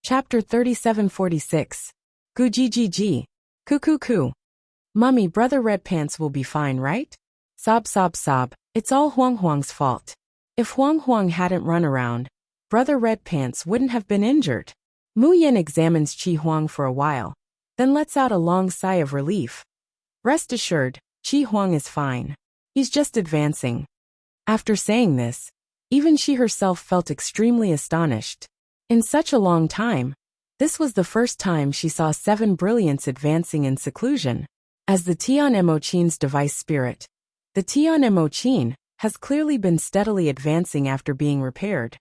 Chapter 3746. Goo. Coo. Mummy, Brother Red Pants will be fine, right? Sob. It's all Huang's fault. If Huang hadn't run around, Brother Red Pants wouldn't have been injured. Mu Yen examines Qi Huang for a while, then lets out a long sigh of relief. Rest assured, Qi Huang is fine. He's just advancing. After saying this, even she herself felt extremely astonished. In such a long time, this was the first time she saw 7 brilliants advancing in seclusion. As the Tian Mo Qin's device spirit, the Tian Mo Qin has clearly been steadily advancing after being repaired.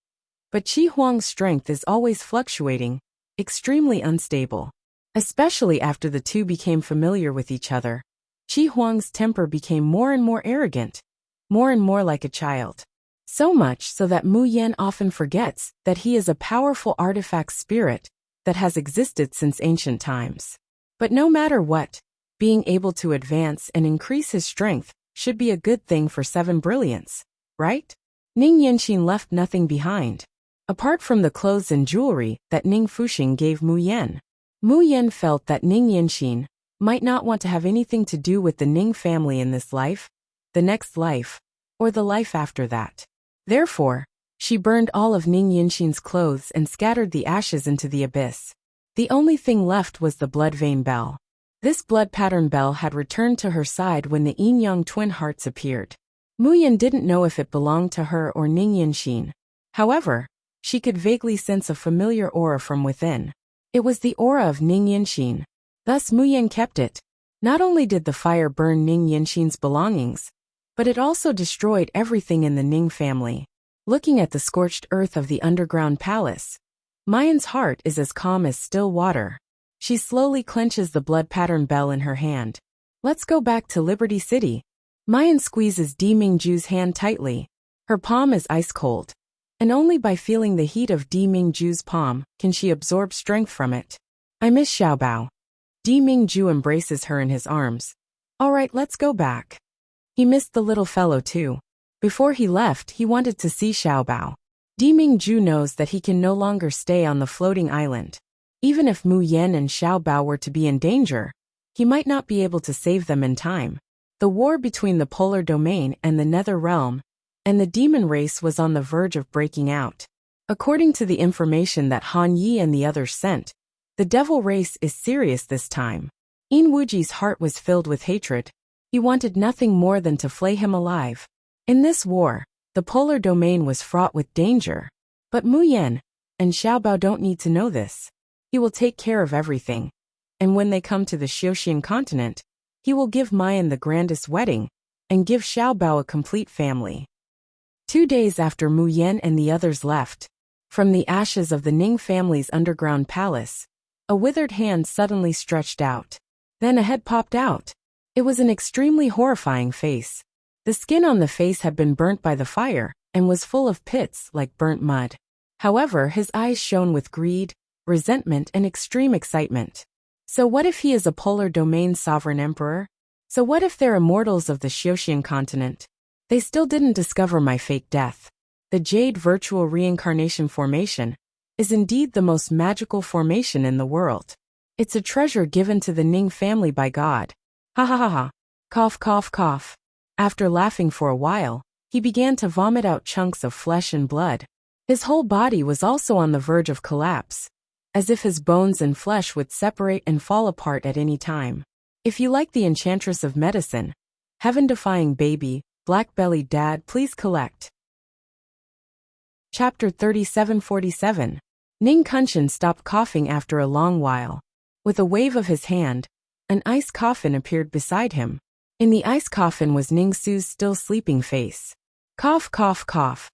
But Qi Huang's strength is always fluctuating, extremely unstable. Especially after the two became familiar with each other, Qi Huang's temper became more and more arrogant, more and more like a child. So much so that Mu Yen often forgets that he is a powerful artifact spirit that has existed since ancient times. But no matter what, being able to advance and increase his strength should be a good thing for 7 brilliants, right? Ning Yanqing left nothing behind, apart from the clothes and jewelry that Ning Fuxing gave Mu Yen. Mu Yen felt that Ning Yanqing might not want to have anything to do with the Ning family in this life, the next life, or the life after that. Therefore, she burned all of Ning Yanqing's clothes and scattered the ashes into the abyss. The only thing left was the blood vein bell. This blood pattern bell had returned to her side when the yin-yang twin hearts appeared. Mu Yen didn't know if it belonged to her or Ning Yanqing. However, she could vaguely sense a familiar aura from within. It was the aura of Ning Yanqing. Thus Mu Yen kept it. Not only did the fire burn Ning Yanqing's belongings, but it also destroyed everything in the Ning family. Looking at the scorched earth of the underground palace, Mayan's heart is as calm as still water. She slowly clenches the blood pattern bell in her hand. Let's go back to Liberty City. Mayan squeezes Di Mingju's hand tightly. Her palm is ice cold, and only by feeling the heat of Di Mingju's palm can she absorb strength from it. I miss Xiaobao. Di Mingju embraces her in his arms. All right, let's go back. He missed the little fellow too. Before he left, he wanted to see Xiaobao. Di Mingju knows that he can no longer stay on the floating island. Even if Mu Yen and Xiaobao were to be in danger, he might not be able to save them in time. The war between the polar domain and the nether realm and the demon race was on the verge of breaking out. According to the information that Han Yi and the others sent, the devil race is serious this time. In Wuji's heart was filled with hatred. He wanted nothing more than to flay him alive. In this war, the polar domain was fraught with danger. But Mu Yen and Xiaobao don't need to know this. He will take care of everything. And when they come to the Xiaoxian continent, he will give Mayan the grandest wedding and give Xiaobao a complete family. 2 days after Mu Yen and the others left, from the ashes of the Ning family's underground palace, a withered hand suddenly stretched out. Then a head popped out. It was an extremely horrifying face. The skin on the face had been burnt by the fire and was full of pits like burnt mud. However, his eyes shone with greed, resentment, and extreme excitement. So what if he is a polar domain sovereign emperor? So what if they're immortals of the Xiaoxian continent? They still didn't discover my fake death. The Jade Virtual Reincarnation Formation is indeed the most magical formation in the world. It's a treasure given to the Ning family by God. Ha ha ha ha. Cough. After laughing for a while, he began to vomit out chunks of flesh and blood. His whole body was also on the verge of collapse, as if his bones and flesh would separate and fall apart at any time. If you like the Enchantress of Medicine, Heaven-Defying Baby, Black-Bellied Dad, please collect. Chapter 3747. Ning Kunshan stopped coughing after a long while. With a wave of his hand, an ice coffin appeared beside him. In the ice coffin was Ning Su's still sleeping face. Cough.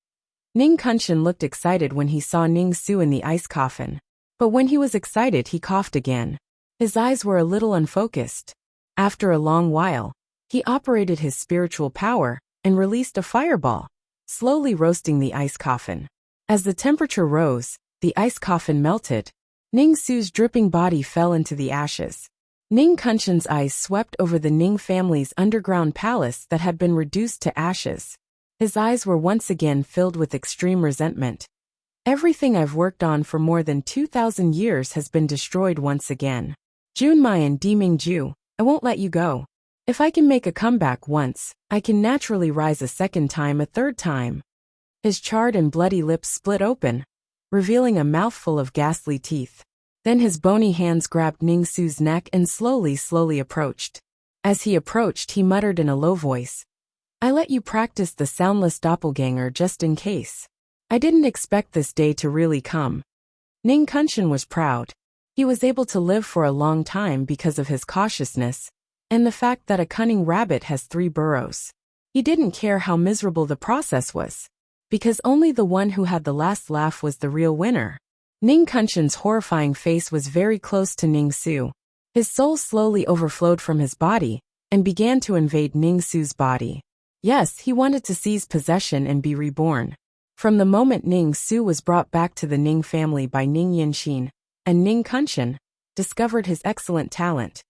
Ning Kunshan looked excited when he saw Ning Su in the ice coffin. But when he was excited, he coughed again. His eyes were a little unfocused. After a long while, he operated his spiritual power and released a fireball, slowly roasting the ice coffin. As the temperature rose, the ice coffin melted. Ning Su's dripping body fell into the ashes. Ning Kunshan's eyes swept over the Ning family's underground palace that had been reduced to ashes. His eyes were once again filled with extreme resentment. Everything I've worked on for more than 2,000 years has been destroyed once again. Junmayan Dimingju, I won't let you go. If I can make a comeback once, I can naturally rise a second time, a third time. His charred and bloody lips split open, revealing a mouthful of ghastly teeth. Then his bony hands grabbed Ningsu's neck and slowly approached. As he approached, he muttered in a low voice, I let you practice the soundless doppelganger just in case. I didn't expect this day to really come. Ning Kunshan was proud. He was able to live for a long time because of his cautiousness, and the fact that a cunning rabbit has 3 burrows. He didn't care how miserable the process was, because only the one who had the last laugh was the real winner. Ning Kunshan's horrifying face was very close to Ningsu. His soul slowly overflowed from his body, and began to invade Ningsu's body. Yes, he wanted to seize possession and be reborn. From the moment Ningsu was brought back to the Ning family by Ning Yanxin, and Ning Kunshan discovered his excellent talent,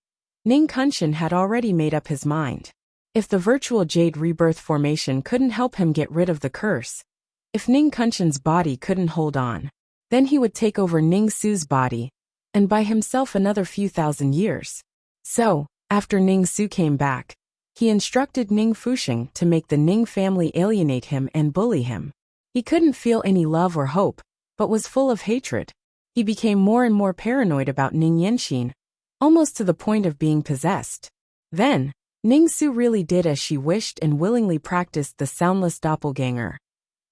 Ning Kunshan had already made up his mind. If the virtual jade rebirth formation couldn't help him get rid of the curse, if Ning Kunshan's body couldn't hold on, then he would take over Ningsu's body, and buy himself another few thousand years. So, after Ningsu came back, he instructed Ning Fusheng to make the Ning family alienate him and bully him. He couldn't feel any love or hope, but was full of hatred. He became more and more paranoid about Ning Yanxin, almost to the point of being possessed. Then, Ningsu really did as she wished and willingly practiced the soundless doppelganger,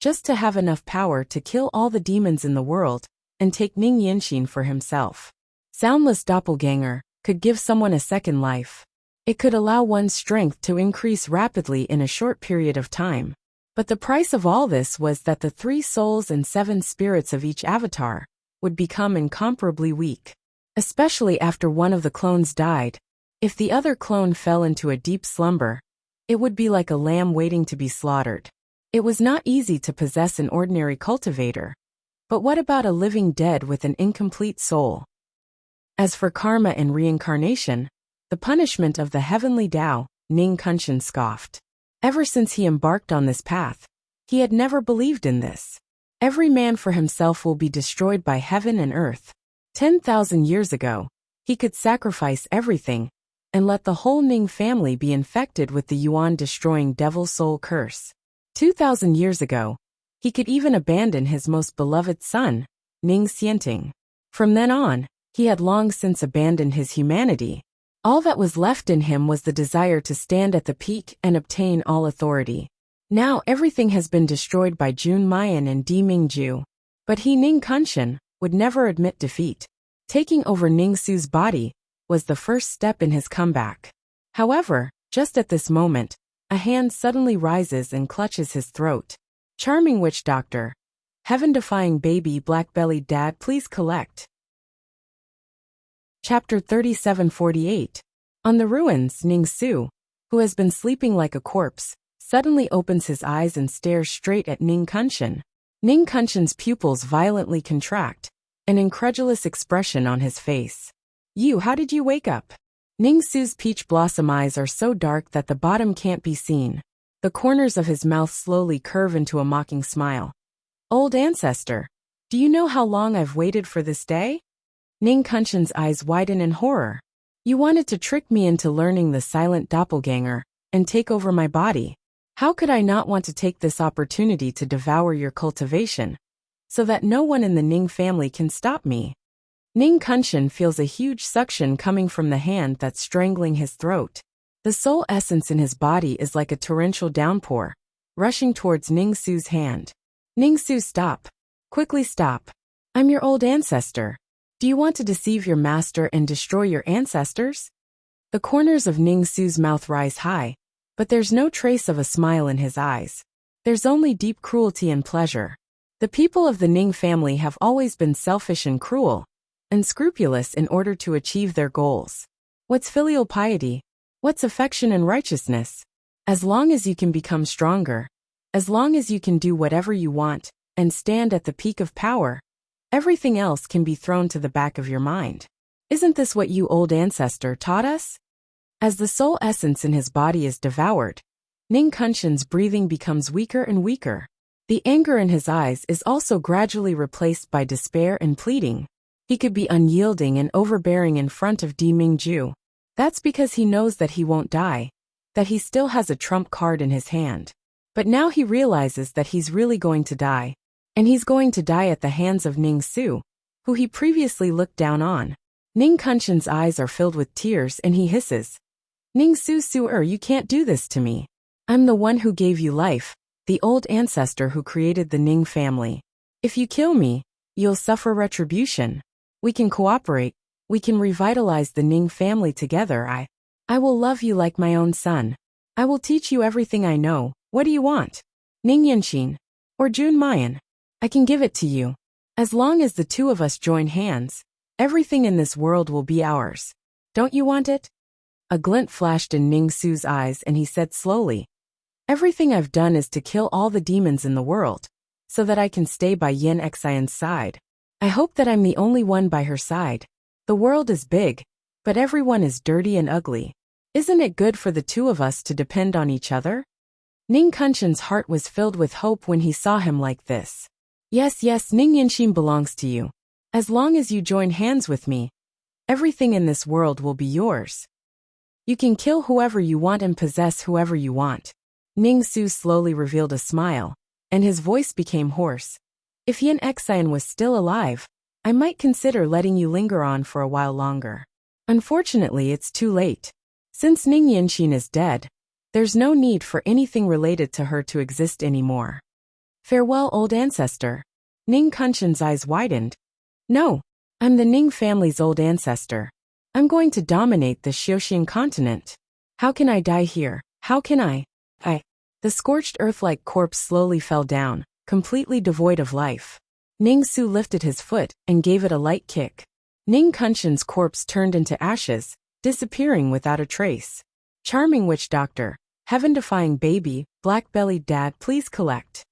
just to have enough power to kill all the demons in the world and take Ning Yanxin for himself. Soundless doppelganger could give someone a second life. It could allow one's strength to increase rapidly in a short period of time. But the price of all this was that the 3 souls and 7 spirits of each avatar would become incomparably weak. Especially after one of the clones died. If the other clone fell into a deep slumber, it would be like a lamb waiting to be slaughtered. It was not easy to possess an ordinary cultivator. But what about a living dead with an incomplete soul? As for karma and reincarnation, the punishment of the heavenly Tao, Ning Kunshan scoffed. Ever since he embarked on this path, he had never believed in this. Every man for himself will be destroyed by heaven and earth. 10,000 years ago, he could sacrifice everything and let the whole Ning family be infected with the Yuan-destroying devil soul curse. 2,000 years ago, he could even abandon his most beloved son, Ning Xianting. From then on, he had long since abandoned his humanity. All that was left in him was the desire to stand at the peak and obtain all authority. Now everything has been destroyed by Jun Mayan and Di Mingju. But he, Ning Kunshan, would never admit defeat. Taking over Ningsu's body was the first step in his comeback. However, just at this moment, a hand suddenly rises and clutches his throat. Charming witch doctor. Heaven-defying baby black-bellied dad, please collect. Chapter 3748. On the ruins, Ningsu, who has been sleeping like a corpse, suddenly opens his eyes and stares straight at Ning Kunshan. Ning Kunshan's pupils violently contract, an incredulous expression on his face. You, how did you wake up? Ningsu's peach blossom eyes are so dark that the bottom can't be seen. The corners of his mouth slowly curve into a mocking smile. Old ancestor, do you know how long I've waited for this day? Ning Kunshan's eyes widen in horror. You wanted to trick me into learning the silent doppelganger and take over my body. How could I not want to take this opportunity to devour your cultivation, so that no one in the Ning family can stop me? Ning Kunshan feels a huge suction coming from the hand that's strangling his throat. The soul essence in his body is like a torrential downpour, rushing towards Ningsu's hand. Ningsu, stop. Quickly stop. I'm your old ancestor. Do you want to deceive your master and destroy your ancestors? The corners of Ningsu's mouth rise high, but there's no trace of a smile in his eyes. There's only deep cruelty and pleasure. The people of the Ning family have always been selfish and cruel, unscrupulous in order to achieve their goals. What's filial piety? What's affection and righteousness? As long as you can become stronger, as long as you can do whatever you want, and stand at the peak of power, everything else can be thrown to the back of your mind. Isn't this what you old ancestor taught us? As the soul essence in his body is devoured, Ning Kunshan's breathing becomes weaker and weaker. The anger in his eyes is also gradually replaced by despair and pleading. He could be unyielding and overbearing in front of Di Mingju. That's because he knows that he won't die, that he still has a trump card in his hand. But now he realizes that he's really going to die. And he's going to die at the hands of Ning Su, who he previously looked down on. Ning Kunshan's eyes are filled with tears and he hisses. Ning Su, you can't do this to me. I'm the one who gave you life, the old ancestor who created the Ning family. If you kill me, you'll suffer retribution. We can cooperate. We can revitalize the Ning family together. I will love you like my own son. I will teach you everything I know. What do you want? Ning Yanqin. Or Jun Mayan. I can give it to you. As long as the two of us join hands, everything in this world will be ours. Don't you want it? A glint flashed in Ning Su's eyes and he said slowly, everything I've done is to kill all the demons in the world, so that I can stay by Yin Xian's side. I hope that I'm the only one by her side. The world is big, but everyone is dirty and ugly. Isn't it good for the two of us to depend on each other? Ning Kunshan's heart was filled with hope when he saw him like this. Yes, Ning Yanqin belongs to you. As long as you join hands with me, everything in this world will be yours. You can kill whoever you want and possess whoever you want. Ning Su slowly revealed a smile, and his voice became hoarse. If Yin Xian was still alive, I might consider letting you linger on for a while longer. Unfortunately, it's too late. Since Ning Yanqin is dead, there's no need for anything related to her to exist anymore. Farewell, old ancestor. Ning Kunshan's eyes widened. No, I'm the Ning family's old ancestor. I'm going to dominate the Xiuxian continent. How can I die here? How can I? The scorched earth-like corpse slowly fell down, completely devoid of life. Ning Su lifted his foot and gave it a light kick. Ning Kunshan's corpse turned into ashes, disappearing without a trace. Charming witch doctor, heaven-defying baby, black-bellied dad, please collect.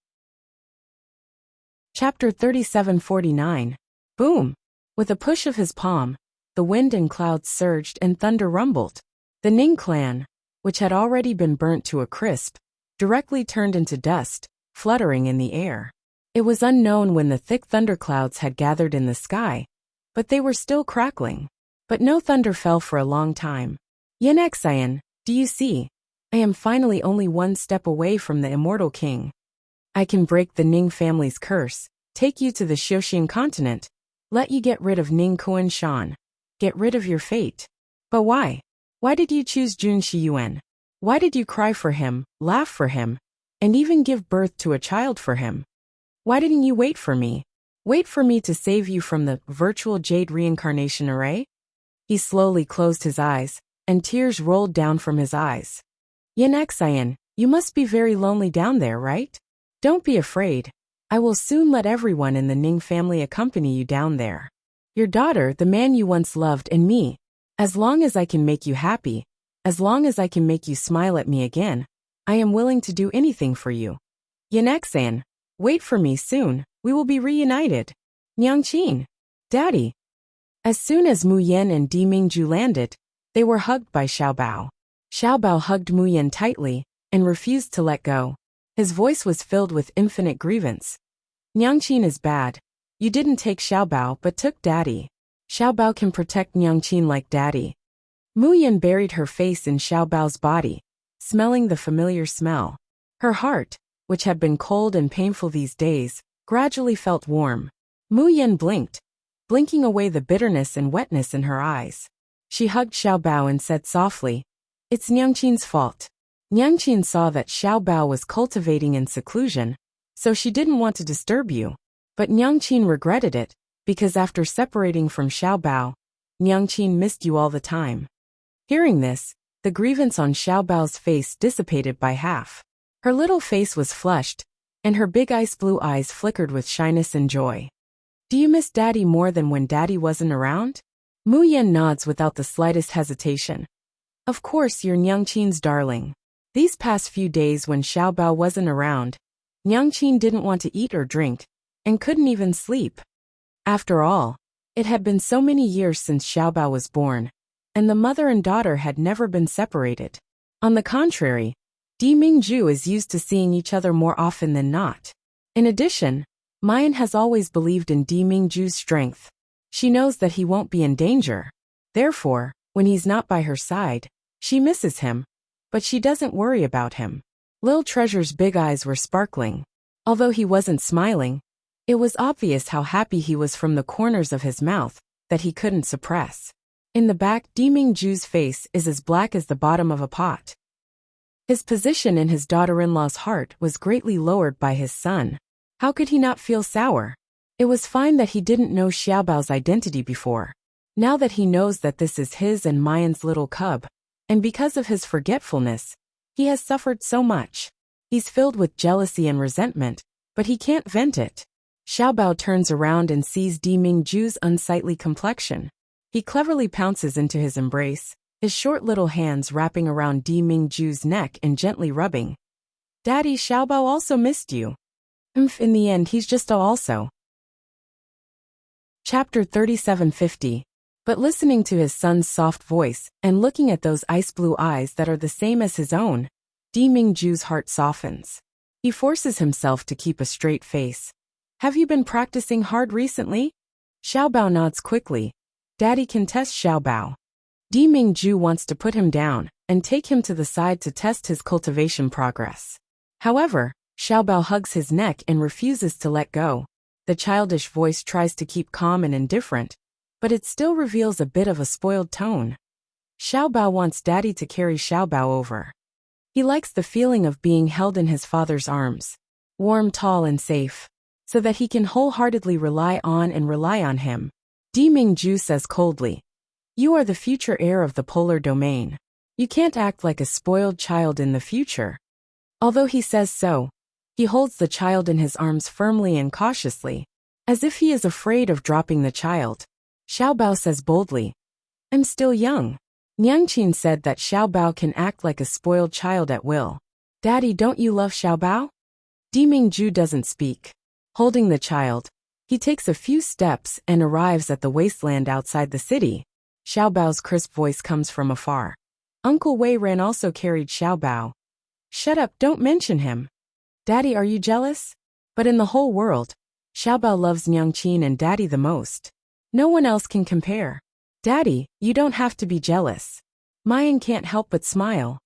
Chapter 3749. Boom! With a push of his palm, the wind and clouds surged and thunder rumbled. The Ning clan, which had already been burnt to a crisp, directly turned into dust, fluttering in the air. It was unknown when the thick thunderclouds had gathered in the sky, but they were still crackling. But no thunder fell for a long time. Yin Xian, do you see? I am finally only one step away from the immortal king. I can break the Ning family's curse, take you to the Xiuxian continent, let you get rid of Ning Kunshan, get rid of your fate. But why? Why did you choose Jun Shiyuan? Why did you cry for him, laugh for him, and even give birth to a child for him? Why didn't you wait for me? Wait for me to save you from the virtual jade reincarnation array? He slowly closed his eyes, and tears rolled down from his eyes. Yin Xian, you must be very lonely down there, right? Don't be afraid. I will soon let everyone in the Ning family accompany you down there. Your daughter, the man you once loved, and me. As long as I can make you happy, as long as I can make you smile at me again, I am willing to do anything for you. Yin Xian, wait for me soon, we will be reunited. Nyangqin. Daddy. As soon as Mu Yan and Di Mingju landed, they were hugged by Xiaobao. Xiaobao hugged Mu Yan tightly, and refused to let go. His voice was filled with infinite grievance. Nyangqin is bad. You didn't take Xiaobao but took Daddy. Xiaobao can protect Nyangqin like Daddy. Mu Yan buried her face in Xiaobao's body, smelling the familiar smell. Her heart, which had been cold and painful these days, gradually felt warm. Mu Yan blinked, blinking away the bitterness and wetness in her eyes. She hugged Xiaobao and said softly, "It's Nyangqin's fault." Nyangqin saw that Xiaobao was cultivating in seclusion, so she didn't want to disturb you. But Nyangqin regretted it, because after separating from Xiaobao, Nyangqin missed you all the time. Hearing this, the grievance on Xiaobao's face dissipated by half. Her little face was flushed, and her big ice blue eyes flickered with shyness and joy. Do you miss Daddy more than when Daddy wasn't around? Mu Yan nods without the slightest hesitation. Of course, you're Nyangqin's darling. These past few days when Xiaobao wasn't around, Nyangqin didn't want to eat or drink, and couldn't even sleep. After all, it had been so many years since Xiaobao was born, and the mother and daughter had never been separated. On the contrary, Di Mingju is used to seeing each other more often than not. In addition, Mayan has always believed in Di Mingju's strength. She knows that he won't be in danger. Therefore, when he's not by her side, she misses him, but she doesn't worry about him. Lil Treasure's big eyes were sparkling. Although he wasn't smiling, it was obvious how happy he was from the corners of his mouth that he couldn't suppress. In the back, Di Mingju's face is as black as the bottom of a pot. His position in his daughter-in-law's heart was greatly lowered by his son. How could he not feel sour? It was fine that he didn't know Xiaobao's identity before. Now that he knows that this is his and Mayan's little cub, and because of his forgetfulness, he has suffered so much. He's filled with jealousy and resentment, but he can't vent it. Xiaobao turns around and sees Di Mingju's unsightly complexion. He cleverly pounces into his embrace, his short little hands wrapping around Di Mingju's neck and gently rubbing. Daddy, Xiaobao also missed you. In the end, he's just also. Chapter 3750. But listening to his son's soft voice and looking at those ice-blue eyes that are the same as his own, Di Mingju's heart softens. He forces himself to keep a straight face. Have you been practicing hard recently? Xiaobao nods quickly. Daddy can test Xiaobao. Di Mingju wants to put him down and take him to the side to test his cultivation progress. However, Xiaobao hugs his neck and refuses to let go. The childish voice tries to keep calm and indifferent, but it still reveals a bit of a spoiled tone. Xiaobao wants Daddy to carry Xiaobao over. He likes the feeling of being held in his father's arms, warm, tall, and safe, so that he can wholeheartedly rely on him. Di Mingju says coldly, "You are the future heir of the polar domain. You can't act like a spoiled child in the future." Although he says so, he holds the child in his arms firmly and cautiously, as if he is afraid of dropping the child. Xiaobao says boldly, "I'm still young." Niangqin said that Xiaobao can act like a spoiled child at will. Daddy, don't you love Xiaobao? Di Mingju doesn't speak. Holding the child, he takes a few steps and arrives at the wasteland outside the city. Xiaobao's crisp voice comes from afar. Uncle Wei Ran also carried Xiaobao. Shut up, don't mention him. Daddy, are you jealous? But in the whole world, Xiaobao loves Niangqin and Daddy the most. No one else can compare. Daddy, you don't have to be jealous. Mayan can't help but smile.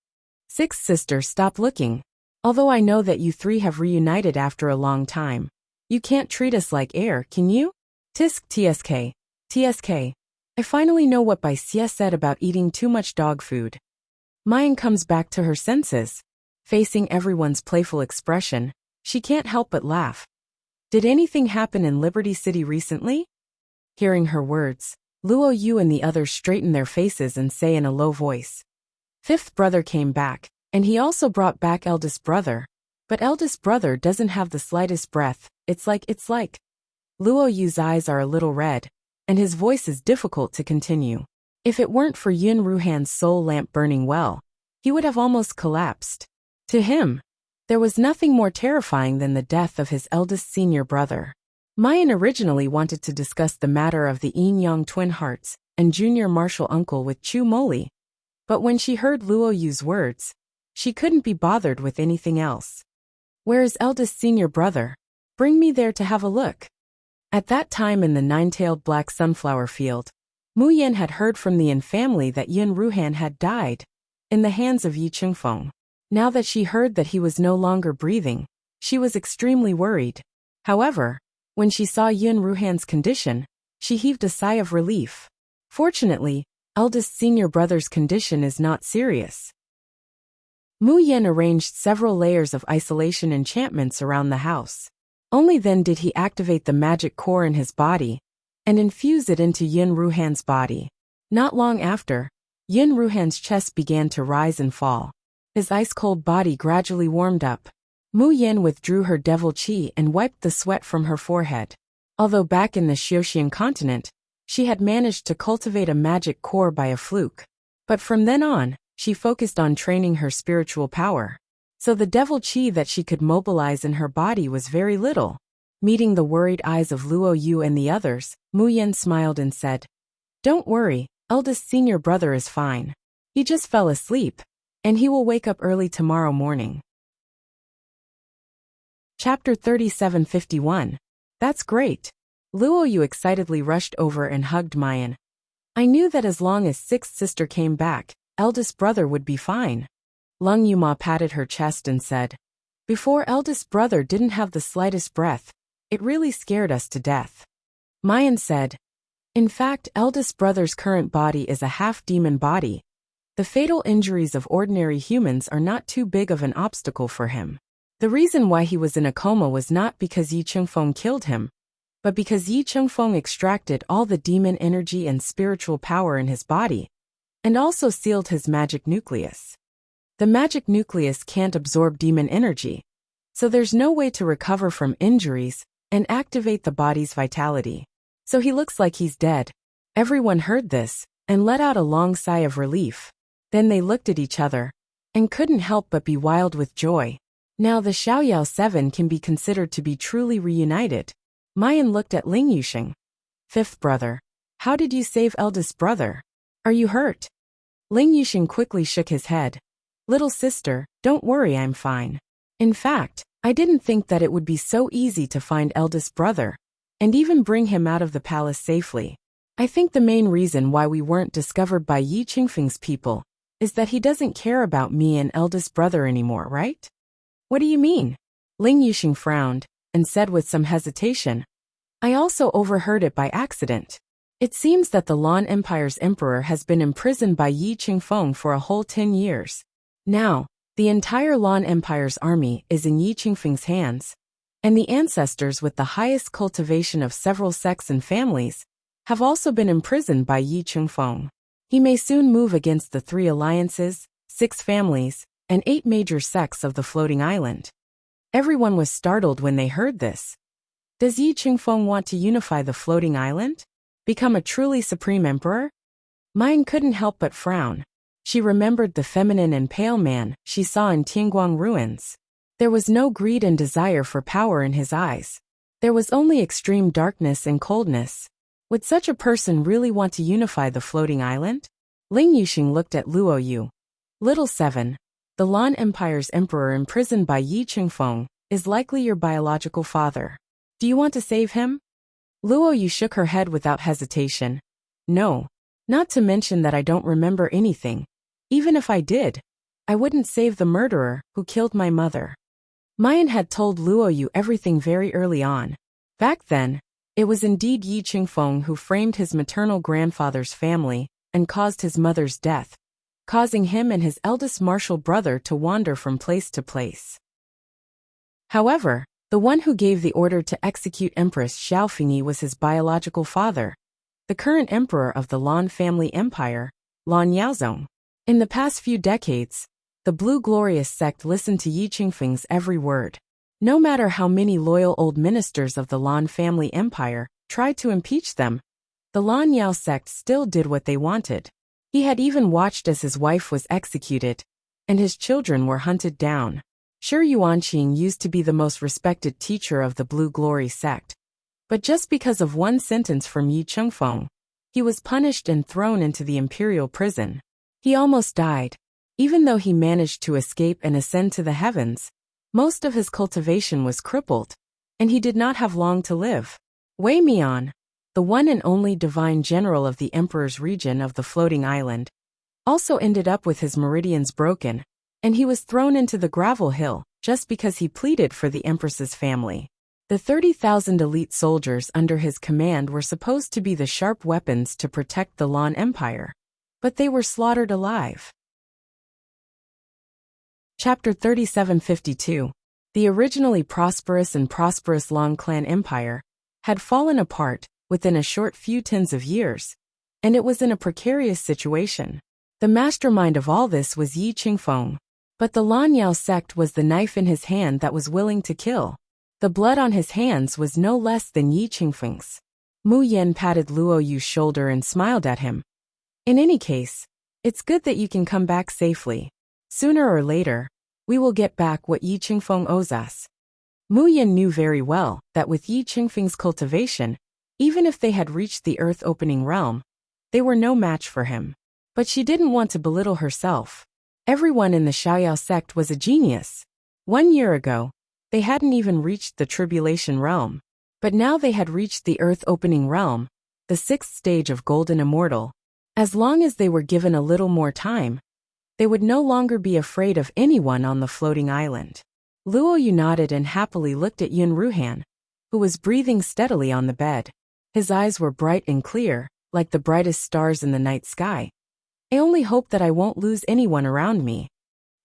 Sixth sister, stop looking. Although I know that you three have reunited after a long time, you can't treat us like air, can you? Tisk tsk. Tsk. I finally know what Bai Xie said about eating too much dog food. Mayan comes back to her senses. Facing everyone's playful expression, she can't help but laugh. Did anything happen in Liberty City recently? Hearing her words, Luo Yu and the others straighten their faces and say in a low voice. Fifth brother came back, and he also brought back eldest brother. But eldest brother doesn't have the slightest breath, it's like. Luo Yu's eyes are a little red, and his voice is difficult to continue. If it weren't for Yun Ruhan's soul lamp burning well, he would have almost collapsed. To him, there was nothing more terrifying than the death of his eldest senior brother. Mayan originally wanted to discuss the matter of the Yin-Yang twin hearts and junior martial uncle with Chu Moli, but when she heard Luo Yu's words, she couldn't be bothered with anything else. Where is eldest senior brother? Bring me there to have a look. At that time in the nine-tailed black sunflower field, Mu Yan had heard from the Yin family that Yun Ruhan had died in the hands of Yi Chengfeng. Now that she heard that he was no longer breathing, she was extremely worried. However, when she saw Yun Ruhan's condition, she heaved a sigh of relief. Fortunately, eldest senior brother's condition is not serious. Mu Yan arranged several layers of isolation enchantments around the house. Only then did he activate the magic core in his body and infuse it into Yun Ruhan's body. Not long after, Yun Ruhan's chest began to rise and fall. His ice-cold body gradually warmed up. Mu Yan withdrew her devil qi and wiped the sweat from her forehead. Although back in the Xiuxian continent, she had managed to cultivate a magic core by a fluke. But from then on, she focused on training her spiritual power. So the devil qi that she could mobilize in her body was very little. Meeting the worried eyes of Luo Yu and the others, Mu Yan smiled and said, "Don't worry, eldest senior brother is fine. He just fell asleep, and he will wake up early tomorrow morning." Chapter 3751. That's great. Luo Yu excitedly rushed over and hugged Mayan. I knew that as long as sixth sister came back, eldest brother would be fine. Lung Yuma patted her chest and said, before eldest brother didn't have the slightest breath. It really scared us to death. Mayan said, in fact, eldest brother's current body is a half-demon body. The fatal injuries of ordinary humans are not too big of an obstacle for him. The reason why he was in a coma was not because Yi Chengfeng killed him, but because Yi Chengfeng extracted all the demon energy and spiritual power in his body, and also sealed his magic nucleus. The magic nucleus can't absorb demon energy, so there's no way to recover from injuries and activate the body's vitality. So he looks like he's dead. Everyone heard this and let out a long sigh of relief. Then they looked at each other and couldn't help but be wild with joy. Now the Xiaoyao Seven can be considered to be truly reunited. Mayan looked at Ling Yusheng. Fifth brother, how did you save eldest brother? Are you hurt? Ling Yusheng quickly shook his head. Little sister, don't worry, I'm fine. In fact, I didn't think that it would be so easy to find eldest brother, and even bring him out of the palace safely. I think the main reason why we weren't discovered by Yi Qingfeng's people is that he doesn't care about me and eldest brother anymore, right? What do you mean? Ling Yusheng frowned and said with some hesitation. I also overheard it by accident. It seems that the Lan Empire's emperor has been imprisoned by Yi Qingfeng for a whole 10 years. Now, the entire Lan Empire's army is in Yi Qingfeng's hands, and the ancestors with the highest cultivation of several sects and families have also been imprisoned by Yi Qingfeng. He may soon move against the 3 alliances, 6 families, and 8 major sects of the floating island. Everyone was startled when they heard this. Does Yi Qingfeng want to unify the floating island? Become a truly supreme emperor? Mayan couldn't help but frown. She remembered the feminine and pale man she saw in Tianguang ruins. There was no greed and desire for power in his eyes. There was only extreme darkness and coldness. Would such a person really want to unify the floating island? Ling Yusheng looked at Luo Yu. Little Seven, the Lan Empire's emperor imprisoned by Yi Qingfeng is likely your biological father. Do you want to save him? Luo Yu shook her head without hesitation. No. Not to mention that I don't remember anything. Even if I did, I wouldn't save the murderer who killed my mother. Mayan had told Luo Yu everything very early on. Back then, it was indeed Yi Qingfeng who framed his maternal grandfather's family and caused his mother's death, causing him and his eldest martial brother to wander from place to place. However, the one who gave the order to execute Empress Xiaofingyi was his biological father, the current emperor of the Lan family empire, Lan Yaozong. In the past few decades, the Blue Glorious sect listened to Yi Qingfeng's every word. No matter how many loyal old ministers of the Lan family empire tried to impeach them, the Lan Yao sect still did what they wanted. He had even watched as his wife was executed, and his children were hunted down. Sure, Yuanqing used to be the most respected teacher of the Blue Glory sect, but just because of one sentence from Yi Chengfeng, he was punished and thrown into the imperial prison. He almost died. Even though he managed to escape and ascend to the heavens, most of his cultivation was crippled, and he did not have long to live. Wei Mian, the one and only divine general of the emperor's region of the floating island, also ended up with his meridians broken, and he was thrown into the gravel hill just because he pleaded for the empress's family. The 30,000 elite soldiers under his command were supposed to be the sharp weapons to protect the Lan Empire, but they were slaughtered alive. Chapter 3752. The originally prosperous Lan clan empire had fallen apart within a short few tens of years, and it was in a precarious situation. The mastermind of all this was Yi Qingfeng, but the Lan Yao sect was the knife in his hand that was willing to kill. The blood on his hands was no less than Yi Qingfeng's. Mu Yan patted Luo Yu's shoulder and smiled at him. In any case, it's good that you can come back safely. Sooner or later, we will get back what Yi Qingfeng owes us. Mu Yan knew very well that with Yi Qingfeng's cultivation, even if they had reached the earth-opening realm, they were no match for him. But she didn't want to belittle herself. Everyone in the Xiaoyao sect was a genius. 1 year ago, They hadn't even reached the tribulation realm. But now they had reached the earth-opening realm, the sixth stage of Golden Immortal. As long as they were given a little more time, they would no longer be afraid of anyone on the floating island. Luo Yu nodded and happily looked at Yun Ruhan, who was breathing steadily on the bed. His eyes were bright and clear, like the brightest stars in the night sky. I only hope that I won't lose anyone around me.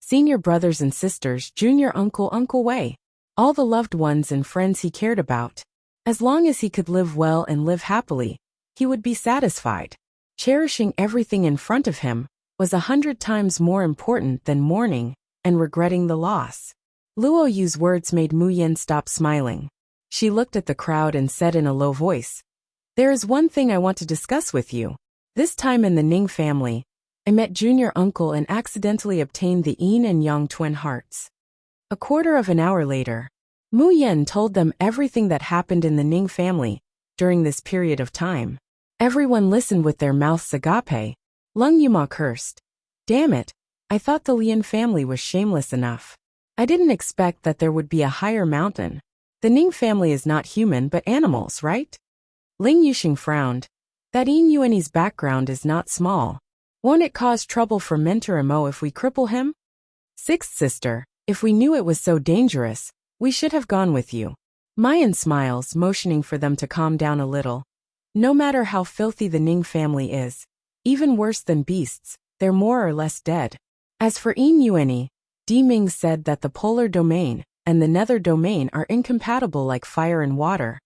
Senior brothers and sisters, junior uncle, Uncle Wei, all the loved ones and friends he cared about. As long as he could live well and live happily, he would be satisfied. Cherishing everything in front of him was 100 times more important than mourning and regretting the loss. Luo Yu's words made Mu Yen stop smiling. She looked at the crowd and said in a low voice, "There is one thing I want to discuss with you. This time in the Ning family, I met junior uncle and accidentally obtained the yin and yang twin hearts." A quarter of an hour later, Mu Yen told them everything that happened in the Ning family during this period of time. Everyone listened with their mouths agape. Lung Yuma cursed. "Damn it, I thought the Lian family was shameless enough. I didn't expect that there would be a higher mountain. The Ning family is not human but animals, right?" Ling Yuxing frowned. "That Yin Yuan's background is not small. Won't it cause trouble for Mentor Mo if we cripple him?" "Sixth sister, if we knew it was so dangerous, we should have gone with you." Mayan smiles, motioning for them to calm down a little. No matter how filthy the Ning family is, even worse than beasts, they're more or less dead. As for Yin Yuani, Di Ming said that the polar domain and the nether domain are incompatible like fire and water,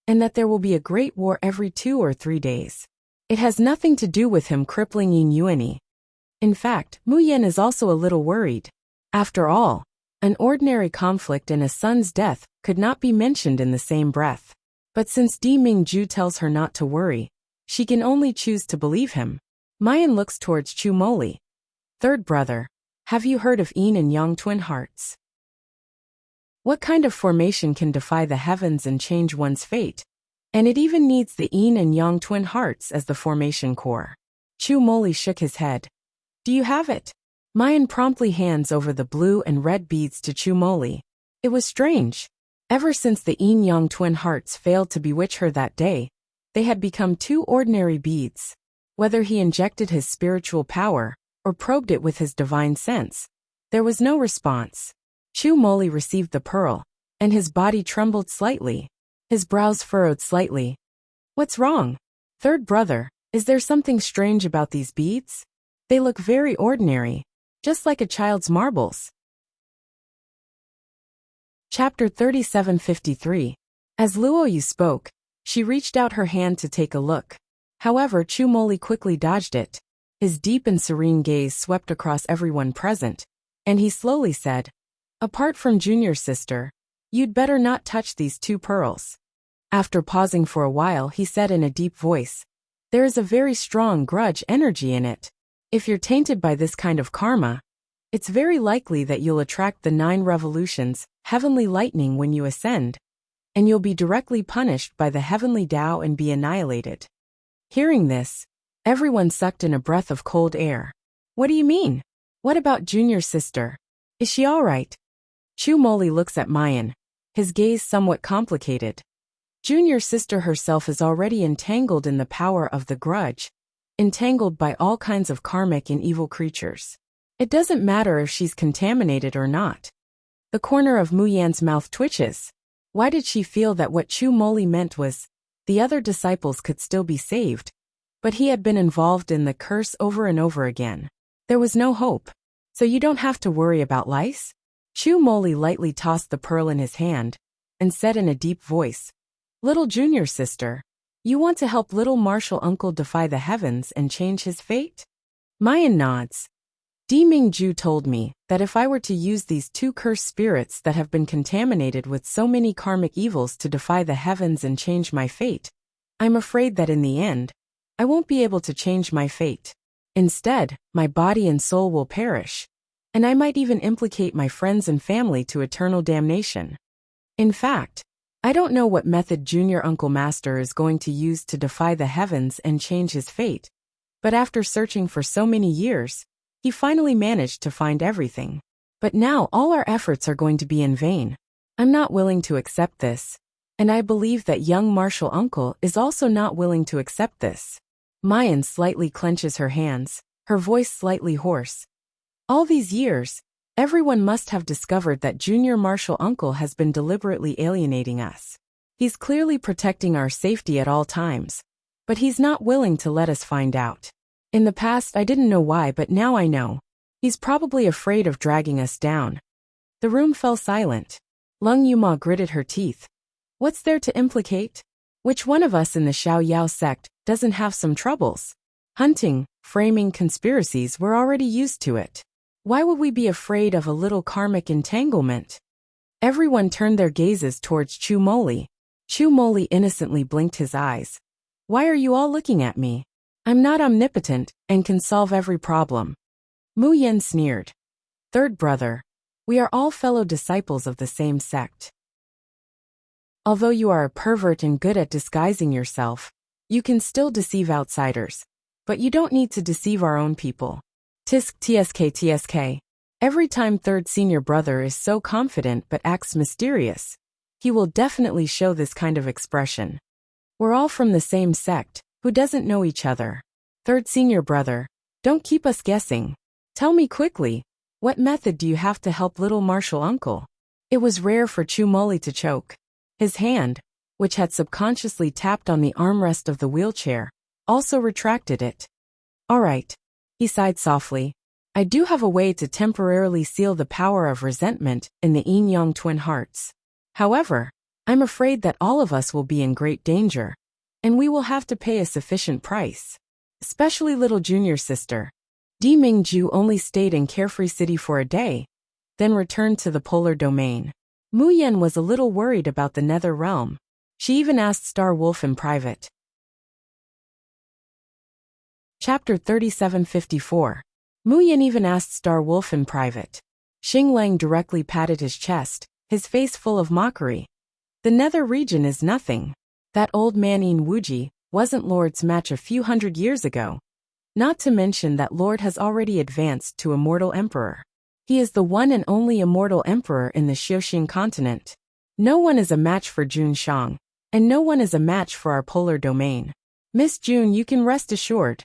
and that there will be a great war every 2 or 3 days. It has nothing to do with him crippling Yin Yuani. In fact, Mu Yen is also a little worried. After all, an ordinary conflict and a son's death could not be mentioned in the same breath. But since Di Mingju tells her not to worry, she can only choose to believe him. Mayan looks towards Chu Moli. "Third brother, have you heard of yin and yang twin hearts? What kind of formation can defy the heavens and change one's fate? And it even needs the yin and yang twin hearts as the formation core." Chu Moli shook his head. "Do you have it?" Mayan promptly hands over the blue and red beads to Chu Moli. It was strange. Ever since the yin-yang twin hearts failed to bewitch her that day, they had become 2 ordinary beads. Whether he injected his spiritual power or probed it with his divine sense, there was no response. Chu Moli received the pearl, and his body trembled slightly. His brows furrowed slightly. "What's wrong? Third brother, is there something strange about these beads? They look very ordinary, just like a child's marbles." Chapter 3753. As Luo Yu spoke, she reached out her hand to take a look. However, Chu Moli quickly dodged it. His deep and serene gaze swept across everyone present, and he slowly said, "Apart from junior sister, you'd better not touch these 2 pearls." After pausing for a while, he said in a deep voice, "There is a very strong grudge energy in it. If you're tainted by this kind of karma, it's very likely that you'll attract the 9 revolutions, heavenly lightning when you ascend, and you'll be directly punished by the heavenly Tao and be annihilated." Hearing this, everyone sucked in a breath of cold air. "What do you mean? What about junior sister? Is she all right?" Chu Moli looks at Mayan, his gaze somewhat complicated. Junior sister herself is already entangled in the power of the grudge, entangled by all kinds of karmic and evil creatures. It doesn't matter if she's contaminated or not. The corner of Mu Yan's mouth twitches. Why did she feel that what Chu Moli meant was the other disciples could still be saved, but he had been involved in the curse over and over again? There was no hope. "So you don't have to worry about lice?" Chu Moli lightly tossed the pearl in his hand and said in a deep voice, "Little junior sister, you want to help little martial uncle defy the heavens and change his fate?" Mayan nods. Di Mingju told me that if I were to use these 2 cursed spirits that have been contaminated with so many karmic evils to defy the heavens and change my fate, I'm afraid that in the end, I won't be able to change my fate. Instead, my body and soul will perish, and I might even implicate my friends and family to eternal damnation. In fact, I don't know what method Junior Uncle Master is going to use to defy the heavens and change his fate, but after searching for so many years, he finally managed to find everything. But now all our efforts are going to be in vain. I'm not willing to accept this. And I believe that young martial uncle is also not willing to accept this. Mayan slightly clenches her hands, her voice slightly hoarse. All these years, everyone must have discovered that junior martial uncle has been deliberately alienating us. He's clearly protecting our safety at all times, but he's not willing to let us find out. In the past I didn't know why, but now I know. He's probably afraid of dragging us down. The room fell silent. Lung Yuma gritted her teeth. What's there to implicate? Which one of us in the Xiao Yao sect doesn't have some troubles? Hunting, framing conspiracies, we're already used to it. Why would we be afraid of a little karmic entanglement? Everyone turned their gazes towards Chu Moli. Chu Moli innocently blinked his eyes. Why are you all looking at me? I'm not omnipotent and can solve every problem. Mu Yen sneered. Third brother, we are all fellow disciples of the same sect. Although you are a pervert and good at disguising yourself, you can still deceive outsiders. But you don't need to deceive our own people. Tisk tsk tsk. Every time third senior brother is so confident but acts mysterious, he will definitely show this kind of expression. We're all from the same sect, who doesn't know each other. Third senior brother, don't keep us guessing. Tell me quickly, what method do you have to help little martial uncle? It was rare for Chu Moli to choke. His hand, which had subconsciously tapped on the armrest of the wheelchair, also retracted it. All right, he sighed softly. I do have a way to temporarily seal the power of resentment in the yin-yang twin hearts. However, I'm afraid that all of us will be in great danger, and we will have to pay a sufficient price. Especially little junior sister. Di Mingju only stayed in Carefree City for a day, then returned to the polar domain. Mu Yen was a little worried about the Nether Realm. She even asked Star Wolf in private. Chapter 3754. Mu Yen even asked Star Wolf in private. Xing Lang directly patted his chest, his face full of mockery. The Nether region is nothing. That old man Yin Wuji wasn't Lord's match a few hundred years ago. Not to mention that Lord has already advanced to Immortal Emperor. He is the one and only immortal emperor in the Xiaoxing continent. No one is a match for Jun Shang, and no one is a match for our polar domain. Miss June, you can rest assured.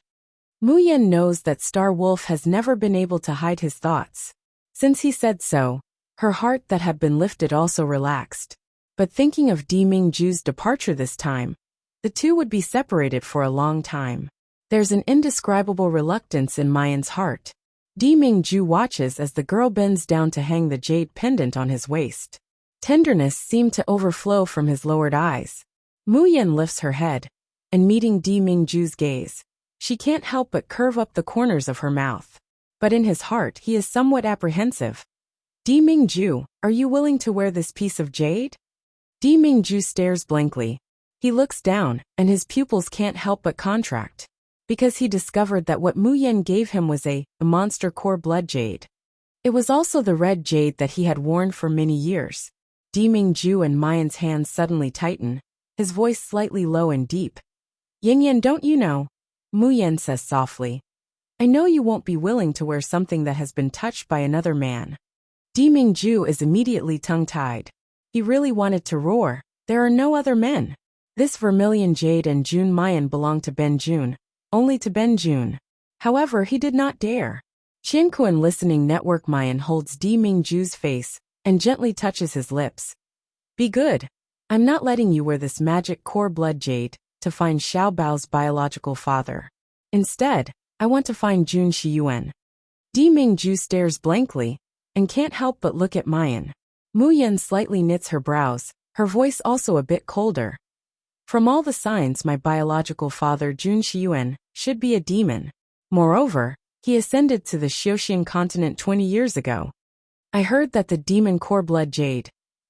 Mu Yen knows that Star Wolf has never been able to hide his thoughts. Since he said so, her heart that had been lifted also relaxed. But thinking of Di Mingju's departure this time, the two would be separated for a long time. There's an indescribable reluctance in Mayan's heart. Di Mingju watches as the girl bends down to hang the jade pendant on his waist. Tenderness seemed to overflow from his lowered eyes. Mu Yen lifts her head, and meeting Di Mingju's gaze, she can't help but curve up the corners of her mouth. But in his heart he is somewhat apprehensive. Di Mingju, are you willing to wear this piece of jade? Di Mingju stares blankly. He looks down, and his pupils can't help but contract. Because he discovered that what Mu Yen gave him was a monster core blood jade. It was also the red jade that he had worn for many years. Di Mingju and Mayan's hands suddenly tighten, his voice slightly low and deep. Yin, don't you know? Mu Yen says softly. I know you won't be willing to wear something that has been touched by another man. Di Mingju is immediately tongue-tied. He really wanted to roar, there are no other men. This vermilion jade and Jun Mayan belong to Ben Jun. Only to Ben Jun. However, he did not dare. Qianquan listening network Mayan holds Di Mingju's face and gently touches his lips. Be good. I'm not letting you wear this magic core blood jade to find Xiao Bao's biological father. Instead, I want to find Jun Shiyuan. Di Mingju stares blankly and can't help but look at Mayan. Mu Yen slightly knits her brows, her voice also a bit colder. From all the signs, my biological father Jun Shiyuan should be a demon. Moreover, he ascended to the Xiaoxing continent 20 years ago. I heard that the demon core blood jade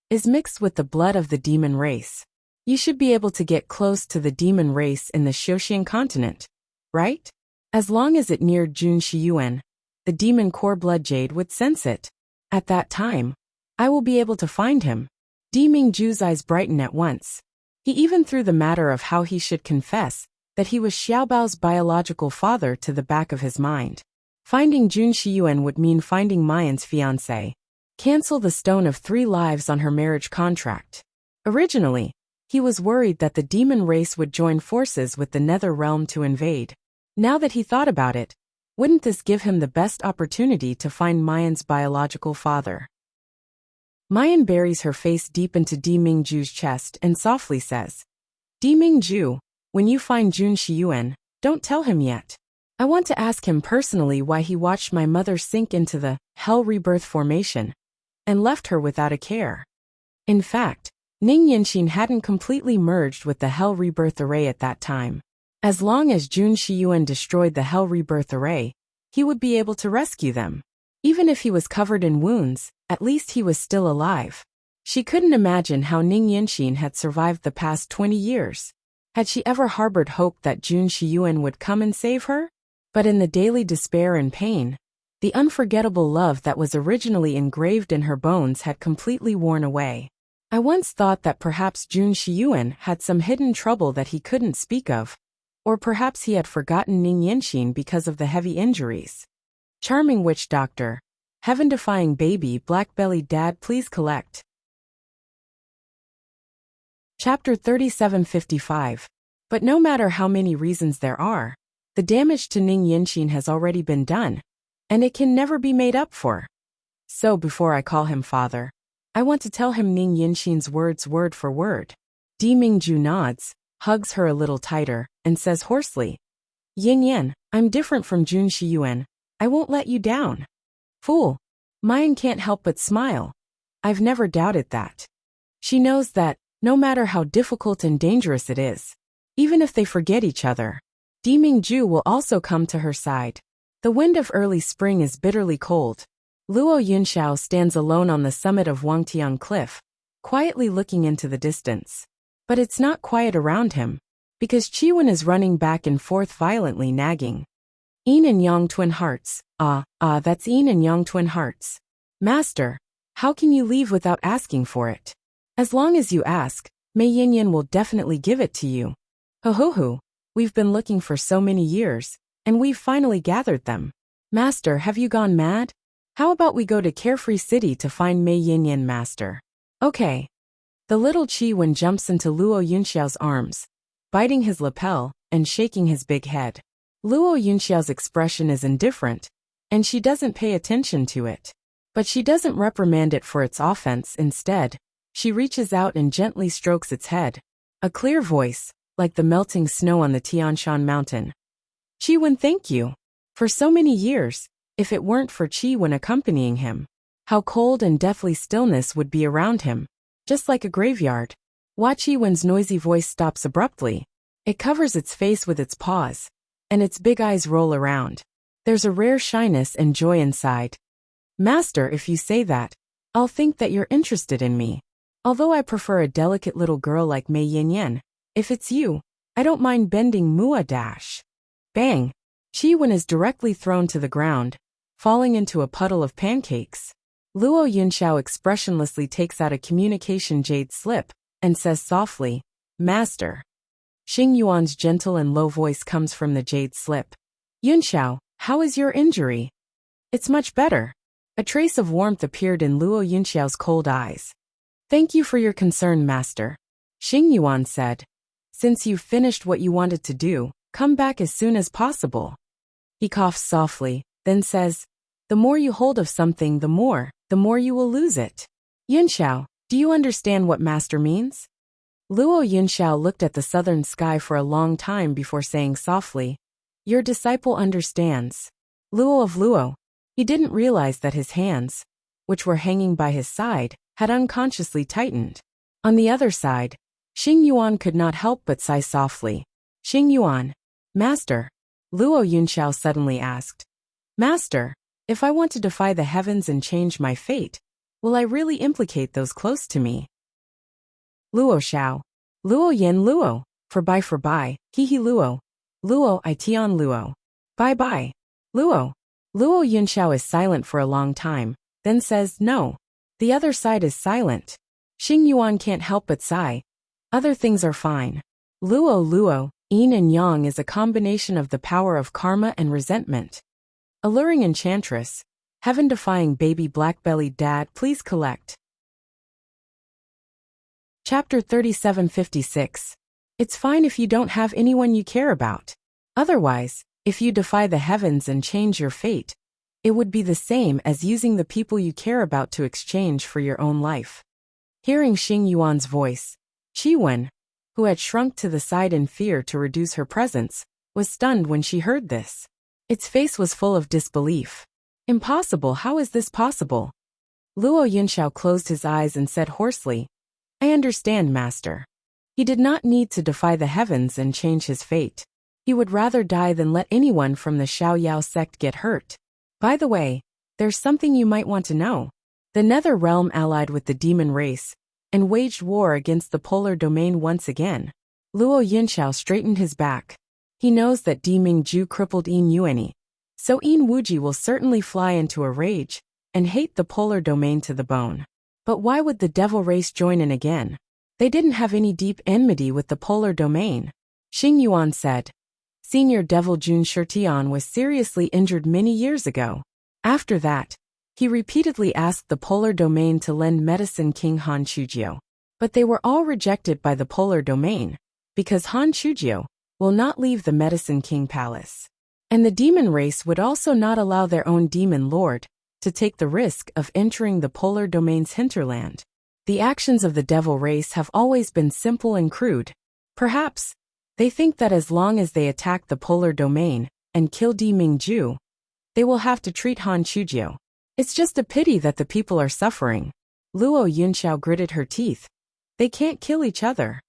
is mixed with the blood of the demon race. You should be able to get close to the demon race in the Xiaoxing continent, right? As long as it neared Jun Shiyuan, the demon core blood jade would sense it. At that time, I will be able to find him. Di Mingju's eyes brighten at once. He even threw the matter of how he should confess that he was Xiaobao's biological father to the back of his mind. Finding Jun Shiyuan would mean finding Mayan's fiancé. cancel the stone of 3 lives on her marriage contract. Originally, he was worried that the demon race would join forces with the Nether Realm to invade. Now that he thought about it, wouldn't this give him the best opportunity to find Mayan's biological father? Mayan buries her face deep into Di Mingju's chest and softly says, Di Mingju, when you find Jun Shiyuan, don't tell him yet. I want to ask him personally why he watched my mother sink into the Hell Rebirth formation and left her without a care. In fact, Ning Yanxin hadn't completely merged with the Hell Rebirth Array at that time. As long as Jun Shiyuan destroyed the Hell Rebirth Array, he would be able to rescue them. Even if he was covered in wounds, at least he was still alive. She couldn't imagine how Ning Yanxin had survived the past 20 years. Had she ever harbored hope that Jun Shiyuan would come and save her? But in the daily despair and pain, the unforgettable love that was originally engraved in her bones had completely worn away. I once thought that perhaps Jun Shiyuan had some hidden trouble that he couldn't speak of, or perhaps he had forgotten Ning Yanxin because of the heavy injuries. Charming witch doctor, heaven-defying baby black-bellied dad, please collect. Chapter 3755. But no matter how many reasons there are, the damage to Ning Yanxin has already been done, and it can never be made up for. So before I call him father, I want to tell him Ning Yanxin's words word for word. Di Mingju nods, hugs her a little tighter, and says hoarsely, Yin Yan, I'm different from Jun Shiyuan. I won't let you down. Fool. Mayan can't help but smile. I've never doubted that. She knows that, no matter how difficult and dangerous it is, even if they forget each other, Di Mingju will also come to her side. The wind of early spring is bitterly cold. Luo Yunxiao stands alone on the summit of Wangtiang Cliff, quietly looking into the distance. But it's not quiet around him, because Chiwen is running back and forth violently nagging. Yin and Yang twin hearts, that's Yin and Yang twin hearts. Master, how can you leave without asking for it? As long as you ask, Mei Yinyan will definitely give it to you. Ho, we've been looking for so many years, and we've finally gathered them. Master, have you gone mad? How about we go to Carefree City to find Mei Yinyan, master? Okay. The little Chi-Wen jumps into Luo Yunxiao's arms, biting his lapel and shaking his big head. Luo Yunxiao's expression is indifferent, and she doesn't pay attention to it. But she doesn't reprimand it for its offense. Instead, she reaches out and gently strokes its head. A clear voice, like the melting snow on the Tianshan mountain. Chi-Wen, thank you. For so many years, if it weren't for Chi-Wen accompanying him, how cold and deathly stillness would be around him, just like a graveyard. Chi-Wen's noisy voice stops abruptly. It covers its face with its paws, and its big eyes roll around. There's a rare shyness and joy inside. Master, if you say that, I'll think that you're interested in me. Although I prefer a delicate little girl like Mei Yinyan, if it's you, I don't mind bending Mua dash. Bang! Chi-Wen is directly thrown to the ground, falling into a puddle of pancakes. Luo Yunxiao expressionlessly takes out a communication jade slip and says softly, Master. Xing Yuan's gentle and low voice comes from the jade slip. Yunxiao, how is your injury? It's much better. A trace of warmth appeared in Luo Yunxiao's cold eyes. Thank you for your concern, master. Xing Yuan said. Since you've finished what you wanted to do, come back as soon as possible. He coughs softly, then says, the more you hold of something, the more you will lose it. Yunxiao, do you understand what master means? Luo Yunxiao looked at the southern sky for a long time before saying softly, your disciple understands. Luo of Luo. He didn't realize that his hands, which were hanging by his side, had unconsciously tightened. On the other side, Xing Yuan could not help but sigh softly. Xing Yuan. Master. Luo Yunxiao suddenly asked. Master, if I want to defy the heavens and change my fate, will I really implicate those close to me? Luo Xiao. Luo Yen Luo. For bye, he Luo. Luo I Tian Luo. Bye. Luo. Luo Yunxiao is silent for a long time, then says no. The other side is silent. Xing Yuan can't help but sigh. Other things are fine. Luo, yin and yang is a combination of the power of karma and resentment. Alluring Enchantress, Heaven-defying baby black-bellied dad, please collect. Chapter 3756. It's fine if you don't have anyone you care about. Otherwise, if you defy the heavens and change your fate, it would be the same as using the people you care about to exchange for your own life. Hearing Xing Yuan's voice, Qi Wen, who had shrunk to the side in fear to reduce her presence, was stunned when she heard this. Its face was full of disbelief. Impossible, how is this possible? Luo Yunxiao closed his eyes and said hoarsely, I understand, master. He did not need to defy the heavens and change his fate. He would rather die than let anyone from the Xiaoyao sect get hurt. By the way, there's something you might want to know. The Nether Realm allied with the demon race and waged war against the polar domain once again. Luo Yunxiao straightened his back. He knows that Di Mingju crippled Yin Yuani, so Yin Wuji will certainly fly into a rage and hate the polar domain to the bone. But why would the devil race join in again? They didn't have any deep enmity with the polar domain. Xing Yuan said. Senior Devil Jun Shirtian was seriously injured many years ago. After that, he repeatedly asked the polar domain to lend medicine King Han Chujiu. But they were all rejected by the polar domain, because Han Chujiu will not leave the Medicine King Palace. And the demon race would also not allow their own demon lord to take the risk of entering the polar domain's hinterland. The actions of the devil race have always been simple and crude. Perhaps they think that as long as they attack the polar domain and kill Di Mingju, they will have to treat Han Chujiu. It's just a pity that the people are suffering. Luo Yunxiao gritted her teeth. They can't kill each other.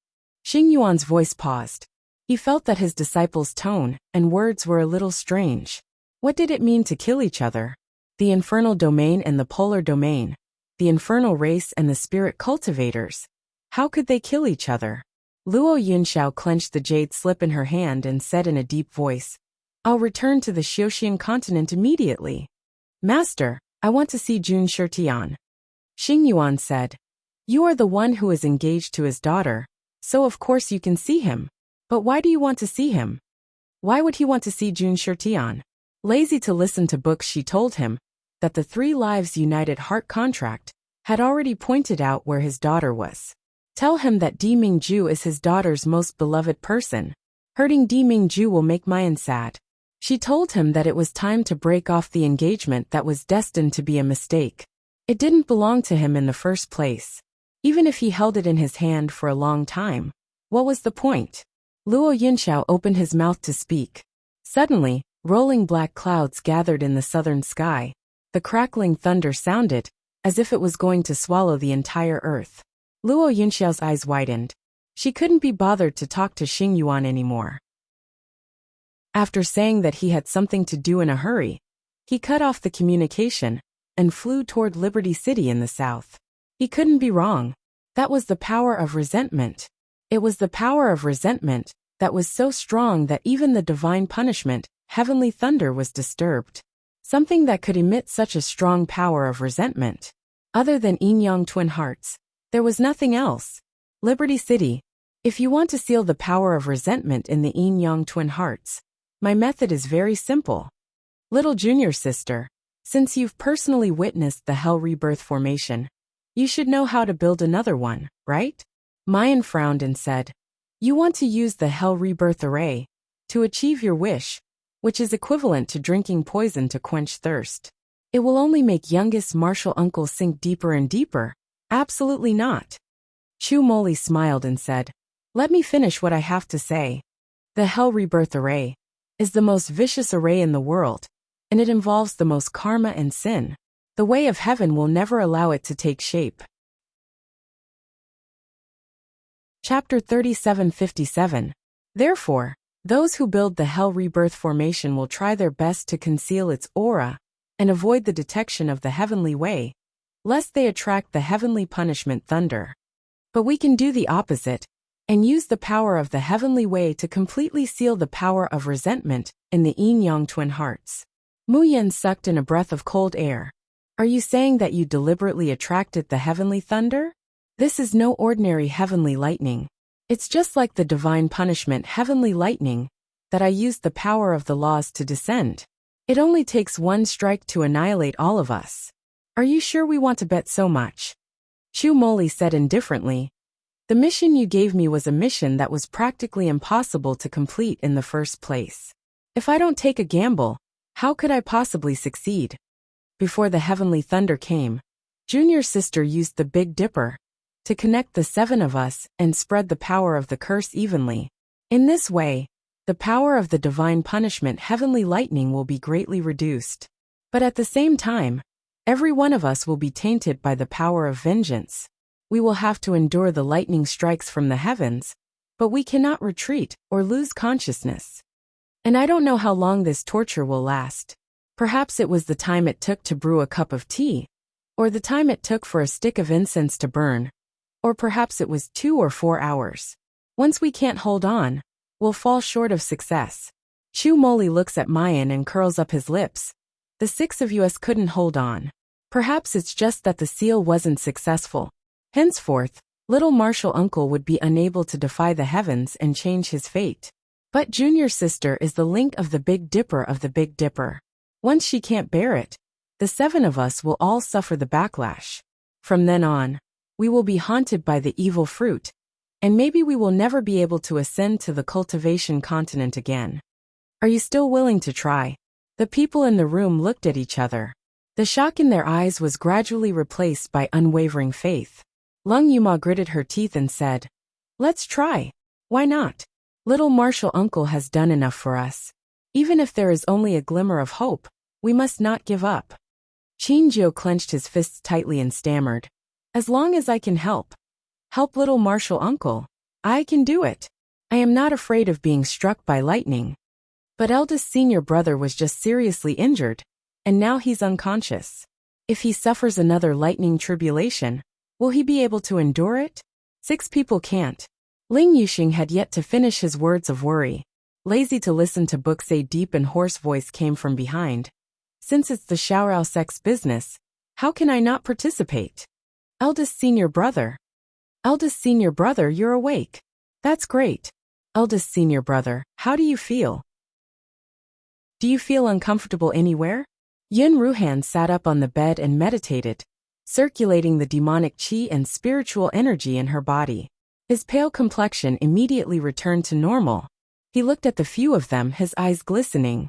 Xing Yuan's voice paused. He felt that his disciple's tone and words were a little strange. What did it mean to kill each other? The infernal domain and the polar domain, the infernal race and the spirit cultivators. How could they kill each other? Luo Yunxiao clenched the jade slip in her hand and said in a deep voice, I'll return to the Xiuxian continent immediately. Master, I want to see Jun Shirtian. Xing Yuan said, You are the one who is engaged to his daughter, so of course you can see him. But why do you want to see him? Why would he want to see Jun Shirtian? Lazy to listen to books, she told him that the 3 Lives United Heart contract had already pointed out where his daughter was. Tell him that Di Mingju is his daughter's most beloved person. Hurting Di Mingju will make Mayan sad. She told him that it was time to break off the engagement that was destined to be a mistake. It didn't belong to him in the first place. Even if he held it in his hand for a long time, what was the point? Luo Yunxiao opened his mouth to speak. Suddenly, rolling black clouds gathered in the southern sky. The crackling thunder sounded as if it was going to swallow the entire earth. Luo Yunxiao's eyes widened. She couldn't be bothered to talk to Xing Yuan anymore. After saying that he had something to do in a hurry, he cut off the communication and flew toward Liberty City in the south. He couldn't be wrong. That was the power of resentment. It was the power of resentment that was so strong that even the divine punishment, heavenly thunder, was disturbed. Something that could emit such a strong power of resentment. Other than yin-yang twin hearts, there was nothing else. Liberty City, if you want to seal the power of resentment in the yin-yang twin hearts, my method is very simple. Little junior sister, since you've personally witnessed the hell rebirth formation, you should know how to build another one, right? Mayan frowned and said, You want to use the hell rebirth array to achieve your wish, which is equivalent to drinking poison to quench thirst. It will only make youngest martial uncle sink deeper and deeper. Absolutely not. Chu Moli smiled and said, Let me finish what I have to say. The hell rebirth array is the most vicious array in the world, and it involves the most karma and sin. The way of heaven will never allow it to take shape. Chapter 3757. Therefore, those who build the hell rebirth formation will try their best to conceal its aura and avoid the detection of the heavenly way, lest they attract the heavenly punishment thunder. But we can do the opposite and use the power of the heavenly way to completely seal the power of resentment in the yin-yang twin hearts. Mu Yen sucked in a breath of cold air. Are you saying that you deliberately attracted the heavenly thunder? This is no ordinary heavenly lightning. It's just like the divine punishment heavenly lightning that I used the power of the laws to descend. It only takes one strike to annihilate all of us. Are you sure we want to bet so much? Chu Moli said indifferently. The mission you gave me was a mission that was practically impossible to complete in the first place. If I don't take a gamble, how could I possibly succeed? Before the heavenly thunder came, Junior Sister used the Big Dipper to connect the 7 of us and spread the power of the curse evenly. In this way, the power of the divine punishment heavenly lightning will be greatly reduced. But at the same time, every one of us will be tainted by the power of vengeance. We will have to endure the lightning strikes from the heavens, but we cannot retreat or lose consciousness. And I don't know how long this torture will last. Perhaps it was the time it took to brew a cup of tea, or the time it took for a stick of incense to burn, or perhaps it was 2 or 4 hours. Once we can't hold on, we'll fall short of success. Chu Moli looks at Mayan and curls up his lips. The 6 of us couldn't hold on. Perhaps it's just that the seal wasn't successful. Henceforth, little Martial Uncle would be unable to defy the heavens and change his fate. But Junior Sister is the link of the Big Dipper of the Big Dipper. Once she can't bear it, the 7 of us will all suffer the backlash. From then on, we will be haunted by the evil fruit, and maybe we will never be able to ascend to the cultivation continent again. Are you still willing to try? The people in the room looked at each other. The shock in their eyes was gradually replaced by unwavering faith. Lung Yuma gritted her teeth and said, "Let's try. Why not? Little Martial Uncle has done enough for us. Even if there is only a glimmer of hope, we must not give up." Qinjiu clenched his fists tightly and stammered, "As long as I can help little Martial Uncle, I can do it. I am not afraid of being struck by lightning." But eldest senior brother was just seriously injured, and now he's unconscious. If he suffers another lightning tribulation, will he be able to endure it? 6 people can't. Ling Yuxing had yet to finish his words of worry. Lazy to listen to books, a deep and hoarse voice came from behind. "Since it's the Xiaorao sect's business, how can I not participate?" Eldest senior brother, you're awake. That's great. Eldest senior brother, how do you feel? Do you feel uncomfortable anywhere? Yun Ruhan sat up on the bed and meditated, circulating the demonic qi and spiritual energy in her body. His pale complexion immediately returned to normal. He looked at the few of them, his eyes glistening.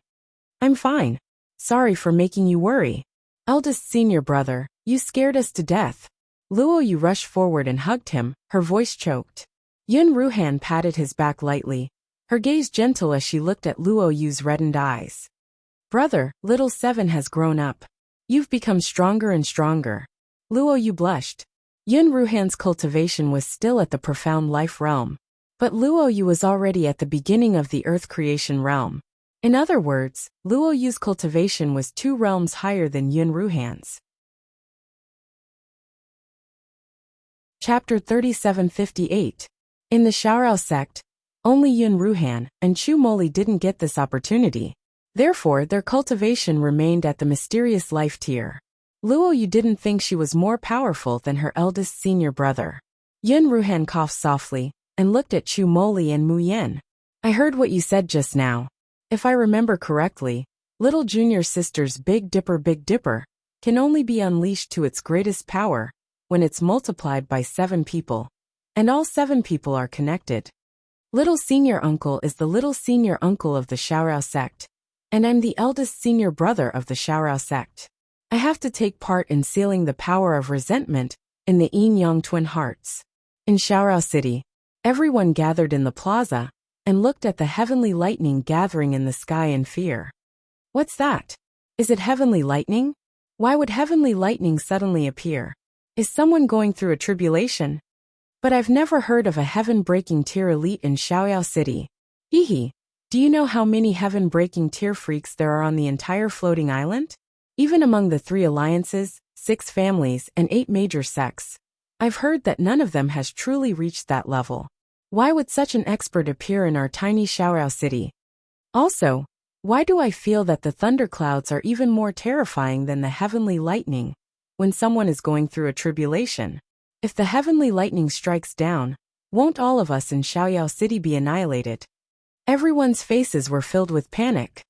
"I'm fine. Sorry for making you worry. Eldest senior brother, you scared us to death." Luo Yu rushed forward and hugged him, her voice choked. Yun Ruhan patted his back lightly, her gaze gentle as she looked at Luo Yu's reddened eyes. "Brother, little 7 has grown up. You've become stronger and stronger." Luo Yu blushed. Yun Ruhan's cultivation was still at the profound life realm, but Luo Yu was already at the beginning of the earth creation realm. In other words, Luo Yu's cultivation was 2 realms higher than Yun Ruhan's. Chapter 3758. In the Xiaorao sect, only Yun Ruhan and Chu Moli didn't get this opportunity. Therefore, their cultivation remained at the mysterious life tier. Luo Yu didn't think she was more powerful than her eldest senior brother. Yun Ruhan coughed softly and looked at Chu Moli and Mu Yen. "I heard what you said just now. If I remember correctly, little junior sister's Big Dipper can only be unleashed to its greatest power when it's multiplied by 7 people, and all 7 people are connected. Little senior uncle is the little senior uncle of the Xiaorao sect, and I'm the eldest senior brother of the Xiaorao sect. I have to take part in sealing the power of resentment in the yin-yang twin hearts." In Xiaorao City, everyone gathered in the plaza and looked at the heavenly lightning gathering in the sky in fear. "What's that? Is it heavenly lightning? Why would heavenly lightning suddenly appear? Is someone going through a tribulation? But I've never heard of a heaven-breaking tear elite in Xiaoyao City. Hehe, do you know how many heaven-breaking tear freaks there are on the entire floating island? Even among the 3 alliances, 6 families, and 8 major sects, I've heard that none of them has truly reached that level. Why would such an expert appear in our tiny Xiaorao City? Also, why do I feel that the thunderclouds are even more terrifying than the heavenly lightning when someone is going through a tribulation? If the heavenly lightning strikes down, won't all of us in Xiaoyao City be annihilated?" Everyone's faces were filled with panic.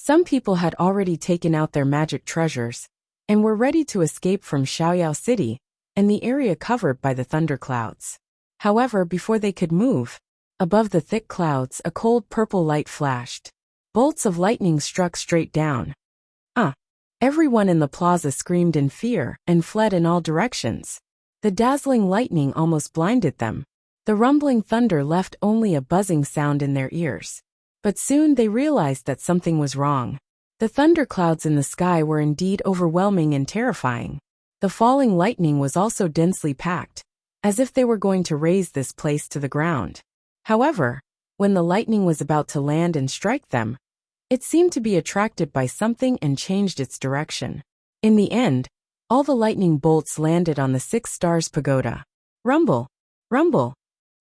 Some people had already taken out their magic treasures and were ready to escape from Xiaoyao City and the area covered by the thunderclouds. However, before they could move, above the thick clouds a cold purple light flashed. Bolts of lightning struck straight down. Everyone in the plaza screamed in fear and fled in all directions. The dazzling lightning almost blinded them. The rumbling thunder left only a buzzing sound in their ears. But soon they realized that something was wrong. The thunderclouds in the sky were indeed overwhelming and terrifying. The falling lightning was also densely packed, as if they were going to raze this place to the ground. However, when the lightning was about to land and strike them, it seemed to be attracted by something and changed its direction. In the end, all the lightning bolts landed on the 6 Stars Pagoda. Rumble, rumble,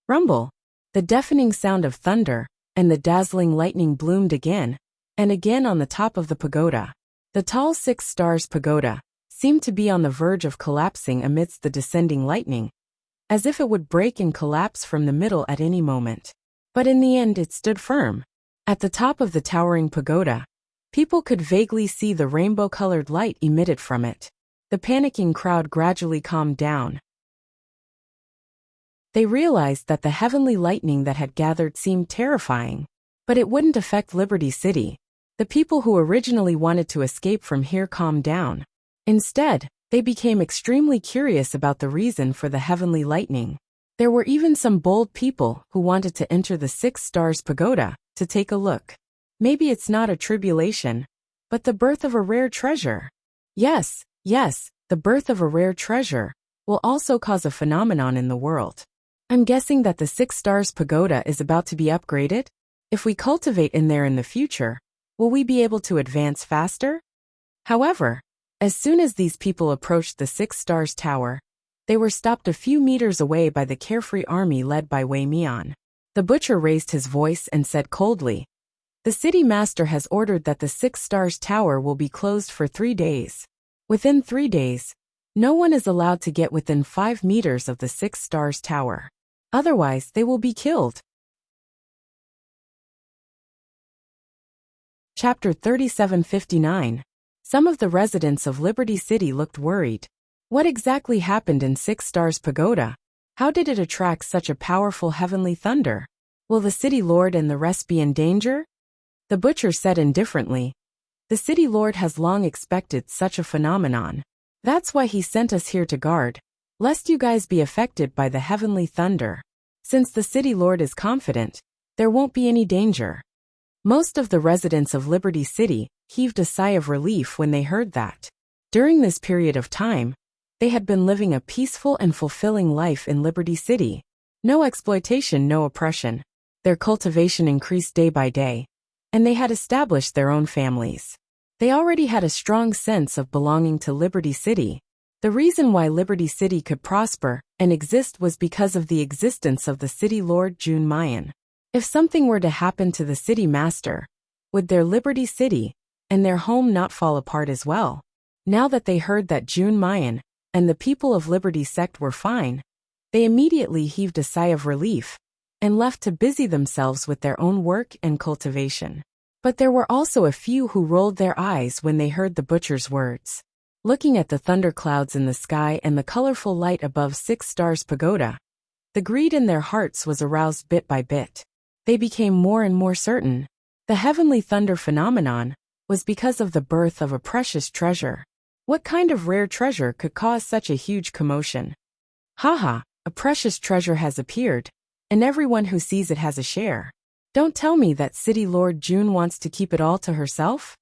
rumble. The deafening sound of thunder and the dazzling lightning bloomed again and again on the top of the pagoda. The tall 6 Stars Pagoda seemed to be on the verge of collapsing amidst the descending lightning, as if it would break and collapse from the middle at any moment. But in the end it stood firm. At the top of the towering pagoda, people could vaguely see the rainbow-colored light emitted from it. The panicking crowd gradually calmed down. They realized that the heavenly lightning that had gathered seemed terrifying, but it wouldn't affect Liberty City. The people who originally wanted to escape from here calmed down. Instead, they became extremely curious about the reason for the heavenly lightning. There were even some bold people who wanted to enter the 6 Stars Pagoda to take a look. Maybe it's not a tribulation, but the birth of a rare treasure. Yes, the birth of a rare treasure will also cause a phenomenon in the world. I'm guessing that the 6 Stars Pagoda is about to be upgraded. If we cultivate in there in the future, will we be able to advance faster? However, as soon as these people approached the 6 Stars Tower, they were stopped a few meters away by the carefree army led by Wei Mian. The butcher raised his voice and said coldly, "The city master has ordered that the 6 Stars Tower will be closed for 3 days. Within 3 days, no one is allowed to get within 5 meters of the 6 Stars Tower. Otherwise, they will be killed." Chapter 3759. Some of the residents of Liberty City looked worried. What exactly happened in 6 Stars Pagoda? How did it attract such a powerful heavenly thunder? Will the city lord and the rest be in danger? The butcher said indifferently, "The city lord has long expected such a phenomenon. That's why he sent us here to guard, lest you guys be affected by the heavenly thunder. Since the city lord is confident, there won't be any danger." Most of the residents of Liberty City heaved a sigh of relief when they heard that. During this period of time, they had been living a peaceful and fulfilling life in Liberty City. No exploitation, no oppression. Their cultivation increased day by day, and they had established their own families. They already had a strong sense of belonging to Liberty City. The reason why Liberty City could prosper and exist was because of the existence of the city lord Jun Mayan. If something were to happen to the city master, would their Liberty City and their home not fall apart as well? Now that they heard that Jun Mayan and the people of Liberty Sect were fine, they immediately heaved a sigh of relief and left to busy themselves with their own work and cultivation. But there were also a few who rolled their eyes when they heard the butcher's words. Looking at the thunderclouds in the sky and the colorful light above 6 Stars Pagoda, the greed in their hearts was aroused bit by bit. They became more and more certain. The heavenly thunder phenomenon was because of the birth of a precious treasure. What kind of rare treasure could cause such a huge commotion? Haha, a precious treasure has appeared, and everyone who sees it has a share. Don't tell me that City Lord June wants to keep it all to herself?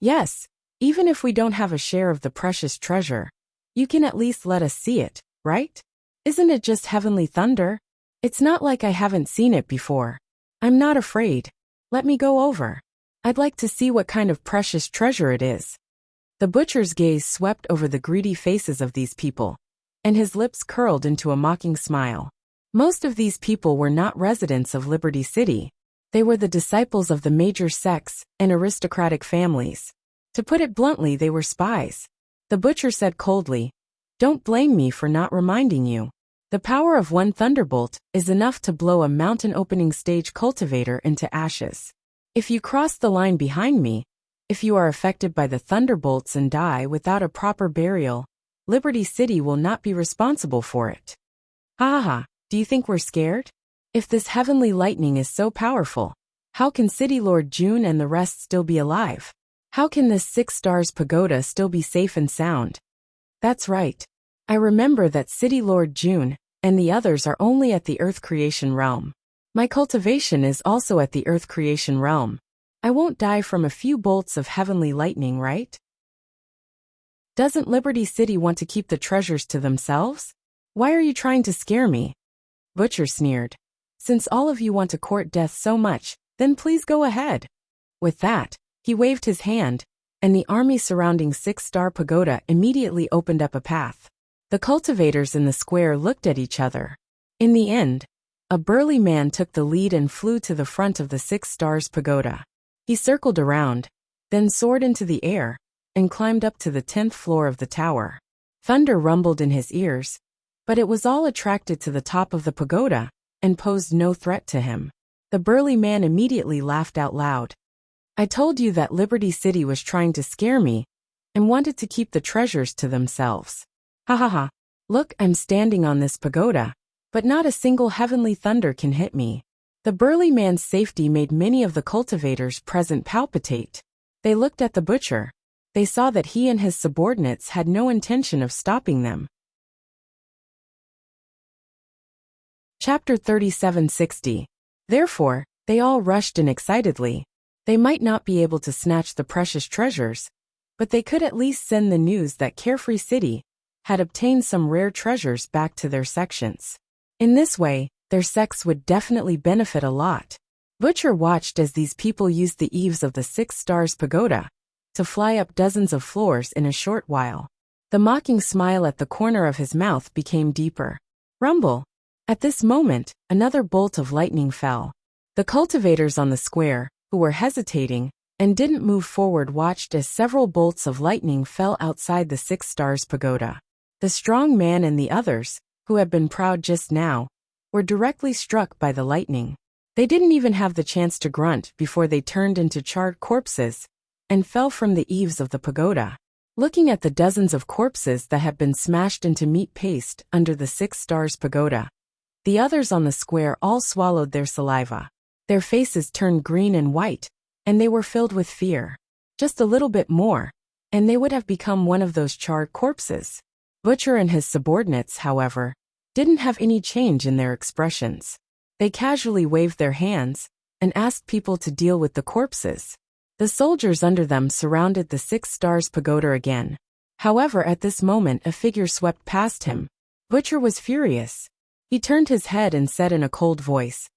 Yes, even if we don't have a share of the precious treasure, you can at least let us see it, right? Isn't it just heavenly thunder? It's not like I haven't seen it before. I'm not afraid. Let me go over. I'd like to see what kind of precious treasure it is. The butcher's gaze swept over the greedy faces of these people, and his lips curled into a mocking smile. Most of these people were not residents of Liberty City. They were the disciples of the major sects and aristocratic families. To put it bluntly, they were spies. The butcher said coldly, "Don't blame me for not reminding you. The power of one thunderbolt is enough to blow a mountain opening stage cultivator into ashes. If you cross the line behind me, If you are affected by the thunderbolts and die without a proper burial, Liberty City will not be responsible for it. Ha ha ha, do you think we're scared? If this heavenly lightning is so powerful, how can City Lord June and the rest still be alive? How can this 6 stars pagoda still be safe and sound? That's right. I remember that City Lord June and the others are only at the Earth creation realm. My cultivation is also at the Earth creation realm. I won't die from a few bolts of heavenly lightning, right? Doesn't Liberty City want to keep the treasures to themselves? Why are you trying to scare me? Butcher sneered. Since all of you want to court death so much, then please go ahead. With that, he waved his hand, and the army surrounding 6 Star Pagoda immediately opened up a path. The cultivators in the square looked at each other. In the end, a burly man took the lead and flew to the front of the 6 Stars Pagoda. He circled around, then soared into the air, and climbed up to the 10th floor of the tower. Thunder rumbled in his ears, but it was all attracted to the top of the pagoda, and posed no threat to him. The burly man immediately laughed out loud. I told you that Liberty City was trying to scare me, and wanted to keep the treasures to themselves. Ha ha ha. Look, I'm standing on this pagoda, but not a single heavenly thunder can hit me. The burly man's safety made many of the cultivators present palpitate. They looked at the butcher. They saw that he and his subordinates had no intention of stopping them. Chapter 3760. Therefore, they all rushed in excitedly. They might not be able to snatch the precious treasures, but they could at least send the news that Carefree City had obtained some rare treasures back to their sections. In this way, their sects would definitely benefit a lot. Butcher watched as these people used the eaves of the 6 Stars Pagoda to fly up dozens of floors in a short while. The mocking smile at the corner of his mouth became deeper. Rumble. At this moment, another bolt of lightning fell. The cultivators on the square, who were hesitating and didn't move forward, watched as several bolts of lightning fell outside the 6 Stars Pagoda. The strong man and the others, who had been proud just now, were directly struck by the lightning. They didn't even have the chance to grunt before they turned into charred corpses and fell from the eaves of the pagoda. Looking at the dozens of corpses that had been smashed into meat paste under the 6 Stars Pagoda, the others on the square all swallowed their saliva. Their faces turned green and white, and they were filled with fear. Just a little bit more, and they would have become one of those charred corpses. Butcher and his subordinates, however, didn't have any change in their expressions. They casually waved their hands and asked people to deal with the corpses. The soldiers under them surrounded the 6 Stars Pagoda again. However, at this moment a figure swept past him. Butcher was furious. He turned his head and said in a cold voice,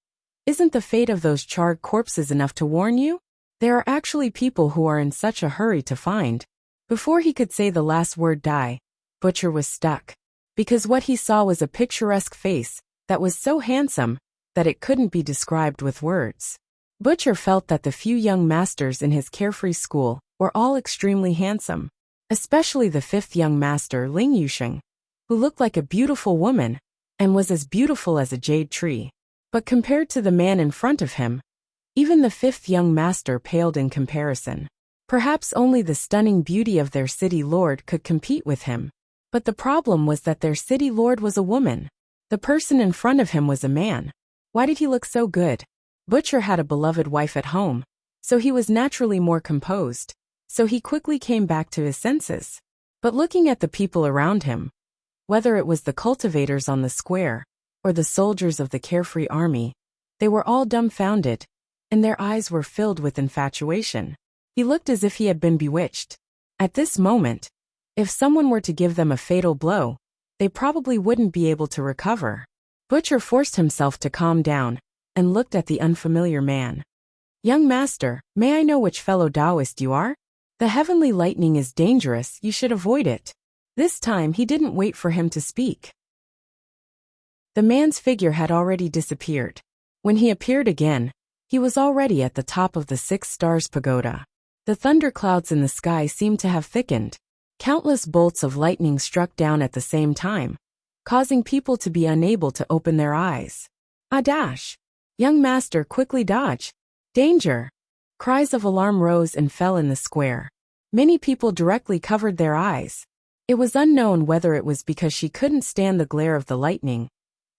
"Isn't the fate of those charred corpses enough to warn you? There are actually people who are in such a hurry to find." Before he could say the last word die, Butcher was stuck. Because what he saw was a picturesque face that was so handsome that it couldn't be described with words. Butcher felt that the few young masters in his carefree school were all extremely handsome, especially the 5th young master, Ling Yusheng, who looked like a beautiful woman and was as beautiful as a jade tree. But compared to the man in front of him, even the 5th young master paled in comparison. Perhaps only the stunning beauty of their city lord could compete with him. But the problem was that their city lord was a woman. The person in front of him was a man. Why did he look so good? Butcher had a beloved wife at home, so he was naturally more composed, so he quickly came back to his senses. But looking at the people around him, whether it was the cultivators on the square or the soldiers of the carefree army, they were all dumbfounded, and their eyes were filled with infatuation. He looked as if he had been bewitched. At this moment, if someone were to give them a fatal blow, they probably wouldn't be able to recover. Butcher forced himself to calm down and looked at the unfamiliar man. "Young master, may I know which fellow Taoist you are? The heavenly lightning is dangerous, you should avoid it." This time he didn't wait for him to speak. The man's figure had already disappeared. When he appeared again, he was already at the top of the 6 Stars Pagoda. The thunderclouds in the sky seemed to have thickened. Countless bolts of lightning struck down at the same time, causing people to be unable to open their eyes. "Ah dash! Young master, quickly dodge! Danger!" Cries of alarm rose and fell in the square. Many people directly covered their eyes. It was unknown whether it was because she couldn't stand the glare of the lightning,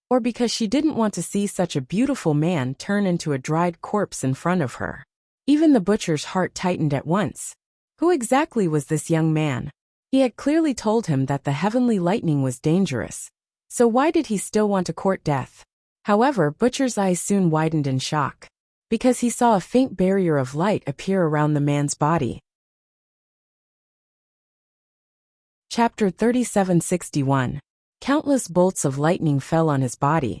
or because she didn't want to see such a beautiful man turn into a dried corpse in front of her. Even the butcher's heart tightened at once. Who exactly was this young man? He had clearly told him that the heavenly lightning was dangerous. So why did he still want to court death? However, Butcher's eyes soon widened in shock, because he saw a faint barrier of light appear around the man's body. Chapter 3761. Countless bolts of lightning fell on his body,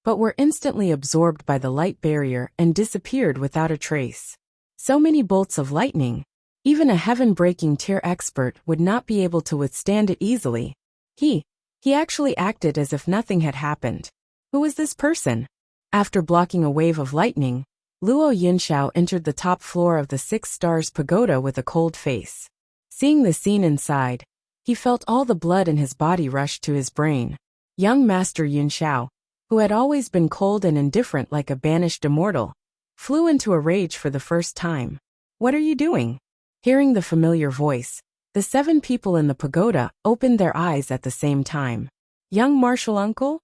but were instantly absorbed by the light barrier and disappeared without a trace. So many bolts of lightning, even a heaven-breaking tear expert would not be able to withstand it easily. He actually acted as if nothing had happened. Who was this person? After blocking a wave of lightning, Luo Yunxiao entered the top floor of the 6 Stars Pagoda with a cold face. Seeing the scene inside, he felt all the blood in his body rush to his brain. Young Master Yunxiao, who had always been cold and indifferent like a banished immortal, flew into a rage for the first time. What are you doing? Hearing the familiar voice, the 7 people in the pagoda opened their eyes at the same time. Young martial uncle?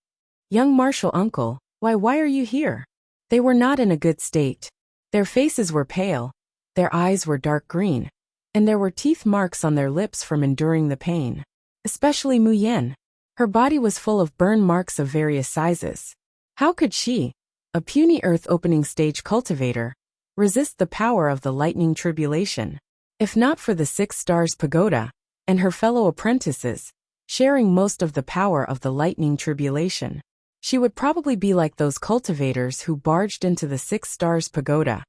Young martial uncle, why are you here? They were not in a good state. Their faces were pale, their eyes were dark green, and there were teeth marks on their lips from enduring the pain. Especially Mu Yan. Her body was full of burn marks of various sizes. How could she, a puny earth-opening stage cultivator, resist the power of the lightning tribulation? If not for the 6 Stars Pagoda, and her fellow apprentices, sharing most of the power of the lightning tribulation, she would probably be like those cultivators who barged into the 6 Stars Pagoda,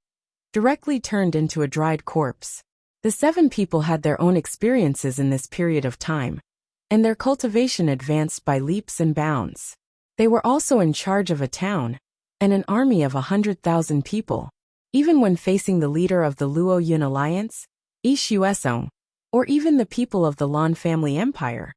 directly turned into a dried corpse. The 7 people had their own experiences in this period of time, and their cultivation advanced by leaps and bounds. They were also in charge of a town, and an army of 100,000 people. Even when facing the leader of the Luo Yun Alliance, Yi Xuesong, or even the people of the Lan family empire,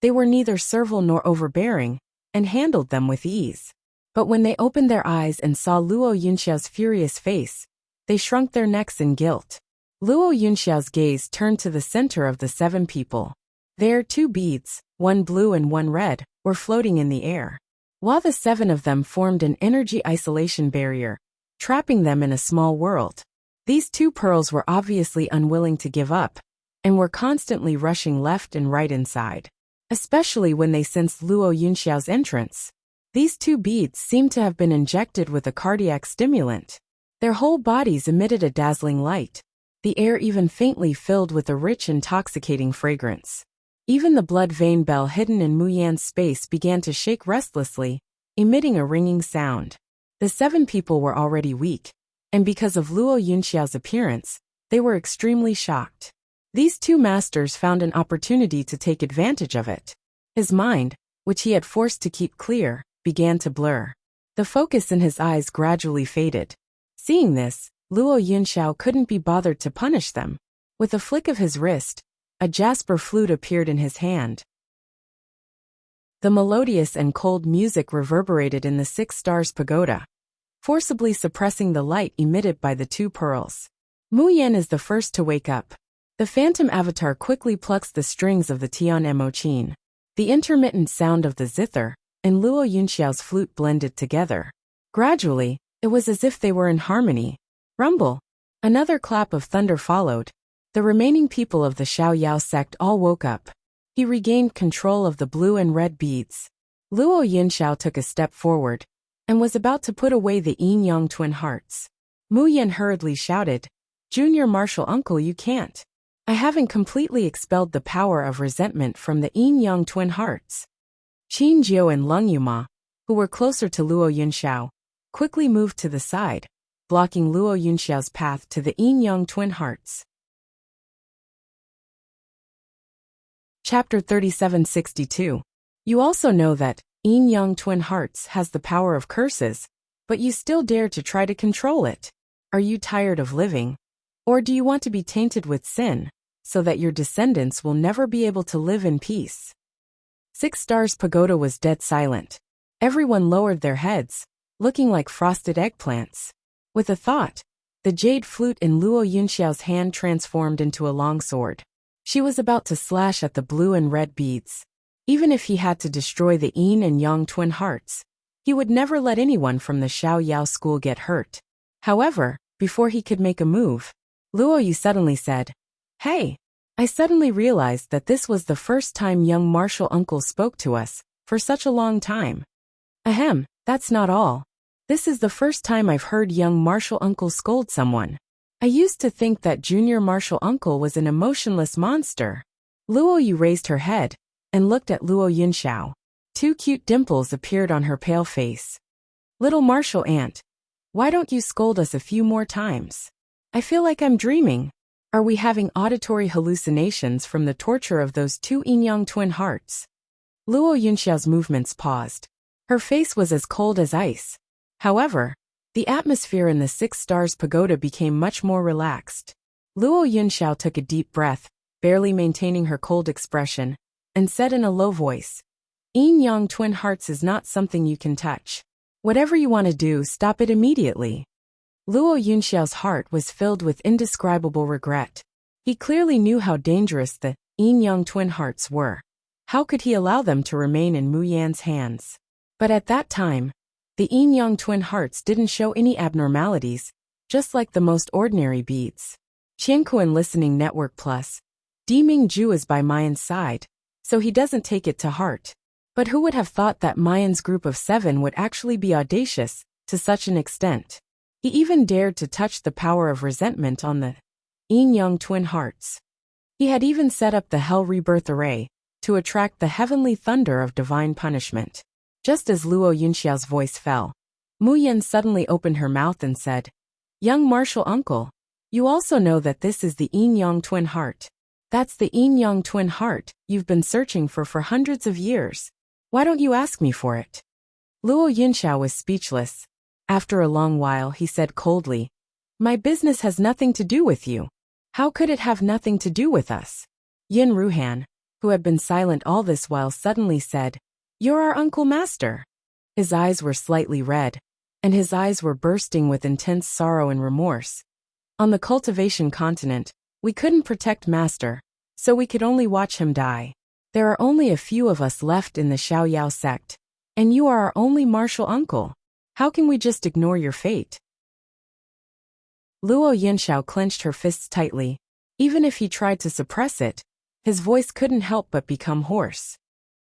they were neither servile nor overbearing, and handled them with ease. But when they opened their eyes and saw Luo Yunxiao's furious face, they shrunk their necks in guilt. Luo Yunxiao's gaze turned to the center of the 7 people. There 2 beads, one blue and one red, were floating in the air. While the 7 of them formed an energy isolation barrier, trapping them in a small world. These 2 pearls were obviously unwilling to give up, and were constantly rushing left and right inside. Especially when they sensed Luo Yunxiao's entrance. These 2 beads seemed to have been injected with a cardiac stimulant. Their whole bodies emitted a dazzling light, the air even faintly filled with a rich intoxicating fragrance. Even the blood vein bell hidden in Mu Yan's space began to shake restlessly, emitting a ringing sound. The 7 people were already weak, and because of Luo Yunxiao's appearance, they were extremely shocked. These 2 masters found an opportunity to take advantage of it. His mind, which he had forced to keep clear, began to blur. The focus in his eyes gradually faded. Seeing this, Luo Yunxiao couldn't be bothered to punish them. With a flick of his wrist, a jasper flute appeared in his hand. The melodious and cold music reverberated in the 6 Stars Pagoda, forcibly suppressing the light emitted by the 2 pearls. Mu Yan is the first to wake up. The phantom avatar quickly plucks the strings of the Tian Mo Qin. The intermittent sound of the zither and Luo Yunxiao's flute blended together. Gradually, it was as if they were in harmony. Rumble! Another clap of thunder followed. The remaining people of the Xiaoyao sect all woke up. He regained control of the blue and red beads. Luo Yunxiao took a step forward, and was about to put away the yin-yang twin hearts. Mu Yan hurriedly shouted, "Junior martial uncle, you can't. I haven't completely expelled the power of resentment from the yin-yang twin hearts." Qin Jiu and Lung Yuma, who were closer to Luo Yunxiao, quickly moved to the side, blocking Luo Yunxiao's path to the yin-yang twin hearts. Chapter 3762. You also know that yin-yang twin hearts has the power of curses, but you still dare to try to control it. Are you tired of living? Or do you want to be tainted with sin, so that your descendants will never be able to live in peace? 6 Stars Pagoda was dead silent. Everyone lowered their heads, looking like frosted eggplants. With a thought, the The jade flute in Luo Yunxiao's hand transformed into a long sword. She was about to slash at the blue and red beads. Even if he had to destroy the yin and yang twin hearts, he would never let anyone from the Xiao Yao school get hurt. However, before he could make a move, Luo Yu suddenly said, "Hey, I suddenly realized that this was the first time young martial uncle spoke to us, for such a long time." "Ahem, that's not all. This is the first time I've heard young martial uncle scold someone. I used to think that junior martial uncle was an emotionless monster." Luo Yu raised her head and looked at Luo Yunxiao. Two cute dimples appeared on her pale face. "Little martial aunt, why don't you scold us a few more times? I feel like I'm dreaming. Are we having auditory hallucinations from the torture of those two yin-yang twin hearts?" Luo Yunxiao's movements paused. Her face was as cold as ice. However, the atmosphere in the Six Stars Pagoda became much more relaxed. Luo Yunxiao took a deep breath, barely maintaining her cold expression, and said in a low voice, "Yin-yang twin hearts is not something you can touch. Whatever you want to do, stop it immediately." Luo Yunxiao's heart was filled with indescribable regret. He clearly knew how dangerous the yin-yang twin hearts were. How could he allow them to remain in Mu Yan's hands? But at that time, the yin-yang twin hearts didn't show any abnormalities, just like the most ordinary beads. Qiankuan Listening Network Plus. Diming Ju is by Mayan's side, so he doesn't take it to heart. But who would have thought that Mayan's group of 7 would actually be audacious to such an extent? He even dared to touch the power of resentment on the yin-yang twin hearts. He had even set up the Hell Rebirth Array to attract the heavenly thunder of divine punishment. Just as Luo Yunxiao's voice fell, Mu Yan suddenly opened her mouth and said, "Young martial uncle, you also know that this is the yin-yang twin heart. That's the yin-yang twin heart you've been searching for hundreds of years. Why don't you ask me for it?" Luo Yunxiao was speechless. After a long while he said coldly, "My business has nothing to do with you. How could it have nothing to do with us?" Yin Ruhan, who had been silent all this while, suddenly said, "You're our uncle master." His eyes were slightly red, and his eyes were bursting with intense sorrow and remorse. "On the cultivation continent, we couldn't protect master, so we could only watch him die. There are only a few of us left in the Xiao Yao sect, and you are our only martial uncle. How can we just ignore your fate?" Luo Yunxiao clenched her fists tightly. Even if he tried to suppress it, his voice couldn't help but become hoarse.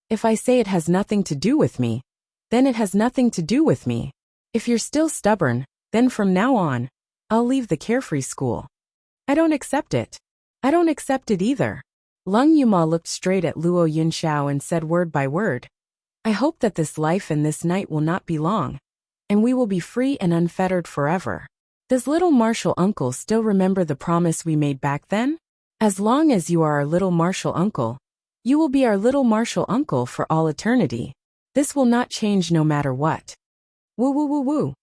"If I say it has nothing to do with me, then it has nothing to do with me. If you're still stubborn, then from now on, I'll leave the carefree school." "I don't accept it." "I don't accept it either." Lung Yuma looked straight at Luo Yunxiao and said word by word, "I hope that this life and this night will not be long, and we will be free and unfettered forever. Does little martial uncle still remember the promise we made back then? As long as you are our little martial uncle, you will be our little martial uncle for all eternity. This will not change no matter what." Woo woo woo woo.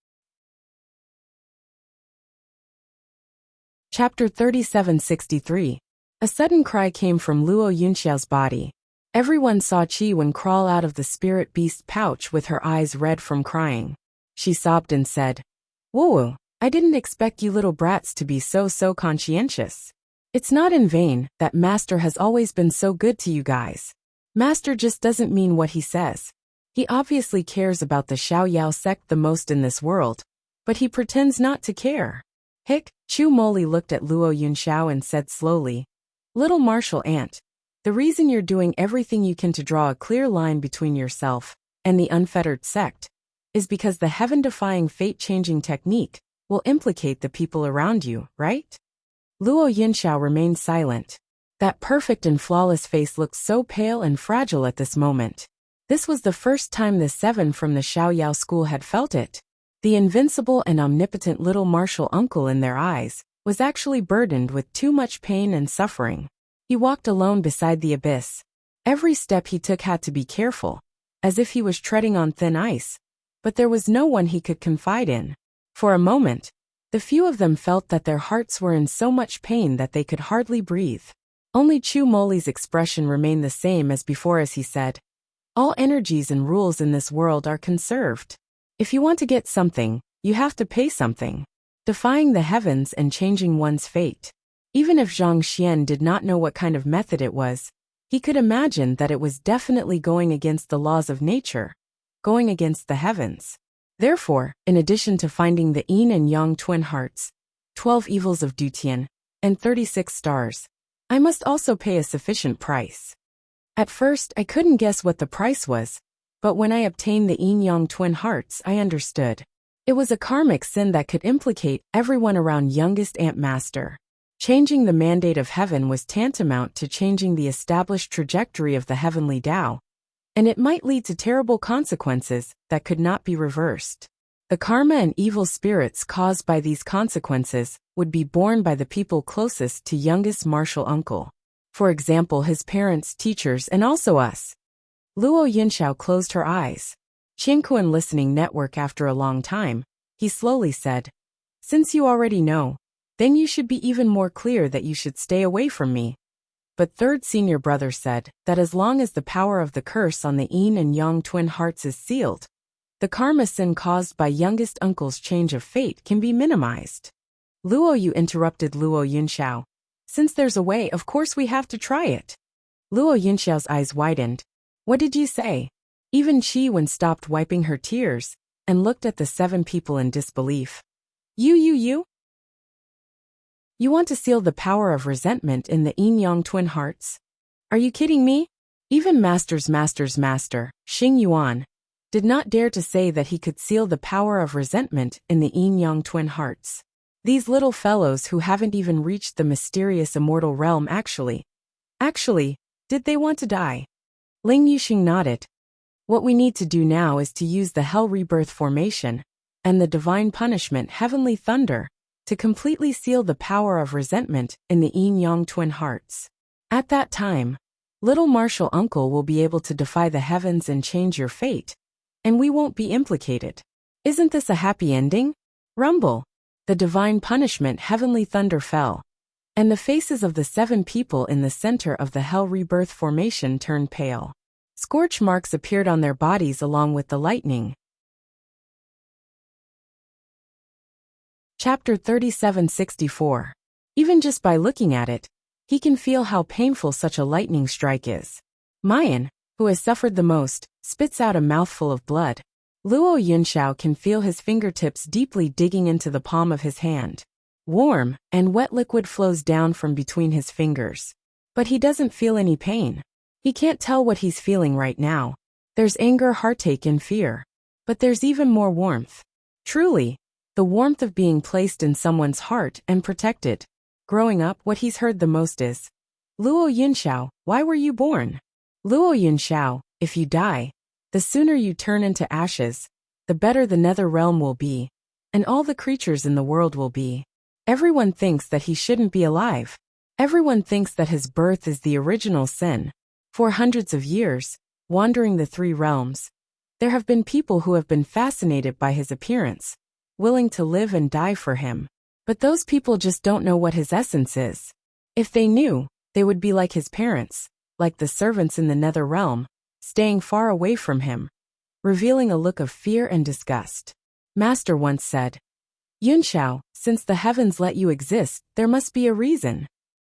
Chapter 3763. A sudden cry came from Luo Yunxiao's body. Everyone saw Qi Wen crawl out of the spirit beast pouch with her eyes red from crying. She sobbed and said, "Woo, I didn't expect you little brats to be so conscientious. It's not in vain that Master has always been so good to you guys. Master just doesn't mean what he says. He obviously cares about the Xiao Yao sect the most in this world, but he pretends not to care." Hick, Chu Moli looked at Luo Yunxiao and said slowly, "Little martial aunt, the reason you're doing everything you can to draw a clear line between yourself and the unfettered sect is because the heaven-defying fate-changing technique will implicate the people around you, right?" Luo Yunxiao remained silent. That perfect and flawless face looked so pale and fragile at this moment. This was the first time the 7 from the Xiao Yao school had felt it. The invincible and omnipotent little martial uncle in their eyes was actually burdened with too much pain and suffering. He walked alone beside the abyss. Every step he took had to be careful, as if he was treading on thin ice, but there was no one he could confide in. For a moment, the few of them felt that their hearts were in so much pain that they could hardly breathe. Only Chu Moli's expression remained the same as before as he said, "All energies and rules in this world are conserved. If you want to get something, you have to pay something. defying the heavens and changing one's fate. Even if Zhang Xian did not know what kind of method it was, he could imagine that it was definitely going against the laws of nature, going against the heavens. Therefore, in addition to finding the yin and yang twin hearts, 12 evils of Dutian, and 36 stars, I must also pay a sufficient price. At first, I couldn't guess what the price was, but when I obtained the yin-yang twin hearts, I understood. It was a karmic sin that could implicate everyone around youngest Ant Master. Changing the mandate of heaven was tantamount to changing the established trajectory of the heavenly Tao, and it might lead to terrible consequences that could not be reversed. The karma and evil spirits caused by these consequences would be borne by the people closest to youngest martial uncle. For example, his parents, teachers, and also us. Luo Yinxiao closed her eyes. Qingquan listening network after a long time, he slowly said, "Since you already know, then you should be even more clear that you should stay away from me." But third senior brother said that as long as the power of the curse on the yin and yang twin hearts is sealed, the karma sin caused by youngest uncle's change of fate can be minimized. Luo Yu interrupted Luo Yinxiao. "Since there's a way, of course we have to try it." Luo Yinxiao's eyes widened. "What did you say?" Even Qi Wen stopped wiping her tears and looked at the 7 people in disbelief. You want to seal the power of resentment in the yin-yang twin hearts? Are you kidding me? Even Master, Xing Yuan, did not dare to say that he could seal the power of resentment in the yin-yang twin hearts. These little fellows who haven't even reached the mysterious immortal realm actually, did they want to die? Ling Yuxing nodded. "What we need to do now is to use the Hell Rebirth formation and the divine punishment Heavenly Thunder to completely seal the power of resentment in the yin-yang twin hearts. At that time, little martial uncle will be able to defy the heavens and change your fate, and we won't be implicated. Isn't this a happy ending?" Rumble. The divine punishment Heavenly Thunder fell, and the faces of the 7 people in the center of the Hell Rebirth formation turned pale. Scorch marks appeared on their bodies along with the lightning. Chapter 3764. Even just by looking at it, he can feel how painful such a lightning strike is. Mayan, who has suffered the most, spits out a mouthful of blood. Luo Yunxiao can feel his fingertips deeply digging into the palm of his hand. Warm and wet liquid flows down from between his fingers. But he doesn't feel any pain. He can't tell what he's feeling right now. There's anger, heartache, and fear. But there's even more warmth. Truly, the warmth of being placed in someone's heart and protected. Growing up, what he's heard the most is, "Luo Yunxiao, why were you born? Luo Yunxiao, if you die, the sooner you turn into ashes, the better the nether realm will be, and all the creatures in the world will be." Everyone thinks that he shouldn't be alive. Everyone thinks that his birth is the original sin. For hundreds of years, wandering the 3 realms, there have been people who have been fascinated by his appearance, willing to live and die for him. But those people just don't know what his essence is. If they knew, they would be like his parents, like the servants in the nether realm, staying far away from him, revealing a look of fear and disgust. Master once said, "Yunxiao, since the heavens let you exist, there must be a reason."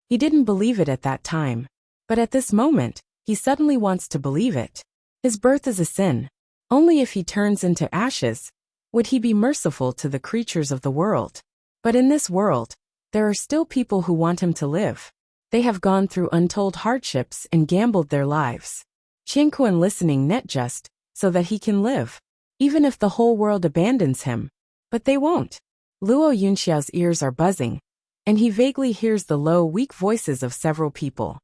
He didn't believe it at that time, but at this moment, he suddenly wants to believe it. His birth is a sin. Only if he turns into ashes would he be merciful to the creatures of the world. But in this world, there are still people who want him to live. They have gone through untold hardships and gambled their lives. Qingquan listening net just so that he can live, even if the whole world abandons him. But they won't. Luo Yunxiao's ears are buzzing, and he vaguely hears the low, weak voices of several people.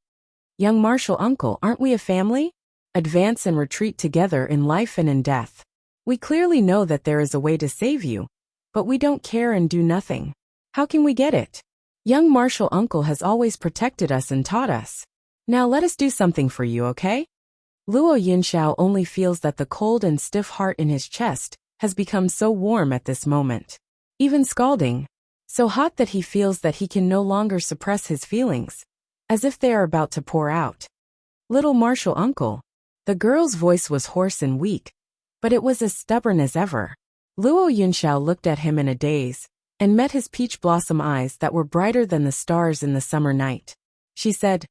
"Young martial uncle, aren't we a family? Advance and retreat together in life and in death. We clearly know that there is a way to save you, but we don't care and do nothing. How can we get it? Young martial uncle has always protected us and taught us. Now let us do something for you, okay?" Luo Yunxiao only feels that the cold and stiff heart in his chest has become so warm at this moment. Even scalding. So hot that he feels that he can no longer suppress his feelings, as if they are about to pour out. "Little martial uncle." The girl's voice was hoarse and weak, but it was as stubborn as ever. Luo Yunxiao looked at him in a daze, and met his peach blossom eyes that were brighter than the stars in the summer night. She said,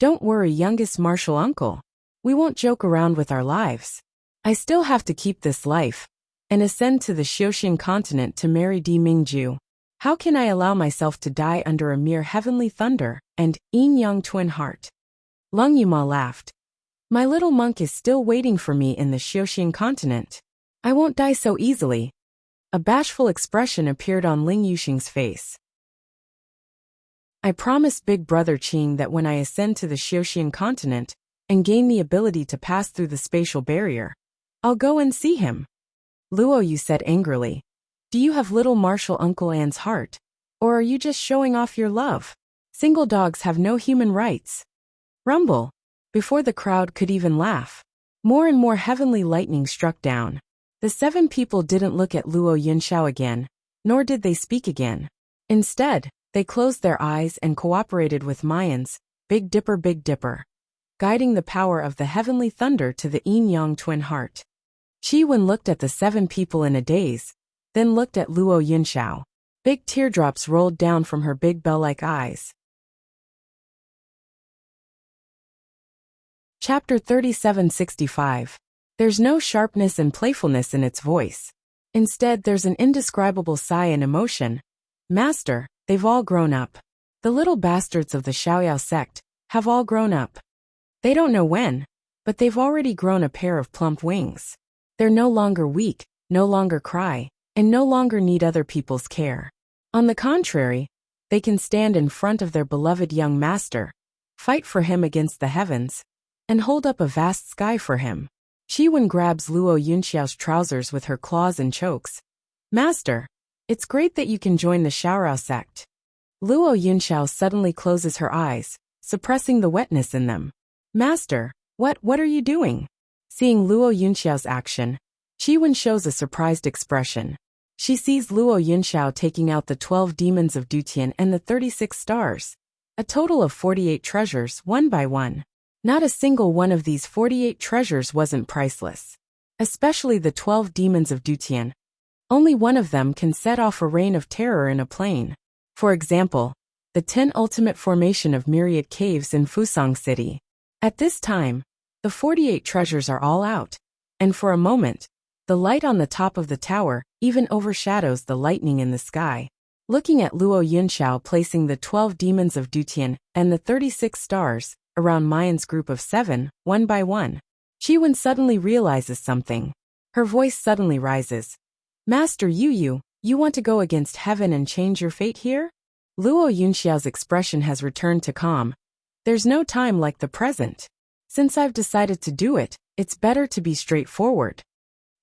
"Don't worry, youngest Marshall uncle. We won't joke around with our lives. I still have to keep this life and ascend to the Xiuxian continent to marry Di Mingju. How can I allow myself to die under a mere heavenly thunder and yin yang twin heart?" Lung Yuma laughed. "My little monk is still waiting for me in the Xiuxian continent. I won't die so easily." A bashful expression appeared on Ling Yuxing's face. "I promised Big Brother Qing that when I ascend to the Xiuxian continent and gain the ability to pass through the spatial barrier, I'll go and see him." Luo Yu said angrily, "Do you have little Marshal Uncle An's heart? Or are you just showing off your love? Single dogs have no human rights." Rumble. Before the crowd could even laugh, more and more heavenly lightning struck down. The 7 people didn't look at Luo Yunxiao again, nor did they speak again. Instead, they closed their eyes and cooperated with Mayan's Big Dipper, guiding the power of the heavenly thunder to the yin-yang twin heart. Qi Wen looked at the 7 people in a daze, then looked at Luo Yunxiao. Big teardrops rolled down from her big bell-like eyes. Chapter 3765. There's no sharpness and playfulness in its voice. Instead, there's an indescribable sigh and emotion. "Master, they've all grown up. The little bastards of the Xiaoyao sect have all grown up. They don't know when, but they've already grown a pair of plump wings. They're no longer weak, no longer cry, and no longer need other people's care. On the contrary, they can stand in front of their beloved young master, fight for him against the heavens, and hold up a vast sky for him." Qi Wen grabs Luo Yunxiao's trousers with her claws and chokes. "Master, it's great that you can join the Xiaorao sect." Luo Yunxiao suddenly closes her eyes, suppressing the wetness in them. "Master, what are you doing?" Seeing Luo Yunxiao's action, Qi Wen shows a surprised expression. She sees Luo Yunxiao taking out the 12 demons of Dutian and the 36 stars, a total of 48 treasures one by one. Not a single one of these 48 treasures wasn't priceless. Especially the 12 demons of Dutian. Only one of them can set off a reign of terror in a plane. For example, the 10 ultimate formation of myriad caves in Fusang City. At this time, the 48 treasures are all out, and for a moment, the light on the top of the tower even overshadows the lightning in the sky. Looking at Luo Yunxiao placing the 12 demons of Dutian and the 36 stars around Mayan's group of 7, one by one, Qi Wen suddenly realizes something. Her voice suddenly rises. "Master Yu, you want to go against heaven and change your fate here?" Luo Yunxiao's expression has returned to calm. "There's no time like the present. Since I've decided to do it, it's better to be straightforward."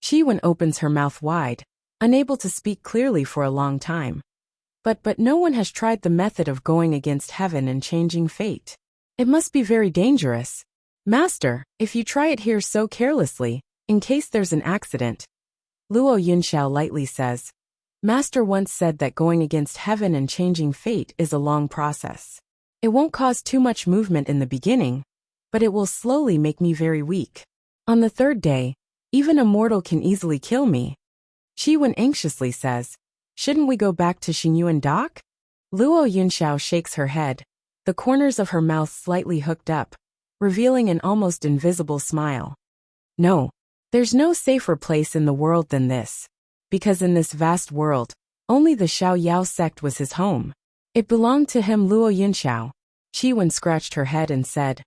Qi Wen opens her mouth wide, unable to speak clearly for a long time. But no one has tried the method of going against heaven and changing fate. It must be very dangerous. "Master, if you try it here so carelessly, in case there's an accident." Luo Yunxiao lightly says, "Master once said that going against heaven and changing fate is a long process. It won't cause too much movement in the beginning, but it will slowly make me very weak. On the 3rd day, even a mortal can easily kill me." Qi Wen anxiously says, "Shouldn't we go back to Xingyuan Dock?" Luo Yunxiao shakes her head, the corners of her mouth slightly hooked up, revealing an almost invisible smile. "No, there's no safer place in the world than this, because in this vast world, only the Xiaoyao sect was his home. It belonged to him." Luo Yunxiao. Qi Wen scratched her head and said,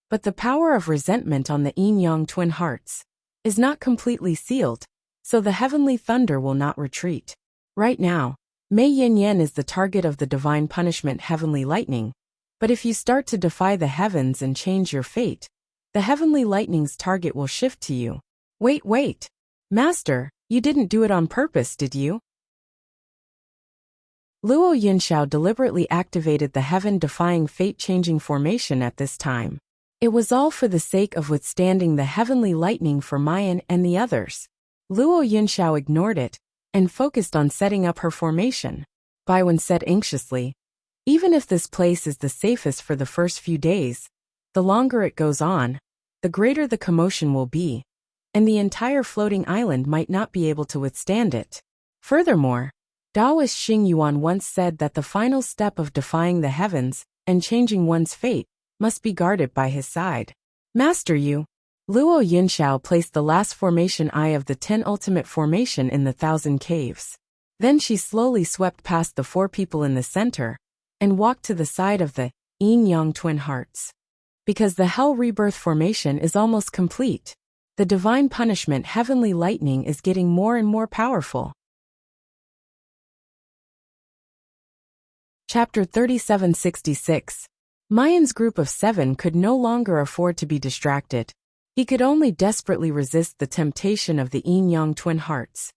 "But the power of resentment on the yin-yang twin hearts is not completely sealed, so the heavenly thunder will not retreat. Right now, Mei Yin Yen is the target of the divine punishment heavenly lightning, but if you start to defy the heavens and change your fate, the heavenly lightning's target will shift to you." Wait. "Master, you didn't do it on purpose, did you?" Luo Yunxiao deliberately activated the heaven-defying fate-changing formation at this time. It was all for the sake of withstanding the heavenly lightning for Mayan and the others. Luo Yunxiao ignored it and focused on setting up her formation. Baiwen said anxiously, "Even if this place is the safest for the first few days, the longer it goes on, the greater the commotion will be, and the entire floating island might not be able to withstand it. Furthermore, Taoist Xing Yuan once said that the final step of defying the heavens and changing one's fate must be guarded by his side. Master Yu. Luo Yunxiao placed the last formation eye of the 10 ultimate formation in the 1,000 caves. Then she slowly swept past the 4 people in the center and walked to the side of the yin-yang twin hearts. Because the hell rebirth formation is almost complete, the divine punishment heavenly lightning is getting more and more powerful. Chapter 3766. Mayan's group of 7 could no longer afford to be distracted. He could only desperately resist the temptation of the yin-yang twin hearts,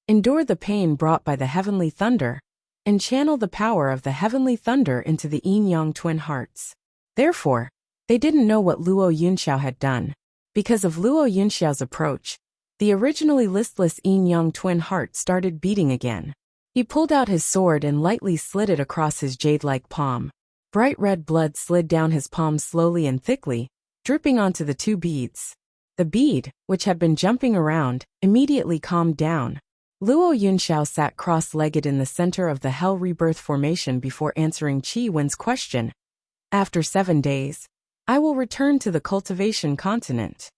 endure the pain brought by the heavenly thunder, and channel the power of the heavenly thunder into the yin-yang twin hearts. Therefore, they didn't know what Luo Yunxiao had done. Because of Luo Yunxiao's approach, the originally listless yin-yang twin heart started beating again. He pulled out his sword and lightly slid it across his jade-like palm. Bright red blood slid down his palm slowly and thickly, dripping onto the 2 beads. The bead, which had been jumping around, immediately calmed down. Luo Yunxiao sat cross-legged in the center of the Hell Rebirth formation before answering Qi Wen's question. After 7 days, I will return to the cultivation continent.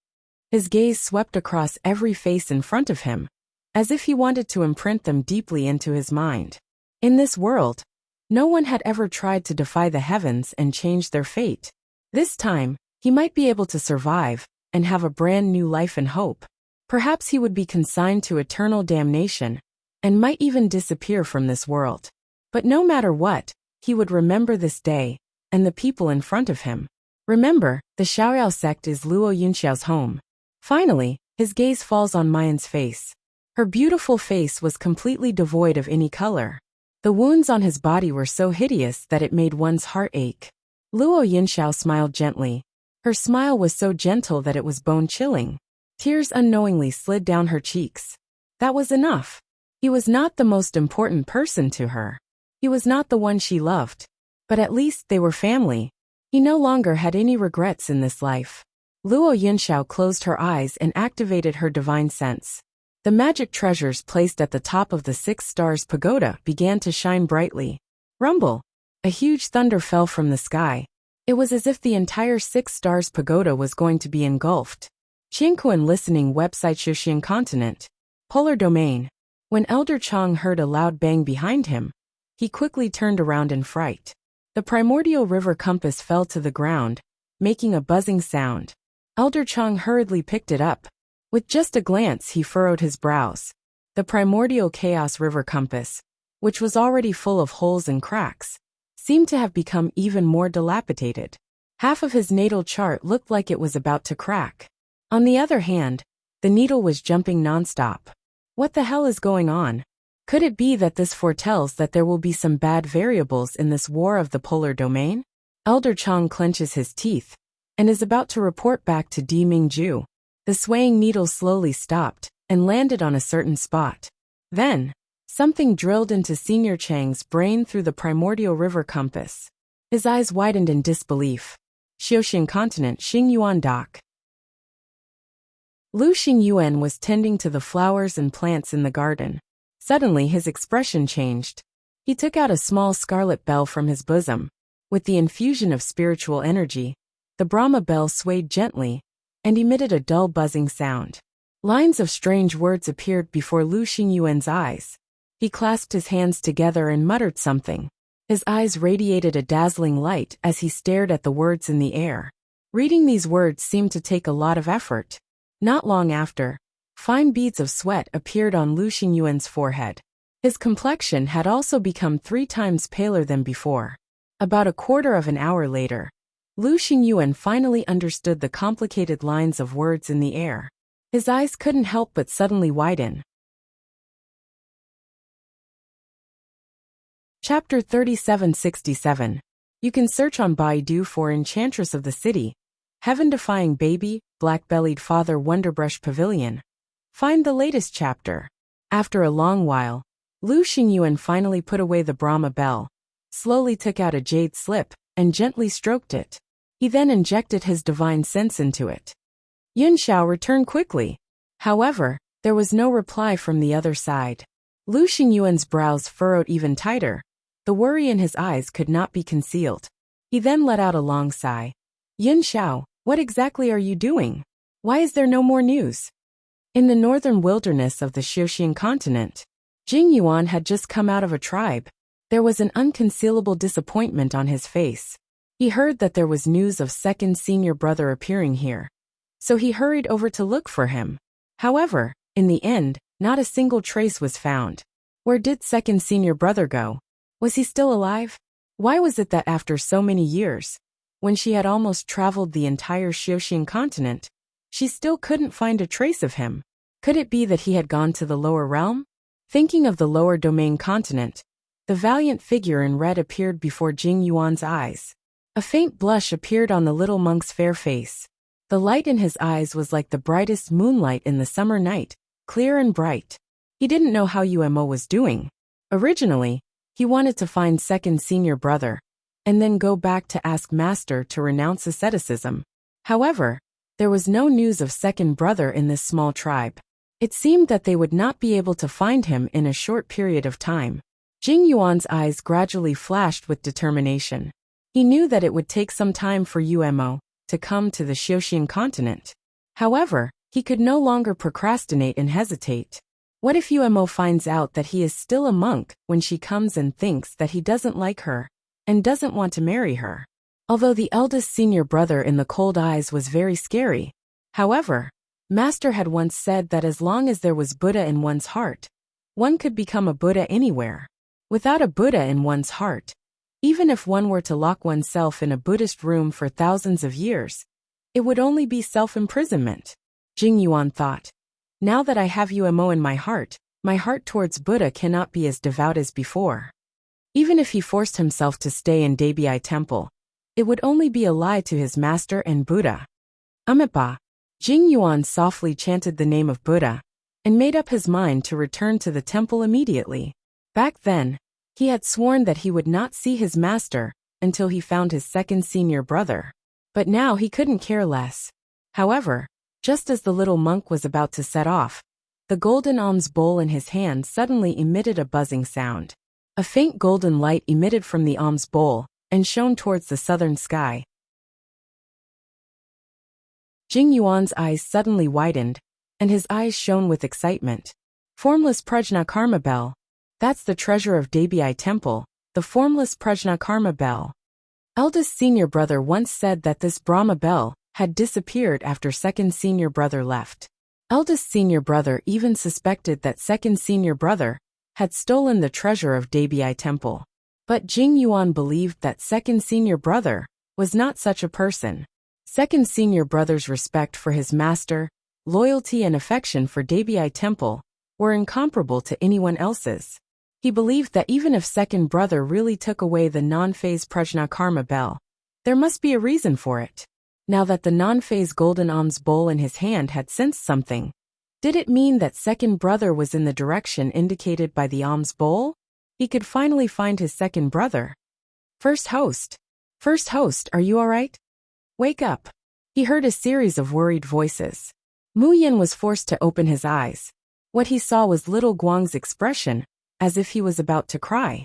His gaze swept across every face in front of him, as if he wanted to imprint them deeply into his mind. In this world, no one had ever tried to defy the heavens and change their fate. This time, he might be able to survive and have a brand new life and hope. Perhaps he would be consigned to eternal damnation and might even disappear from this world. But no matter what, he would remember this day and the people in front of him. Remember, the Xiaoyao sect is Luo Yunxiao's home. Finally, his gaze falls on Mayan's face. Her beautiful face was completely devoid of any color. The wounds on his body were so hideous that it made one's heart ache. Luo Yunxiao smiled gently. Her smile was so gentle that it was bone-chilling. Tears unknowingly slid down her cheeks. That was enough. He was not the most important person to her. He was not the one she loved. But at least they were family. He no longer had any regrets in this life. Luo Yunxiao closed her eyes and activated her divine sense. The magic treasures placed at the top of the 6 stars pagoda began to shine brightly. Rumble! A huge thunder fell from the sky. It was as if the entire 6 stars pagoda was going to be engulfed. Qianquan listening website Xuxian continent. Polar domain. When Elder Chang heard a loud bang behind him, he quickly turned around in fright. The primordial river compass fell to the ground, making a buzzing sound. Elder Chang hurriedly picked it up. With just a glance he furrowed his brows. The primordial chaos river compass, which was already full of holes and cracks, seemed to have become even more dilapidated. Half of his natal chart looked like it was about to crack. On the other hand, the needle was jumping nonstop. What the hell is going on? Could it be that this foretells that there will be some bad variables in this war of the polar domain? Elder Chang clenches his teeth and is about to report back to Di Mingju. The swaying needle slowly stopped and landed on a certain spot. Then, something drilled into Senior Chang's brain through the primordial river compass. His eyes widened in disbelief. Xiuxian continent Xingyuan dock. Lu Xingyuan was tending to the flowers and plants in the garden. Suddenly his expression changed. He took out a small scarlet bell from his bosom. With the infusion of spiritual energy, the Brahma bell swayed gently and emitted a dull buzzing sound. Lines of strange words appeared before Lu Xingyuan's eyes. He clasped his hands together and muttered something. His eyes radiated a dazzling light as he stared at the words in the air. Reading these words seemed to take a lot of effort. Not long after, fine beads of sweat appeared on Lu Xingyuan's forehead. His complexion had also become 3 times paler than before. About a quarter of an hour later, Lu Xingyuan finally understood the complicated lines of words in the air. His eyes couldn't help but suddenly widen. Chapter 3767. You can search on Baidu for Enchantress of the City, Heaven-Defying Baby, Black-Bellied Father Wonderbrush Pavilion. Find the latest chapter. After a long while, Lu Xingyuan finally put away the Brahma bell, slowly took out a jade slip, and gently stroked it. He then injected his divine sense into it. Yunxiao returned quickly. However, there was no reply from the other side. Lu Xingyuan's brows furrowed even tighter. The worry in his eyes could not be concealed. He then let out a long sigh. Yin Xiao, what exactly are you doing? Why is there no more news? In the northern wilderness of the Xiuxian continent, Jing Yuan had just come out of a tribe. There was an unconcealable disappointment on his face. He heard that there was news of second senior brother appearing here. So he hurried over to look for him. However, in the end, not a single trace was found. Where did second senior brother go? Was he still alive? Why was it that after so many years, when she had almost traveled the entire Xiuxian continent, she still couldn't find a trace of him? Could it be that he had gone to the lower realm? Thinking of the lower domain continent, the valiant figure in red appeared before Jing Yuan's eyes. A faint blush appeared on the little monk's fair face. The light in his eyes was like the brightest moonlight in the summer night, clear and bright. He didn't know how Umo was doing. Originally, he wanted to find second senior brother, and then go back to ask master to renounce asceticism. However, there was no news of second brother in this small tribe. It seemed that they would not be able to find him in a short period of time. Jing Yuan's eyes gradually flashed with determination. He knew that it would take some time for Umo to come to the Xiuxian continent. However, he could no longer procrastinate and hesitate. What if Umo finds out that he is still a monk when she comes and thinks that he doesn't like her and doesn't want to marry her? Although the eldest senior brother in the cold eyes was very scary. However, Master had once said that as long as there was Buddha in one's heart, one could become a Buddha anywhere. Without a Buddha in one's heart, even if one were to lock oneself in a Buddhist room for thousands of years, it would only be self-imprisonment. Jing Yuan thought. Now that I have Umo in my heart towards Buddha cannot be as devout as before. Even if he forced himself to stay in Defying temple, it would only be a lie to his master and Buddha. Amipa. Jing Yuan softly chanted the name of Buddha, and made up his mind to return to the temple immediately. Back then, he had sworn that he would not see his master until he found his second senior brother. But now he couldn't care less. However, just as the little monk was about to set off, the golden alms bowl in his hand suddenly emitted a buzzing sound. A faint golden light emitted from the alms bowl and shone towards the southern sky. Jing Yuan's eyes suddenly widened, and his eyes shone with excitement. Formless Prajna Karma Bell. That's the treasure of Defying temple, the formless Prajna Karma Bell. Eldest senior brother once said that this Brahma bell had disappeared after second senior brother left. Eldest senior brother even suspected that second senior brother had stolen the treasure of Defying temple. But Jing Yuan believed that second senior brother was not such a person. Second senior brother's respect for his master, loyalty and affection for Defying temple were incomparable to anyone else's. He believed that even if second brother really took away the non-phase Prajna Karma bell, there must be a reason for it. Now that the non-phase golden alms bowl in his hand had sensed something, did it mean that second brother was in the direction indicated by the alms bowl? He could finally find his second brother. First host, are you alright? Wake up. He heard a series of worried voices. Mu Yin was forced to open his eyes. What he saw was little Guang's expression, as if he was about to cry.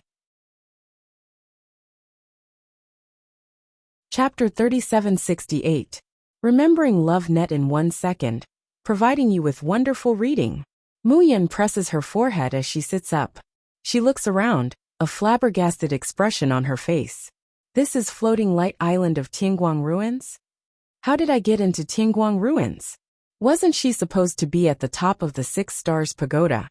Chapter 3768. Remembering Love Net in 1 second, providing you with wonderful reading. Mu Yin presses her forehead as she sits up. She looks around, a flabbergasted expression on her face. This is Floating Light Island of Tianguang Ruins? How did I get into Tianguang Ruins? Wasn't she supposed to be at the top of the 6 Stars Pagoda,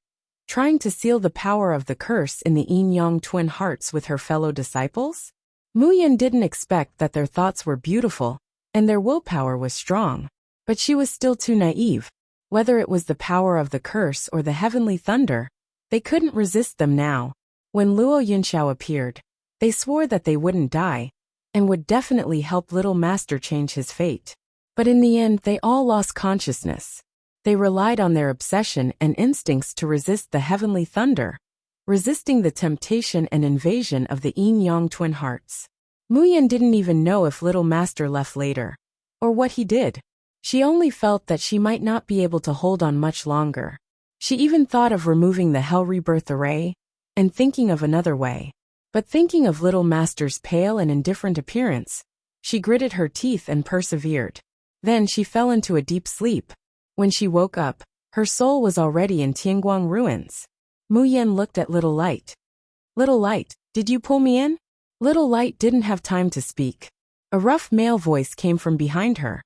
trying to seal the power of the curse in the yin-yang twin hearts with her fellow disciples? Mu Yin didn't expect that their thoughts were beautiful, and their willpower was strong. But she was still too naive. Whether it was the power of the curse or the heavenly thunder, they couldn't resist them now. When Luo Yunxiao appeared, they swore that they wouldn't die, and would definitely help little master change his fate. But in the end they all lost consciousness. They relied on their obsession and instincts to resist the heavenly thunder, resisting the temptation and invasion of the yin-yang twin hearts. Mu Yin didn't even know if little master left later, or what he did. She only felt that she might not be able to hold on much longer. She even thought of removing the Hell Rebirth array and thinking of another way. But thinking of Little Master's pale and indifferent appearance, she gritted her teeth and persevered. Then she fell into a deep sleep. When she woke up, her soul was already in Tianguang ruins. Mu Yan looked at Little Light. Little Light, did you pull me in? Little Light didn't have time to speak. A rough male voice came from behind her.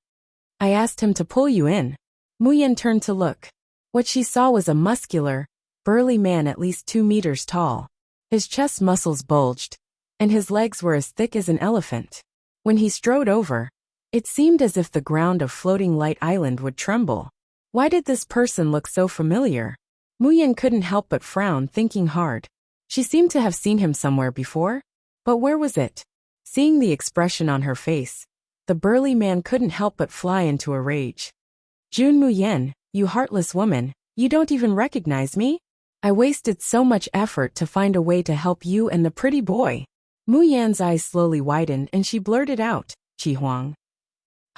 I asked him to pull you in. Mu Yan turned to look. What she saw was a muscular, burly man at least 2 meters tall. His chest muscles bulged, and his legs were as thick as an elephant. When he strode over, it seemed as if the ground of Floating Light Island would tremble. Why did this person look so familiar? Mu Yan couldn't help but frown, thinking hard. She seemed to have seen him somewhere before, but where was it? Seeing the expression on her face, the burly man couldn't help but fly into a rage. Jun Mu Yan, you heartless woman, you don't even recognize me? I wasted so much effort to find a way to help you and the pretty boy. Mu Yan's eyes slowly widened and she blurted out, Qi Huang.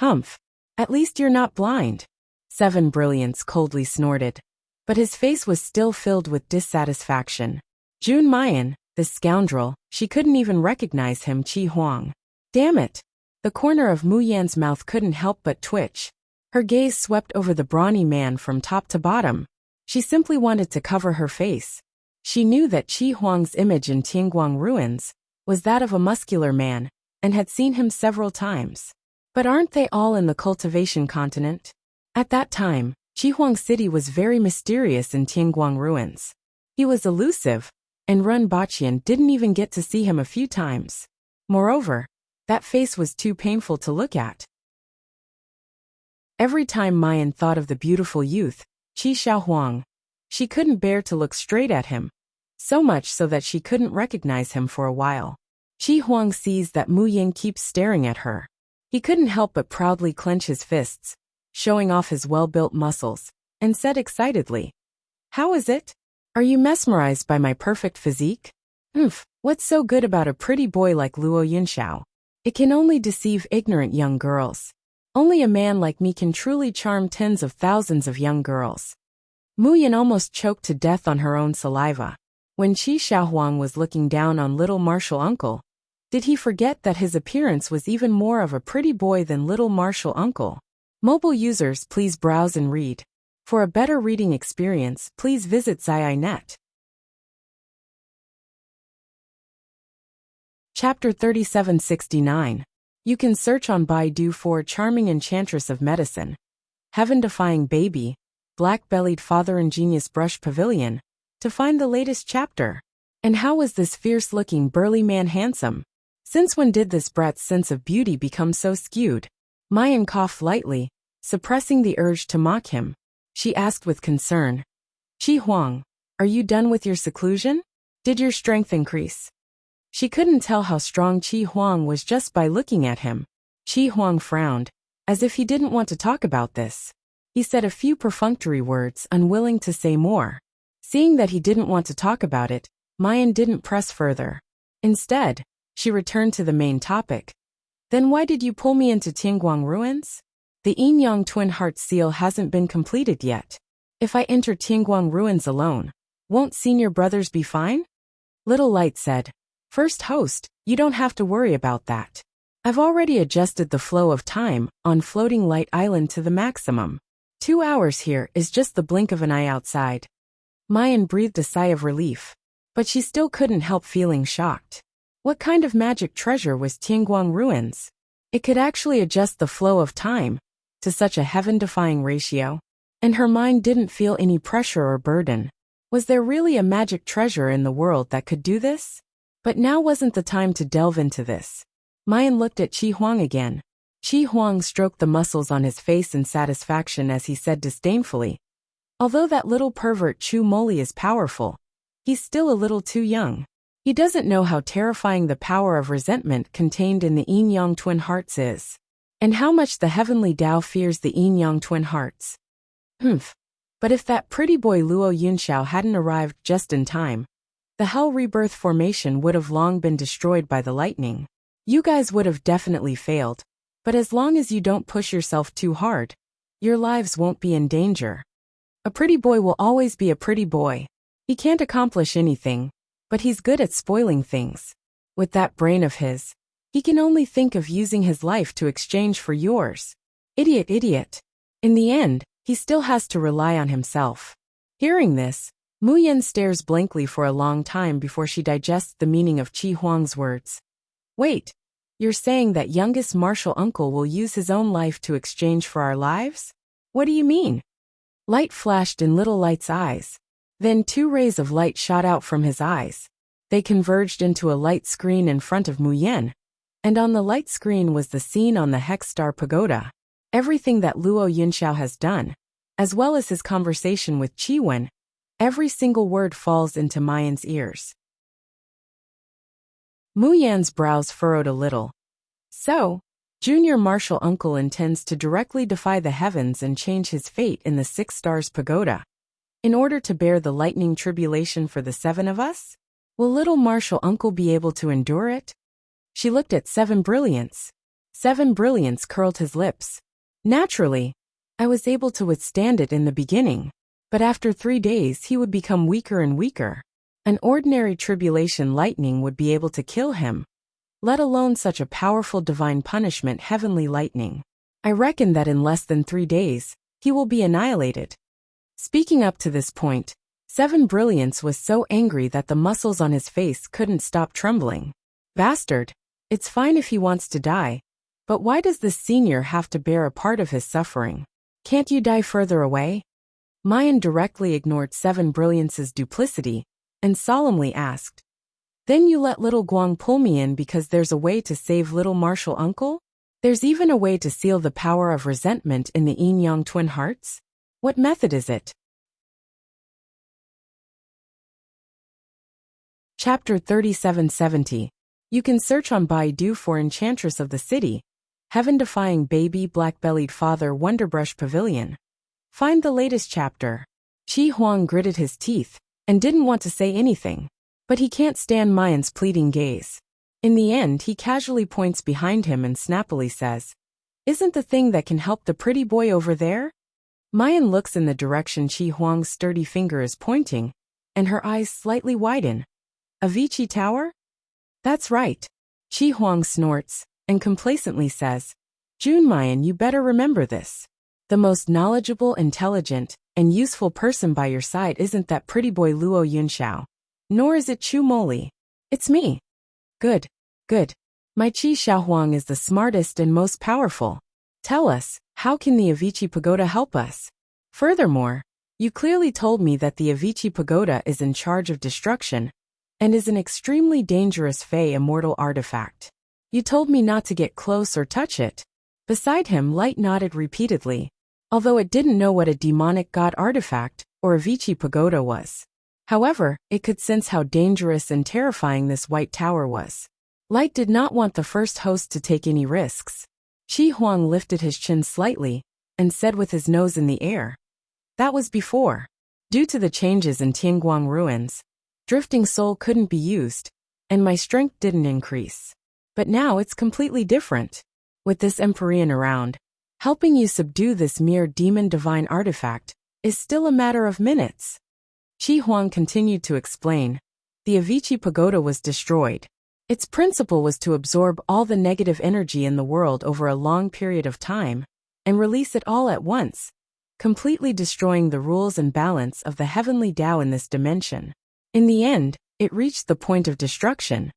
Humph. At least you're not blind. Seven Brilliance coldly snorted. But his face was still filled with dissatisfaction. Jun Mayan, this scoundrel, she couldn't even recognize him. Qi Huang. Damn it. The corner of Mu Yan's mouth couldn't help but twitch. Her gaze swept over the brawny man from top to bottom. She simply wanted to cover her face. She knew that Qi Huang's image in Tianguang ruins was that of a muscular man, and had seen him several times. But aren't they all in the cultivation continent? At that time, Qi Huang City was very mysterious in Tianguang ruins. He was elusive, and Run Baqian didn't even get to see him a few times. Moreover, that face was too painful to look at. Every time Mayan thought of the beautiful youth, Qi Xiaohuang, she couldn't bear to look straight at him, so much so that she couldn't recognize him for a while. Qi Huang sees that Mu Yan keeps staring at her. He couldn't help but proudly clench his fists, showing off his well-built muscles, and said excitedly, How is it? Are you mesmerized by my perfect physique? What's so good about a pretty boy like Luo Yunxiao? It can only deceive ignorant young girls. Only a man like me can truly charm tens of thousands of young girls. Mu Yan almost choked to death on her own saliva. When Qi Xiaohuang was looking down on little martial uncle, did he forget that his appearance was even more of a pretty boy than little martial uncle? Mobile users, please browse and read. For a better reading experience, please visit ZaiNet. Chapter 3769. You can search on Baidu for Charming Enchantress of Medicine, Heaven-Defying Baby, Black-Bellied Father Ingenious Brush Pavilion, to find the latest chapter. And how was this fierce-looking burly man handsome? Since when did this brat's sense of beauty become so skewed? Mayan coughed lightly, suppressing the urge to mock him. She asked with concern, Qi Huang, are you done with your seclusion? Did your strength increase? She couldn't tell how strong Qi Huang was just by looking at him. Qi Huang frowned, as if he didn't want to talk about this. He said a few perfunctory words, unwilling to say more. Seeing that he didn't want to talk about it, Mayan didn't press further. Instead, she returned to the main topic. Then why did you pull me into Tianguang ruins? The Yin Yang Twin Heart seal hasn't been completed yet. If I enter Tianguang ruins alone, won't senior brothers be fine? Little Light said, First host, you don't have to worry about that. I've already adjusted the flow of time on Floating Light Island to the maximum. 2 hours here is just the blink of an eye outside. Mayan breathed a sigh of relief, but she still couldn't help feeling shocked. What kind of magic treasure was Tianguang ruins? It could actually adjust the flow of time to such a heaven-defying ratio, and her mind didn't feel any pressure or burden. Was there really a magic treasure in the world that could do this? But now wasn't the time to delve into this. Mayan looked at Qi Huang again. Qi Huang stroked the muscles on his face in satisfaction as he said disdainfully, Although that little pervert Chu Moli is powerful, he's still a little too young. He doesn't know how terrifying the power of resentment contained in the Yin Yang Twin Hearts is, and how much the heavenly Tao fears the Yin Yang Twin Hearts. But if that pretty boy Luo Yunxiao hadn't arrived just in time, the Hell Rebirth formation would have long been destroyed by the lightning. You guys would have definitely failed, but as long as you don't push yourself too hard, your lives won't be in danger. A pretty boy will always be a pretty boy. He can't accomplish anything, but he's good at spoiling things. With that brain of his, he can only think of using his life to exchange for yours. Idiot, idiot. In the end, he still has to rely on himself. Hearing this, Mu Yan stares blankly for a long time before she digests the meaning of Qi Huang's words. Wait, you're saying that youngest martial uncle will use his own life to exchange for our lives? What do you mean? Light flashed in Little Light's eyes. Then 2 rays of light shot out from his eyes. They converged into a light screen in front of Mu Yan. And on the light screen was the scene on the Hex Star Pagoda. Everything that Luo Yunxiao has done, as well as his conversation with Qi Wen, every single word falls into Mayan's ears. Mu Yan's brows furrowed a little. So, Junior Martial Uncle intends to directly defy the heavens and change his fate in the 6 Stars Pagoda, in order to bear the lightning tribulation for the 7 of us? Will little Martial Uncle be able to endure it? She looked at 7 Brilliance. 7 Brilliance curled his lips. Naturally, I was able to withstand it in the beginning, but after 3 days he would become weaker and weaker. An ordinary tribulation lightning would be able to kill him, let alone such a powerful divine punishment heavenly lightning. I reckon that in less than 3 days, he will be annihilated. Speaking up to this point, 7 Brilliance was so angry that the muscles on his face couldn't stop trembling. Bastard, it's fine if he wants to die, but why does the senior have to bear a part of his suffering? Can't you die further away? Mayan directly ignored 7 Brilliance's duplicity and solemnly asked, Then you let little Guang pull me in because there's a way to save little Martial Uncle? There's even a way to seal the power of resentment in the yin-yang twin hearts? What method is it? Chapter 3770. You can search on Baidu for Enchantress of the City, Heaven-Defying Baby Black-Bellied Father Wonderbrush Pavilion. Find the latest chapter. Qi Huang gritted his teeth and didn't want to say anything, but he can't stand Mayan's pleading gaze. In the end, he casually points behind him and snappily says, Isn't the thing that can help the pretty boy over there? Mayan looks in the direction Qi Huang's sturdy finger is pointing, and her eyes slightly widen. Avicii Tower? That's right. Qi Huang snorts and complacently says, June Mayan, you better remember this. The most knowledgeable, intelligent, and useful person by your side isn't that pretty boy Luo Yunxiao. Nor is it Chu Moli. It's me. Good, good. My Qi Xiaohuang is the smartest and most powerful. Tell us, how can the Avicii Pagoda help us? Furthermore, you clearly told me that the Avicii Pagoda is in charge of destruction and is an extremely dangerous Fey immortal artifact. You told me not to get close or touch it. Beside him, Light nodded repeatedly, although it didn't know what a demonic god artifact or Avicii Pagoda was. However, it could sense how dangerous and terrifying this white tower was. Light did not want the first host to take any risks. Qi Huang lifted his chin slightly and said with his nose in the air, That was before. Due to the changes in Tianguang ruins, Drifting Soul couldn't be used, and my strength didn't increase. But now it's completely different. With this Empyrean around, helping you subdue this mere demon divine artifact is still a matter of minutes. Qi Huang continued to explain. The Avicii Pagoda was destroyed. Its principle was to absorb all the negative energy in the world over a long period of time and release it all at once, completely destroying the rules and balance of the heavenly Tao in this dimension. In the end, it reached the point of destruction.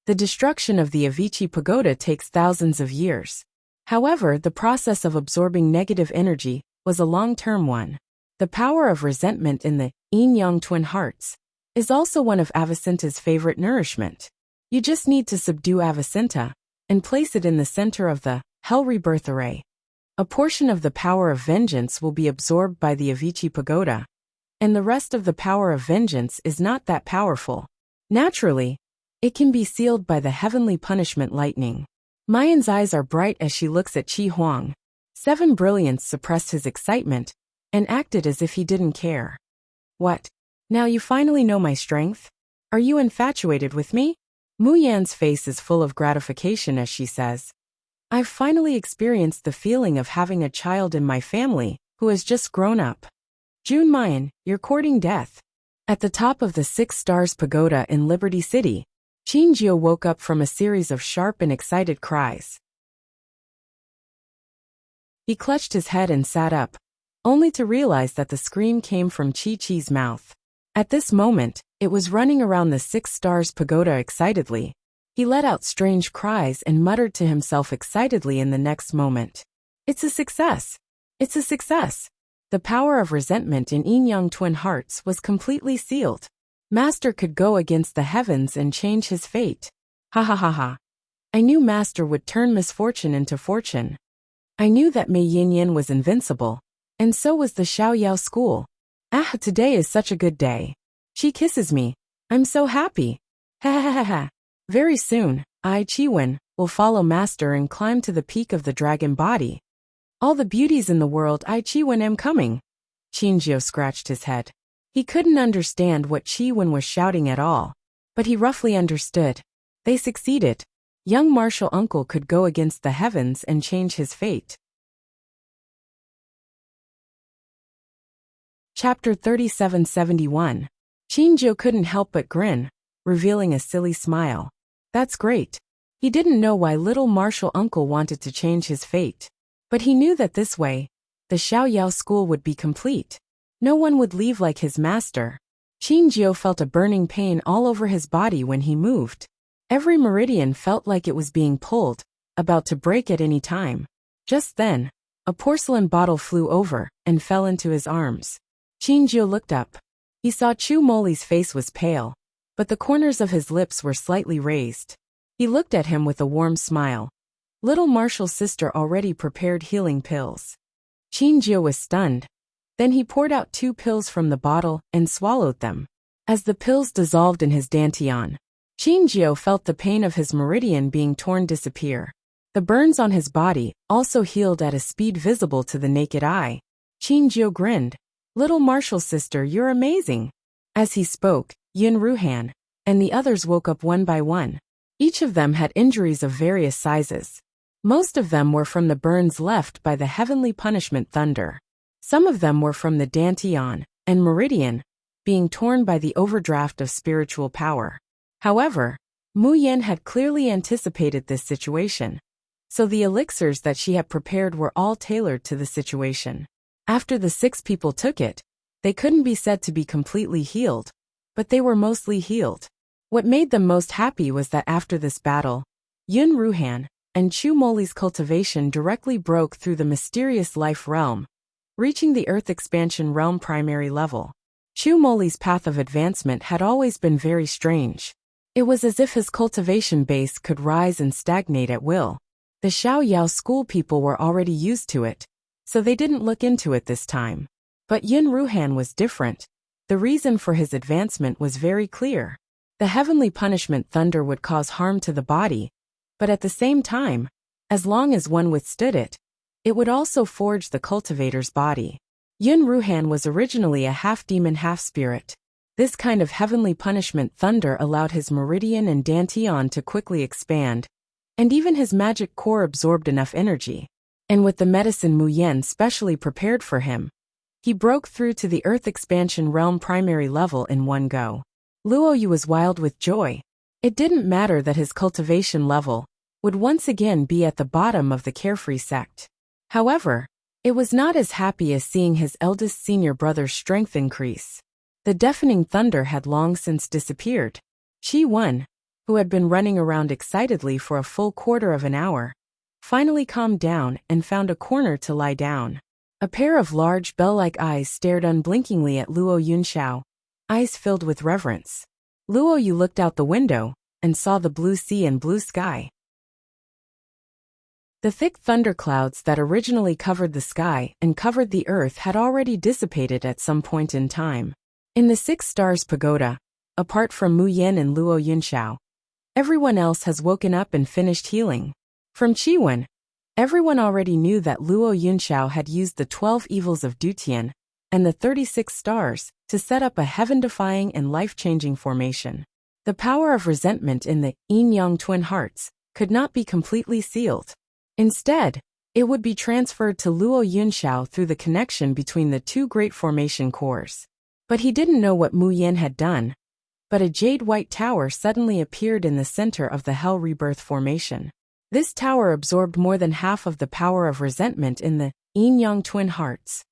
The destruction of the Avicii Pagoda takes thousands of years. However, the process of absorbing negative energy was a long-term one. The power of resentment in the yin-yang twin hearts is also one of Avicenna's favorite nourishment. You just need to subdue Avicenna and place it in the center of the Hell Rebirth Array. A portion of the power of vengeance will be absorbed by the Avicii Pagoda, and the rest of the power of vengeance is not that powerful. Naturally, it can be sealed by the heavenly punishment lightning. Mayan's eyes are bright as she looks at Qi Huang. 7 Brilliance suppressed his excitement and acted as if he didn't care. What? Now you finally know my strength? Are you infatuated with me? Mu Yan's face is full of gratification as she says, I've finally experienced the feeling of having a child in my family who has just grown up. June Mayan, you're courting death. At the top of the Six Stars Pagoda in Liberty City, Qinjiu woke up from a series of sharp and excited cries. He clutched his head and sat up, only to realize that the scream came from Chi-Chi's mouth. At this moment, it was running around the Six Stars Pagoda excitedly. He let out strange cries and muttered to himself excitedly in the next moment. It's a success! It's a success! The power of resentment in Yin Yang twin hearts was completely sealed. Master could go against the heavens and change his fate. Ha ha ha ha. I knew Master would turn misfortune into fortune. I knew that Mei Yin was invincible, and so was the Xiaoyao school. Ah, today is such a good day. She kisses me. I'm so happy. Ha ha ha ha. Very soon, I, Chiwen, will follow Master and climb to the peak of the dragon body. All the beauties in the world, I, Chiwen, am coming. Qinjiu scratched his head. He couldn't understand what Chiwen was shouting at all, but he roughly understood. They succeeded. Young martial uncle could go against the heavens and change his fate. Chapter 3771. Qinjiu couldn't help but grin, revealing a silly smile. That's great. He didn't know why little martial uncle wanted to change his fate, but he knew that this way, the Xiaoyao school would be complete. No one would leave like his master. Qinjiu felt a burning pain all over his body when he moved. Every meridian felt like it was being pulled, about to break at any time. Just then, a porcelain bottle flew over and fell into his arms. Qinjiu looked up. He saw Chu Moli's face was pale, but the corners of his lips were slightly raised. He looked at him with a warm smile. Little Marshall's sister already prepared healing pills. Qinjiu was stunned. Then he poured out 2 pills from the bottle and swallowed them. As the pills dissolved in his dantian, Qinjiu felt the pain of his meridian being torn disappear. The burns on his body also healed at a speed visible to the naked eye. Qinjiu grinned. Little Marshall's sister, you're amazing. As he spoke, Yun Ruhan and the others woke up one by one. Each of them had injuries of various sizes. Most of them were from the burns left by the heavenly punishment thunder. Some of them were from the dantian and meridian, being torn by the overdraft of spiritual power. However, Mu Yan had clearly anticipated this situation, so the elixirs that she had prepared were all tailored to the situation. After the 6 people took it, they couldn't be said to be completely healed, but they were mostly healed. What made them most happy was that after this battle, Yun Ruhan and Chu Moli's cultivation directly broke through the mysterious life realm, reaching the Earth expansion realm primary level. Chu Moli's path of advancement had always been very strange. It was as if his cultivation base could rise and stagnate at will. The Xiaoyao school people were already used to it, so they didn't look into it this time. But Yun Ruhan was different. The reason for his advancement was very clear. The heavenly punishment thunder would cause harm to the body, but at the same time, as long as one withstood it, it would also forge the cultivator's body. Yun Ruhan was originally a half-demon half-spirit. This kind of heavenly punishment thunder allowed his meridian and dantian to quickly expand, and even his magic core absorbed enough energy. And with the medicine Mu Yan specially prepared for him, he broke through to the Earth expansion realm primary level in one go. Luo Yu was wild with joy. It didn't matter that his cultivation level would once again be at the bottom of the carefree sect. However, it was not as happy as seeing his eldest senior brother's strength increase. The deafening thunder had long since disappeared. Qi Wen, who had been running around excitedly for a full quarter of an hour, finally calmed down and found a corner to lie down. A pair of large bell-like eyes stared unblinkingly at Luo Yunxiao, eyes filled with reverence. Luo Yu looked out the window and saw the blue sea and blue sky. The thick thunderclouds that originally covered the sky and covered the earth had already dissipated at some point in time. In the Six Stars Pagoda, apart from Mu Yan and Luo Yunxiao, everyone else has woken up and finished healing. From Chiwen, everyone already knew that Luo Yunxiao had used the 12 evils of Dutian and the 36 stars to set up a heaven-defying and life-changing formation. The power of resentment in the Yin Yang twin hearts could not be completely sealed. Instead, It would be transferred to Luo Yunxiao through the connection between the two great formation cores. But he didn't know what Mu Yin had done. But a jade-white tower suddenly appeared in the center of the Hell Rebirth formation. This tower absorbed more than half of the power of resentment in the Yin-Yang twin hearts.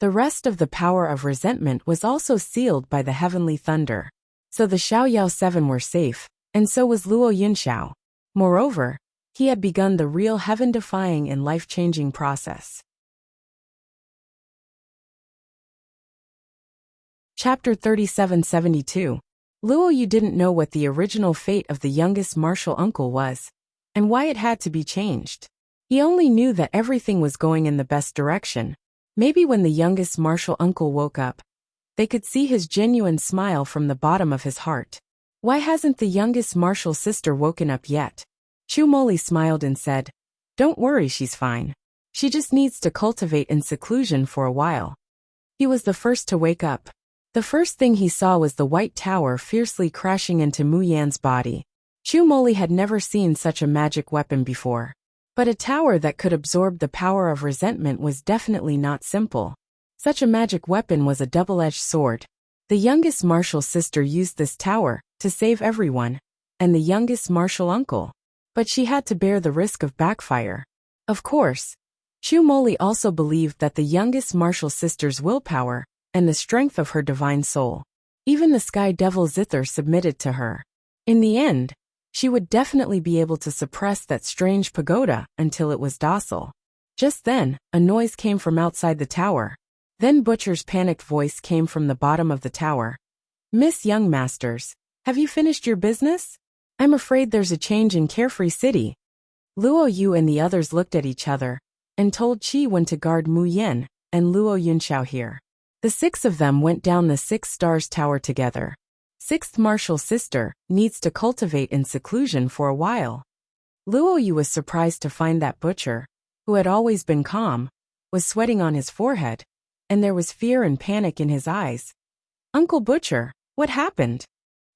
The rest of the power of resentment was also sealed by the heavenly thunder. So the Xiaoyao 7 were safe, and so was Luo Yunxiao. Moreover, he had begun the real heaven-defying and life-changing process. Chapter 3772. Luo Yu didn't know what the original fate of the youngest martial uncle was, and why it had to be changed. He only knew that everything was going in the best direction. Maybe when the youngest martial uncle woke up, they could see his genuine smile from the bottom of his heart. Why hasn't the youngest martial sister woken up yet? Chu Moli smiled and said, "Don't worry, she's fine. She just needs to cultivate in seclusion for a while." He was the first to wake up. The first thing he saw was the white tower fiercely crashing into Mu Yan's body. Chu Moli had never seen such a magic weapon before. But a tower that could absorb the power of resentment was definitely not simple. Such a magic weapon was a double-edged sword. The youngest martial sister used this tower to save everyone, and the youngest martial uncle. But she had to bear the risk of backfire. Of course, Chu Moli also believed that the youngest martial sister's willpower and the strength of her divine soul. Even the sky devil Zither submitted to her. In the end, she would definitely be able to suppress that strange pagoda until it was docile. Just then, a noise came from outside the tower. Then Butcher's panicked voice came from the bottom of the tower. "Miss Young Masters, have you finished your business? I'm afraid there's a change in Carefree City." Luo Yu and the others looked at each other and told Qi when to guard Mu Yin and Luo Yunxiao here. The 6 of them went down the 6 stars tower together. Sixth martial sister needs to cultivate in seclusion for a while. Luo Yu was surprised to find that Butcher, who had always been calm, was sweating on his forehead, and there was fear and panic in his eyes. "Uncle Butcher, what happened?"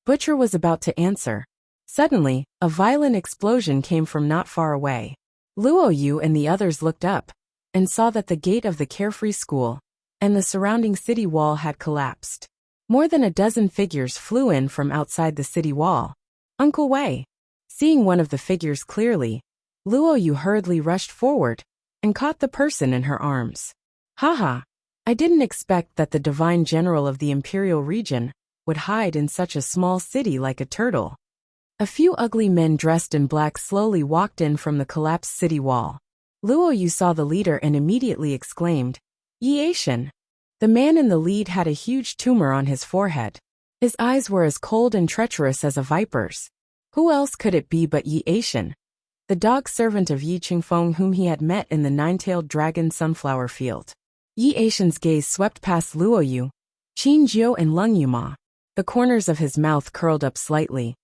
Butcher was about to answer. Suddenly, a violent explosion came from not far away. Luo Yu and the others looked up and saw that the gate of the Carefree School and the surrounding city wall had collapsed. More than a dozen figures flew in from outside the city wall. "Uncle Wei." Seeing one of the figures clearly, Luo Yu hurriedly rushed forward and caught the person in her arms. "Haha, I didn't expect that the divine general of the imperial region would hide in such a small city like a turtle." A few ugly men dressed in black slowly walked in from the collapsed city wall. Luo Yu saw the leader and immediately exclaimed, "Yi Aishan." The man in the lead had a huge tumor on his forehead. His eyes were as cold and treacherous as a viper's. Who else could it be but Yi Aishan, the dog servant of Yi Qingfeng whom he had met in the nine-tailed dragon sunflower field? Yi Aishan's gaze swept past Luo Yu, Qin Jiu and Leng Yuma. The corners of his mouth curled up slightly.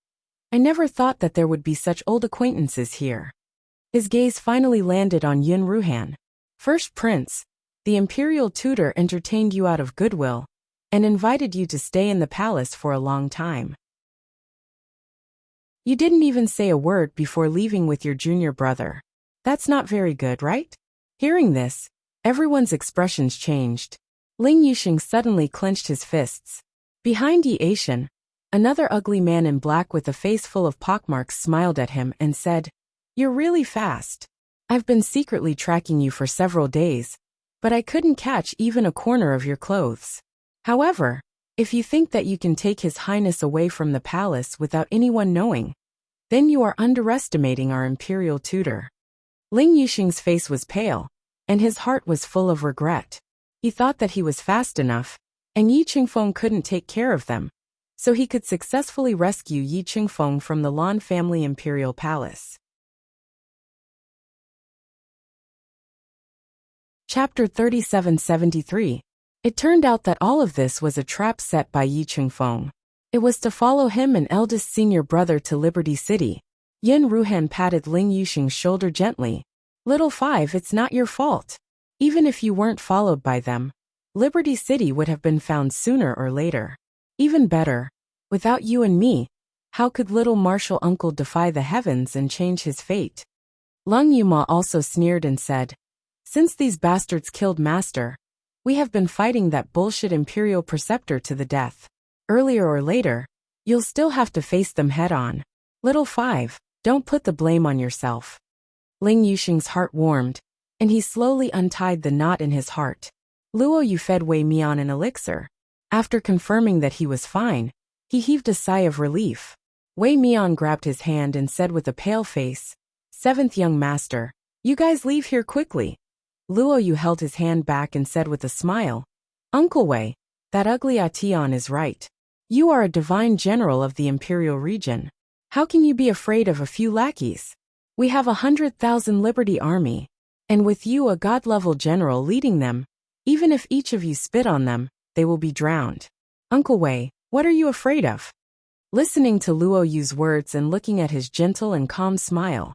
"I never thought that there would be such old acquaintances here." His gaze finally landed on Yun Ruhan. "First Prince, the imperial tutor entertained you out of goodwill and invited you to stay in the palace for a long time. You didn't even say a word before leaving with your junior brother. That's not very good, right?" Hearing this, everyone's expressions changed. Ling Yuxing suddenly clenched his fists. Behind Yi Aishan, another ugly man in black with a face full of pockmarks smiled at him and said, "You're really fast. I've been secretly tracking you for several days, but I couldn't catch even a corner of your clothes. However, if you think that you can take His Highness away from the palace without anyone knowing, then you are underestimating our imperial tutor." Ling Yuxing's face was pale, and his heart was full of regret. He thought that he was fast enough, and Yi Qingfeng couldn't take care of them, so he could successfully rescue Yi Qingfeng from the Lan family imperial palace. Chapter 3773. It turned out that all of this was a trap set by Yi Qingfeng. It was to follow him and eldest senior brother to Liberty City. Yin Ruhan patted Ling Yuxing's shoulder gently. "Little Five, it's not your fault. Even if you weren't followed by them, Liberty City would have been found sooner or later. Even better, without you and me, how could little martial uncle defy the heavens and change his fate?" Leng Yuma also sneered and said, Since these bastards killed Master, we have been fighting that bullshit Imperial Preceptor to the death. Earlier or later, you'll still have to face them head-on. Little 5, don't put the blame on yourself. Ling Yuxing's heart warmed, and he slowly untied the knot in his heart. Luo Yu fed Wei Mian an elixir. After confirming that he was fine, he heaved a sigh of relief. Wei Mian grabbed his hand and said with a pale face, "Seventh young master, you guys leave here quickly." Luo Yu held his hand back and said with a smile, "Uncle Wei, that ugly Atian is right. You are a divine general of the Imperial region. How can you be afraid of a few lackeys? We have 100,000 Liberty Army, and with you a god-level general leading them, even if each of you spit on them, they will be drowned. Uncle Wei, what are you afraid of?" Listening to Luo Yu's words and looking at his gentle and calm smile,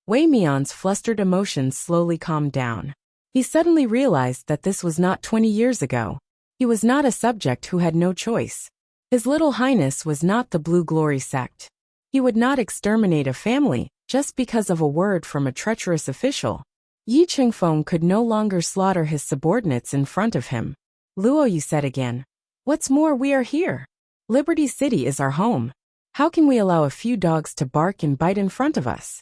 Wei Mian's flustered emotions slowly calmed down. He suddenly realized that this was not 20 years ago. He was not a subject who had no choice. His little highness was not the Blue Glory sect. He would not exterminate a family just because of a word from a treacherous official. Yi Qingfeng could no longer slaughter his subordinates in front of him. Luo Yu said again, "What's more, we are here. Liberty City is our home. How can we allow a few dogs to bark and bite in front of us?"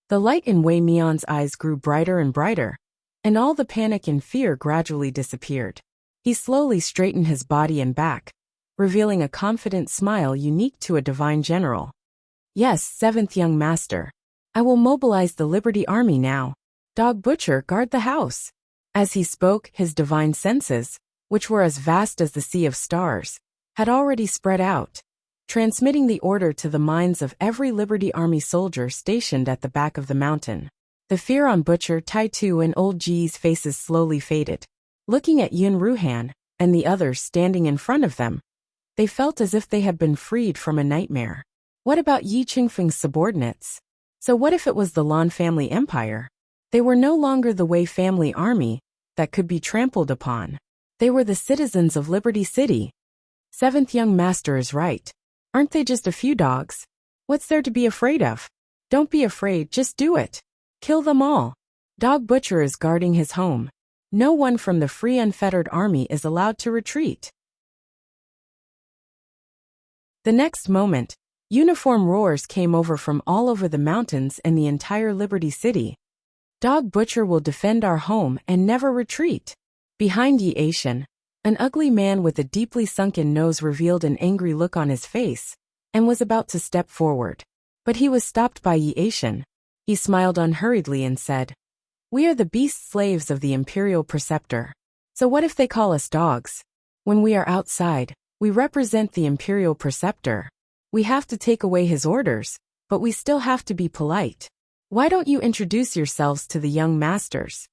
The light in Wei Mian's eyes grew brighter and brighter, and all the panic and fear gradually disappeared. He slowly straightened his body and back, revealing a confident smile unique to a divine general. "Yes, seventh young master. I will mobilize the Liberty Army now. Dog Butcher, guard the house." As he spoke, his divine senses, which were as vast as the sea of stars, had already spread out, transmitting the order to the minds of every Liberty Army soldier stationed at the back of the mountain. The fear on Butcher, Tai Tu, and Old Ji's faces slowly faded. Looking at Yun Ruhan and the others standing in front of them, they felt as if they had been freed from a nightmare. What about Yi Qingfeng's subordinates? So what if it was the Lan family empire? They were no longer the Wei family army that could be trampled upon. They were the citizens of Liberty City. Seventh young master is right. Aren't they just a few dogs? What's there to be afraid of? Don't be afraid, just do it. Kill them all. Dog Butcher is guarding his home. No one from the free unfettered army is allowed to retreat. The next moment, uniform roars came over from all over the mountains and the entire Liberty City. Dog Butcher will defend our home and never retreat. Behind Yi Aishan, an ugly man with a deeply sunken nose revealed an angry look on his face, and was about to step forward. But he was stopped by Yi Aishan. He smiled unhurriedly and said, "We are the beast slaves of the Imperial Preceptor. So what if they call us dogs? When we are outside, we represent the Imperial Preceptor. We have to take away his orders, but we still have to be polite. Why don't you introduce yourselves to the young masters?"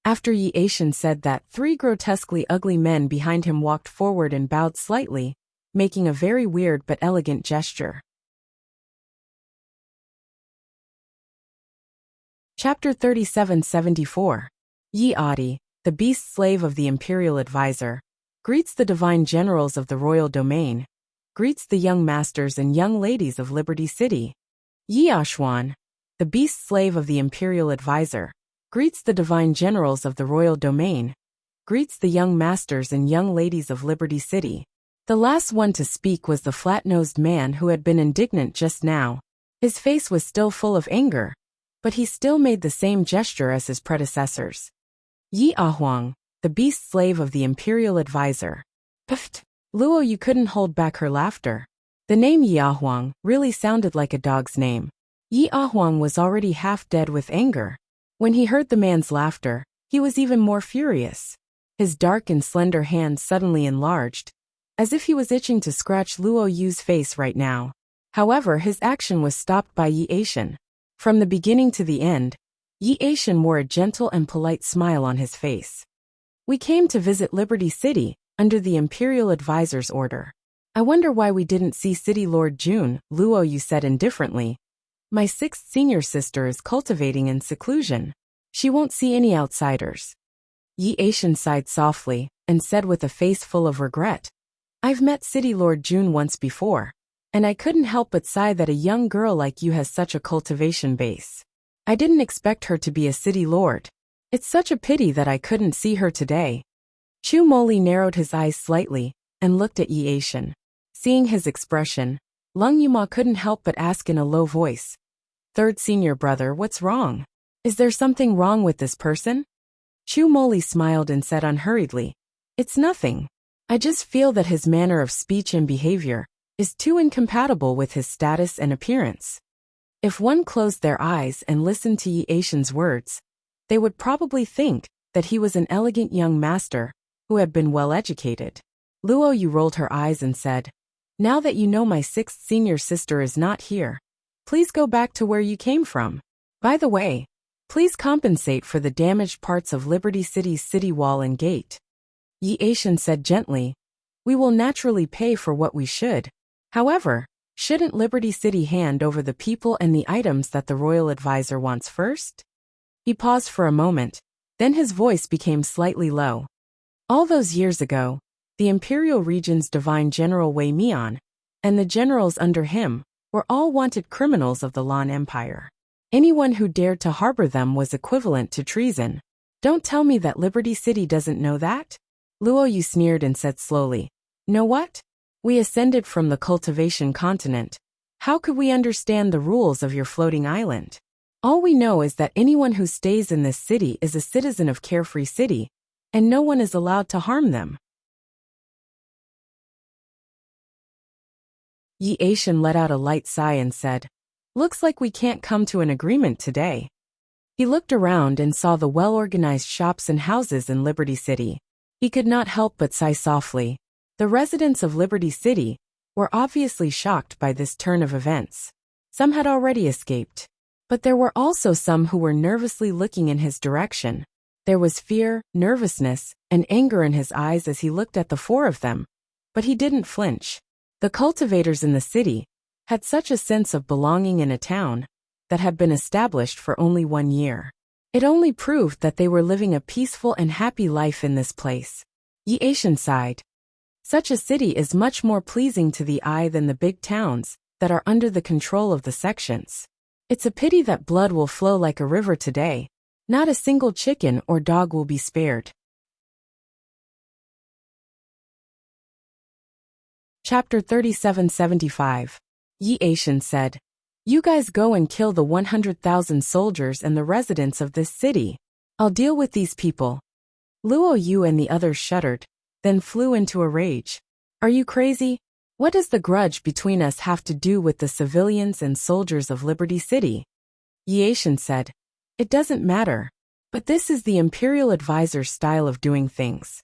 After Yi Aishan said that, 3 grotesquely ugly men behind him walked forward and bowed slightly, making a very weird but elegant gesture. Chapter 3774. Yi Adi, the beast slave of the Imperial Advisor, greets the divine generals of the royal domain, greets the young masters and young ladies of Liberty City. Yi Ashwan, the beast slave of the Imperial Advisor, greets the divine generals of the royal domain, greets the young masters and young ladies of Liberty City. The last one to speak was the flat-nosed man who had been indignant just now. His face was still full of anger, but he still made the same gesture as his predecessors. Yi Ahuang, the beast slave of the Imperial Advisor. Pfft! Luo Yu couldn't hold back her laughter. The name Yi Ahuang really sounded like a dog's name. Yi Ahuang was already half dead with anger. When he heard the man's laughter, he was even more furious. His dark and slender hand suddenly enlarged, as if he was itching to scratch Luo Yu's face right now. However, his action was stopped by Yi Aishan. From the beginning to the end, Yi Aishan wore a gentle and polite smile on his face. "We came to visit Liberty City, under the Imperial Advisor's order. I wonder why we didn't see City Lord Jun," Luo Yu said indifferently. "My 6th senior sister is cultivating in seclusion. She won't see any outsiders." Yi Aishan sighed softly, and said with a face full of regret, "I've met City Lord Jun once before, and I couldn't help but sigh that a young girl like you has such a cultivation base. I didn't expect her to be a city lord." It's such a pity that I couldn't see her today. Chu Moli narrowed his eyes slightly and looked at Yi Aishan. Seeing his expression, Lung Yuma couldn't help but ask in a low voice, "Third senior brother, what's wrong? Is there something wrong with this person?" Chu Moli smiled and said unhurriedly, "It's nothing. I just feel that his manner of speech and behavior is too incompatible with his status and appearance." If one closed their eyes and listened to Yi Aishan's words, they would probably think that he was an elegant young master who had been well educated. Luo Yu rolled her eyes and said, "Now that you know my sixth senior sister is not here, please go back to where you came from. By the way, please compensate for the damaged parts of Liberty City's city wall and gate." Yi Aishan said gently, "We will naturally pay for what we should. However, shouldn't Liberty City hand over the people and the items that the royal advisor wants first?" He paused for a moment, then his voice became slightly low. "All those years ago, the Imperial Region's Divine General Wei Mian and the generals under him were all wanted criminals of the Lan Empire. Anyone who dared to harbor them was equivalent to treason. Don't tell me that Liberty City doesn't know that?" Luo Yu sneered and said slowly, "Know what? We ascended from the cultivation continent. How could we understand the rules of your floating island? All we know is that anyone who stays in this city is a citizen of Carefree City, and no one is allowed to harm them." Yi Aishan let out a light sigh and said, "Looks like we can't come to an agreement today." He looked around and saw the well-organized shops and houses in Liberty City. He could not help but sigh softly. The residents of Liberty City were obviously shocked by this turn of events. Some had already escaped, but there were also some who were nervously looking in his direction. There was fear, nervousness, and anger in his eyes as he looked at the four of them, but he didn't flinch. The cultivators in the city had such a sense of belonging in a town that had been established for only 1 year. It only proved that they were living a peaceful and happy life in this place. Yi Aishan sighed. Such a city is much more pleasing to the eye than the big towns that are under the control of the sections. It's a pity that blood will flow like a river today. Not a single chicken or dog will be spared. Chapter 3775. Yi Aishan said, "You guys go and kill the 100,000 soldiers and the residents of this city. I'll deal with these people." Luo Yu and the others shuddered, then flew into a rage. "Are you crazy? What does the grudge between us have to do with the civilians and soldiers of Liberty City?" Yi Aishan said, "It doesn't matter, but this is the Imperial Advisor's style of doing things."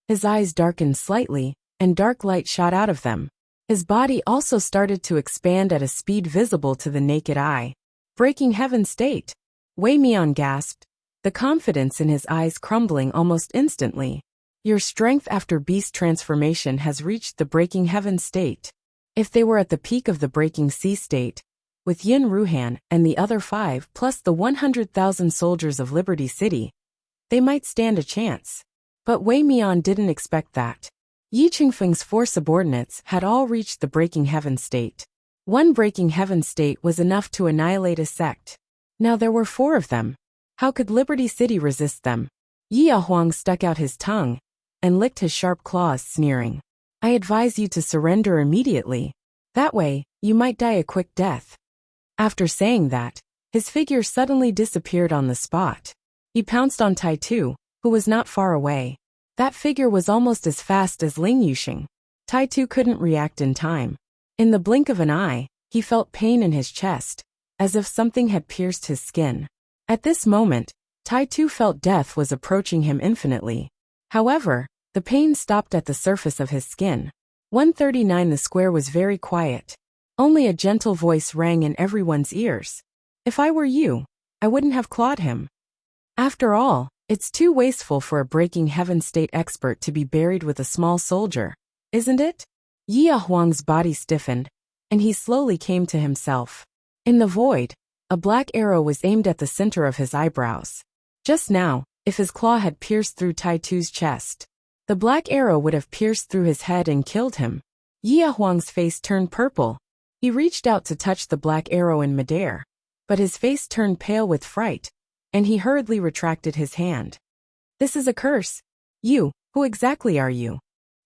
His eyes darkened slightly, and dark light shot out of them. His body also started to expand at a speed visible to the naked eye. "Breaking Heaven State," Wei Mian gasped, the confidence in his eyes crumbling almost instantly. "Your strength after beast transformation has reached the Breaking Heaven State." If they were at the peak of the Breaking Sea State, with Yin Ruhan and the other 5 plus the 100,000 soldiers of Liberty City, they might stand a chance. But Wei Mian didn't expect that. Yi Qingfeng's 4 subordinates had all reached the Breaking Heaven State. 1 Breaking Heaven State was enough to annihilate a sect. Now there were 4 of them. How could Liberty City resist them? Yi Huang stuck out his tongue and licked his sharp claws, sneering. "I advise you to surrender immediately. That way, you might die a quick death." After saying that, his figure suddenly disappeared on the spot. He pounced on Tai Tu, who was not far away. That figure was almost as fast as Ling Yuxing. Tai Tu couldn't react in time. In the blink of an eye, he felt pain in his chest, as if something had pierced his skin. At this moment, Tai Tu felt death was approaching him infinitely. However, the pain stopped at the surface of his skin. 139 The square was very quiet. Only a gentle voice rang in everyone's ears. "If I were you, I wouldn't have clawed him. After all, it's too wasteful for a Breaking Heaven State expert to be buried with a small soldier, isn't it?" Yi Huang's body stiffened, and he slowly came to himself. In the void, a black arrow was aimed at the center of his eyebrows. Just now, if his claw had pierced through Tai Tu's chest, the black arrow would have pierced through his head and killed him. Yi Huang's face turned purple. He reached out to touch the black arrow in midair, but his face turned pale with fright and he hurriedly retracted his hand. This is a curse. You, who exactly are you?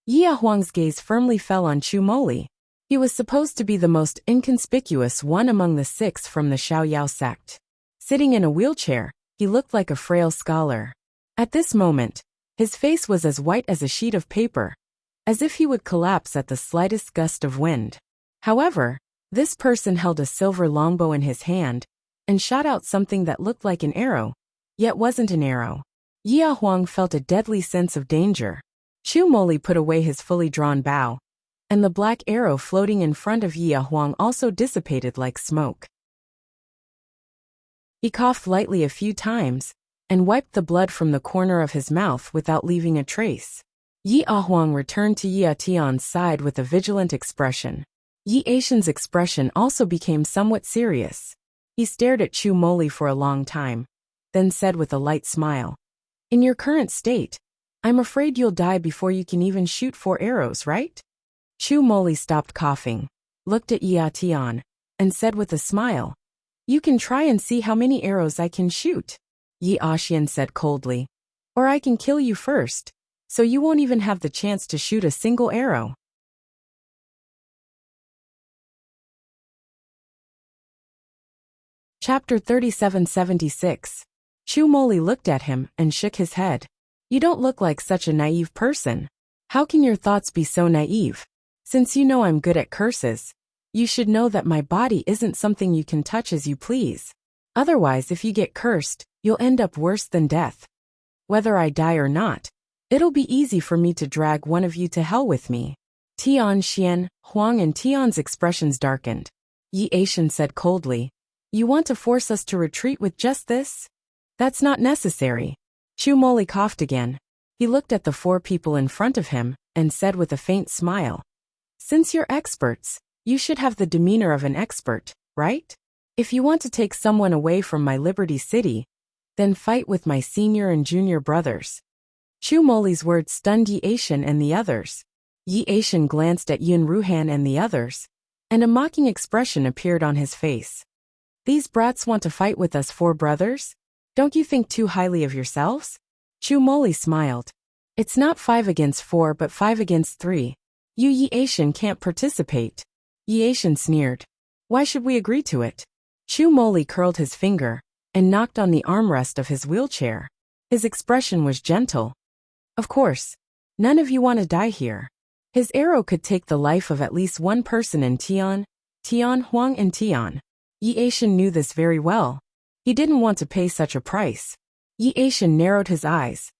Yi Huang's gaze firmly fell on Chu Moli. He was supposed to be the most inconspicuous one among the 6 from the Xiaoyao sect. Sitting in a wheelchair, he looked like a frail scholar. At this moment, his face was as white as a sheet of paper, as if he would collapse at the slightest gust of wind. However, this person held a silver longbow in his hand and shot out something that looked like an arrow, yet wasn't an arrow. Yi Huang felt a deadly sense of danger. Chu Moli put away his fully drawn bow, and the black arrow floating in front of Yi Huang also dissipated like smoke. He coughed lightly a few times and wiped the blood from the corner of his mouth without leaving a trace. Yi Huang returned to Yi Tian's side with a vigilant expression. Yi Tian's expression also became somewhat serious. He stared at Chu Moli for a long time, then said with a light smile, "In your current state, I'm afraid you'll die before you can even shoot 4 arrows, right?" Chu Moli stopped coughing, looked at Yi Tian, and said with a smile, "You can try and see how many arrows I can shoot," Yi Tian said coldly. "Or I can kill you first, so you won't even have the chance to shoot a single arrow." Chapter 3776. Chu Moli looked at him and shook his head. "You don't look like such a naive person. How can your thoughts be so naive? Since you know I'm good at curses, you should know that my body isn't something you can touch as you please. Otherwise, if you get cursed, you'll end up worse than death. Whether I die or not, it'll be easy for me to drag one of you to hell with me." Tian Xian, Huang and Tian's expressions darkened. Yi Tian said coldly, "You want to force us to retreat with just this? That's not necessary." Chu Moli coughed again. He looked at the 4 people in front of him and said with a faint smile, "Since you're experts, you should have the demeanor of an expert, right? If you want to take someone away from my Liberty City, then fight with my senior and junior brothers." Chu Moli's words stunned Yi Tian and the others. Yi Tian glanced at Yun Ruhan and the others, and a mocking expression appeared on his face. "These brats want to fight with us 4 brothers? Don't you think too highly of yourselves?" Chu Moli smiled. "It's not 5 against 4 but 5 against 3. You Yi Tian can't participate." Yi Tian sneered. "Why should we agree to it?" Chu Moli curled his finger and knocked on the armrest of his wheelchair. His expression was gentle. "Of course, none of you want to die here. His arrow could take the life of at least 1 person in Tian, Huang and Tian." Yi Tian knew this very well. He didn't want to pay such a price. Yi Tian narrowed his eyes.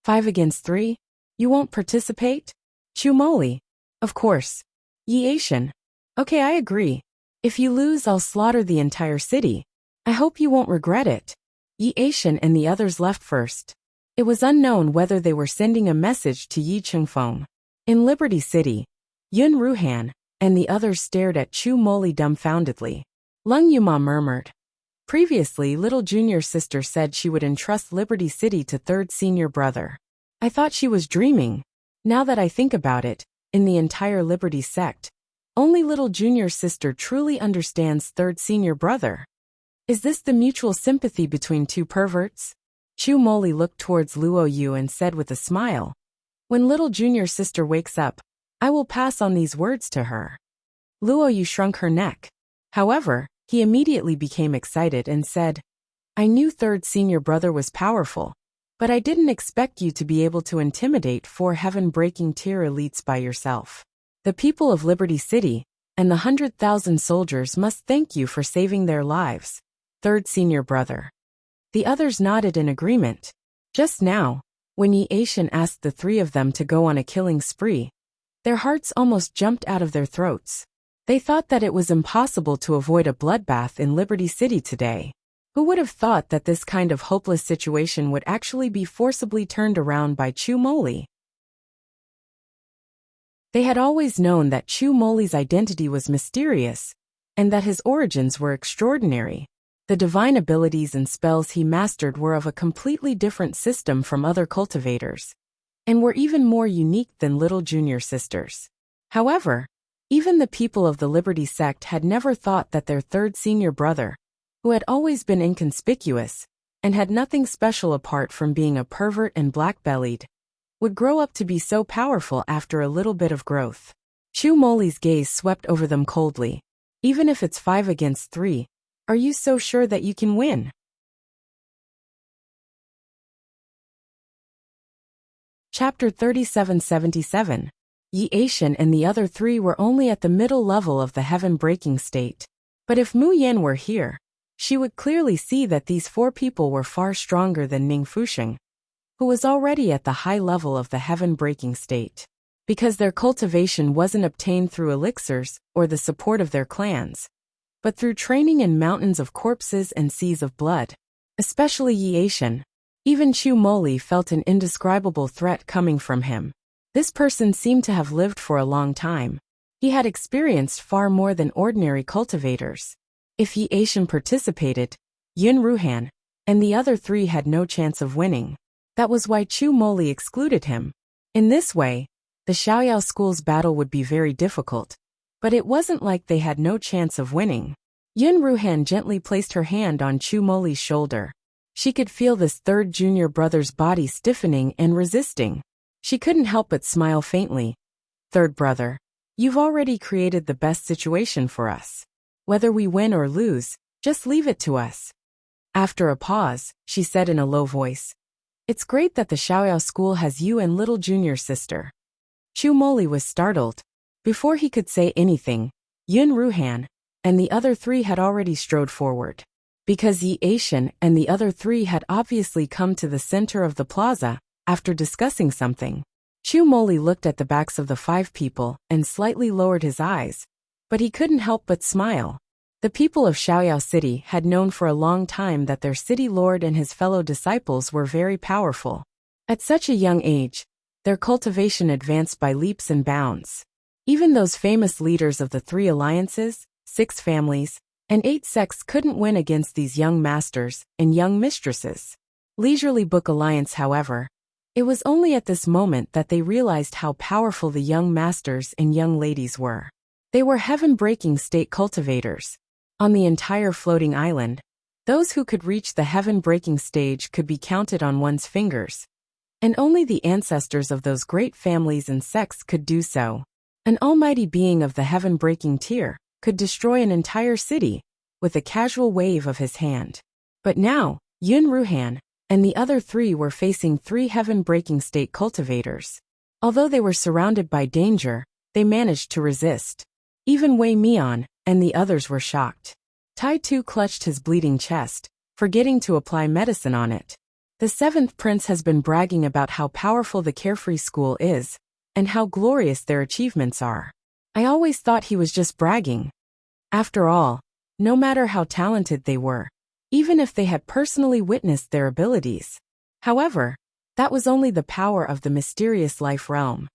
5 against 3? You won't participate? Chu Moli. "Of course." Yi Tian. "Okay, I agree. If you lose, I'll slaughter the entire city. I hope you won't regret it." Yi Tian and the others left first. It was unknown whether they were sending a message to Yi Chengfeng. In Liberty City, Yun Ruhan and the others stared at Chu Moli dumbfoundedly. Leng Yuma murmured. Previously, little junior sister said she would entrust Liberty City to 3rd senior brother. I thought she was dreaming. Now that I think about it, in the entire Liberty sect, only little junior sister truly understands 3rd senior brother. Is this the mutual sympathy between 2 perverts? Chu Moli looked towards Luo Yu and said with a smile, "When little junior sister wakes up, I will pass on these words to her." Luo Yu shrunk her neck. However, he immediately became excited and said, "I knew 3rd senior brother was powerful, but I didn't expect you to be able to intimidate 4 heaven-breaking tier elites by yourself. The people of Liberty City and the 100,000 soldiers must thank you for saving their lives, 3rd senior brother." The others nodded in agreement. Just now, when Yi Tian asked the 3 of them to go on a killing spree, their hearts almost jumped out of their throats. They thought that it was impossible to avoid a bloodbath in Liberty City today. Who would have thought that this kind of hopeless situation would actually be forcibly turned around by Chu Moli? They had always known that Chu Moli's identity was mysterious, and that his origins were extraordinary. The divine abilities and spells he mastered were of a completely different system from other cultivators, and were even more unique than little junior sisters. However, even the people of the Liberty sect had never thought that their 3rd senior brother, who had always been inconspicuous, and had nothing special apart from being a pervert and black-bellied, would grow up to be so powerful after a little bit of growth. Chu Moli's gaze swept over them coldly. Even if it's 5 against 3, are you so sure that you can win? Chapter 3777. Yi Aishan and the other 3 were only at the middle level of the heaven-breaking state. But if Mu Yan were here, she would clearly see that these 4 people were far stronger than Ning Fusheng, who was already at the high level of the heaven-breaking state. Because their cultivation wasn't obtained through elixirs or the support of their clans, but through training in mountains of corpses and seas of blood. Especially Yi Aishan. Even Chu Moli felt an indescribable threat coming from him. This person seemed to have lived for a long time. He had experienced far more than ordinary cultivators. If Yi Aishan participated, Yun Ruhan and the other 3 had no chance of winning. That was why Chu Moli excluded him. In this way, the Xiaoyao school's battle would be very difficult, but it wasn't like they had no chance of winning. Yun Ruhan gently placed her hand on Chu Moli's shoulder. She could feel this third junior brother's body stiffening and resisting. She couldn't help but smile faintly. Third brother, you've already created the best situation for us. Whether we win or lose, just leave it to us. After a pause, she said in a low voice, it's great that the Xiaoyao school has you and little junior sister. Chu Moli was startled. Before he could say anything, Yun Ruhan and the other 3 had already strode forward. Because Yi Aishan and the other 3 had obviously come to the center of the plaza after discussing something. Chu Moli looked at the backs of the 5 people and slightly lowered his eyes, but he couldn't help but smile. The people of Xiaoyao City had known for a long time that their city lord and his fellow disciples were very powerful. At such a young age, their cultivation advanced by leaps and bounds. Even those famous leaders of the 3 alliances, 6 families, and 8 sects couldn't win against these young masters and young mistresses. Leisurely Book Alliance, however, it was only at this moment that they realized how powerful the young masters and young ladies were. They were heaven-breaking state cultivators. On the entire floating island, those who could reach the heaven-breaking stage could be counted on one's fingers. And only the ancestors of those great families and sects could do so. An almighty being of the heaven-breaking tier could destroy an entire city with a casual wave of his hand. But now, Yun Ruhan and the other 3 were facing 3 heaven-breaking state cultivators. Although they were surrounded by danger, they managed to resist. Even Wei Mian and the others were shocked. Tai Tu clutched his bleeding chest, forgetting to apply medicine on it. The 7th prince has been bragging about how powerful the Carefree School is, and how glorious their achievements are. I always thought he was just bragging. After all, no matter how talented they were, even if they had personally witnessed their abilities. However, that was only the power of the mysterious life realm.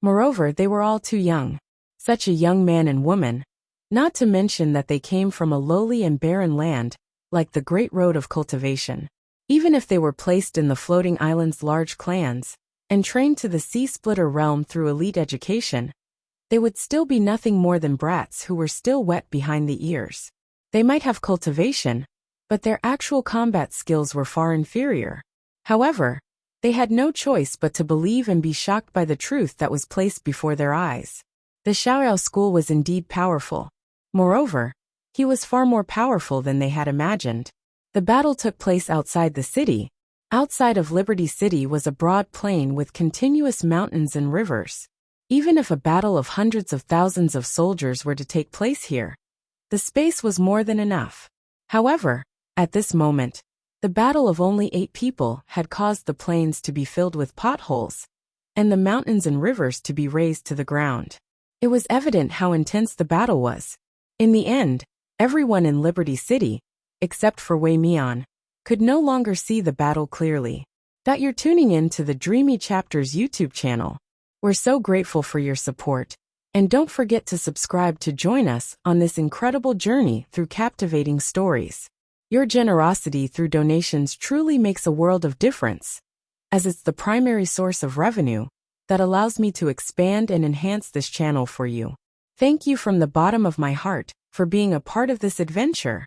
Moreover, they were all too young. Such a young man and woman, not to mention that they came from a lowly and barren land, like the Great Road of Cultivation. Even if they were placed in the floating island's large clans, and trained to the Sea-Splitter realm through elite education, they would still be nothing more than brats who were still wet behind the ears. They might have cultivation, but their actual combat skills were far inferior. However, they had no choice but to believe and be shocked by the truth that was placed before their eyes. The Xiaoyao school was indeed powerful. Moreover, he was far more powerful than they had imagined. The battle took place outside the city. Outside of Liberty City was a broad plain with continuous mountains and rivers. Even if a battle of hundreds of thousands of soldiers were to take place here, the space was more than enough. However, at this moment, the battle of only 8 people had caused the plains to be filled with potholes, and the mountains and rivers to be razed to the ground. It was evident how intense the battle was. In the end, everyone in Liberty City, except for Wei Mian, could no longer see the battle clearly. You're tuning in to the Dreamy Chapters YouTube channel. We're so grateful for your support, and don't forget to subscribe to join us on this incredible journey through captivating stories. Your generosity through donations truly makes a world of difference, as it's the primary source of revenue that allows me to expand and enhance this channel for you. Thank you from the bottom of my heart for being a part of this adventure.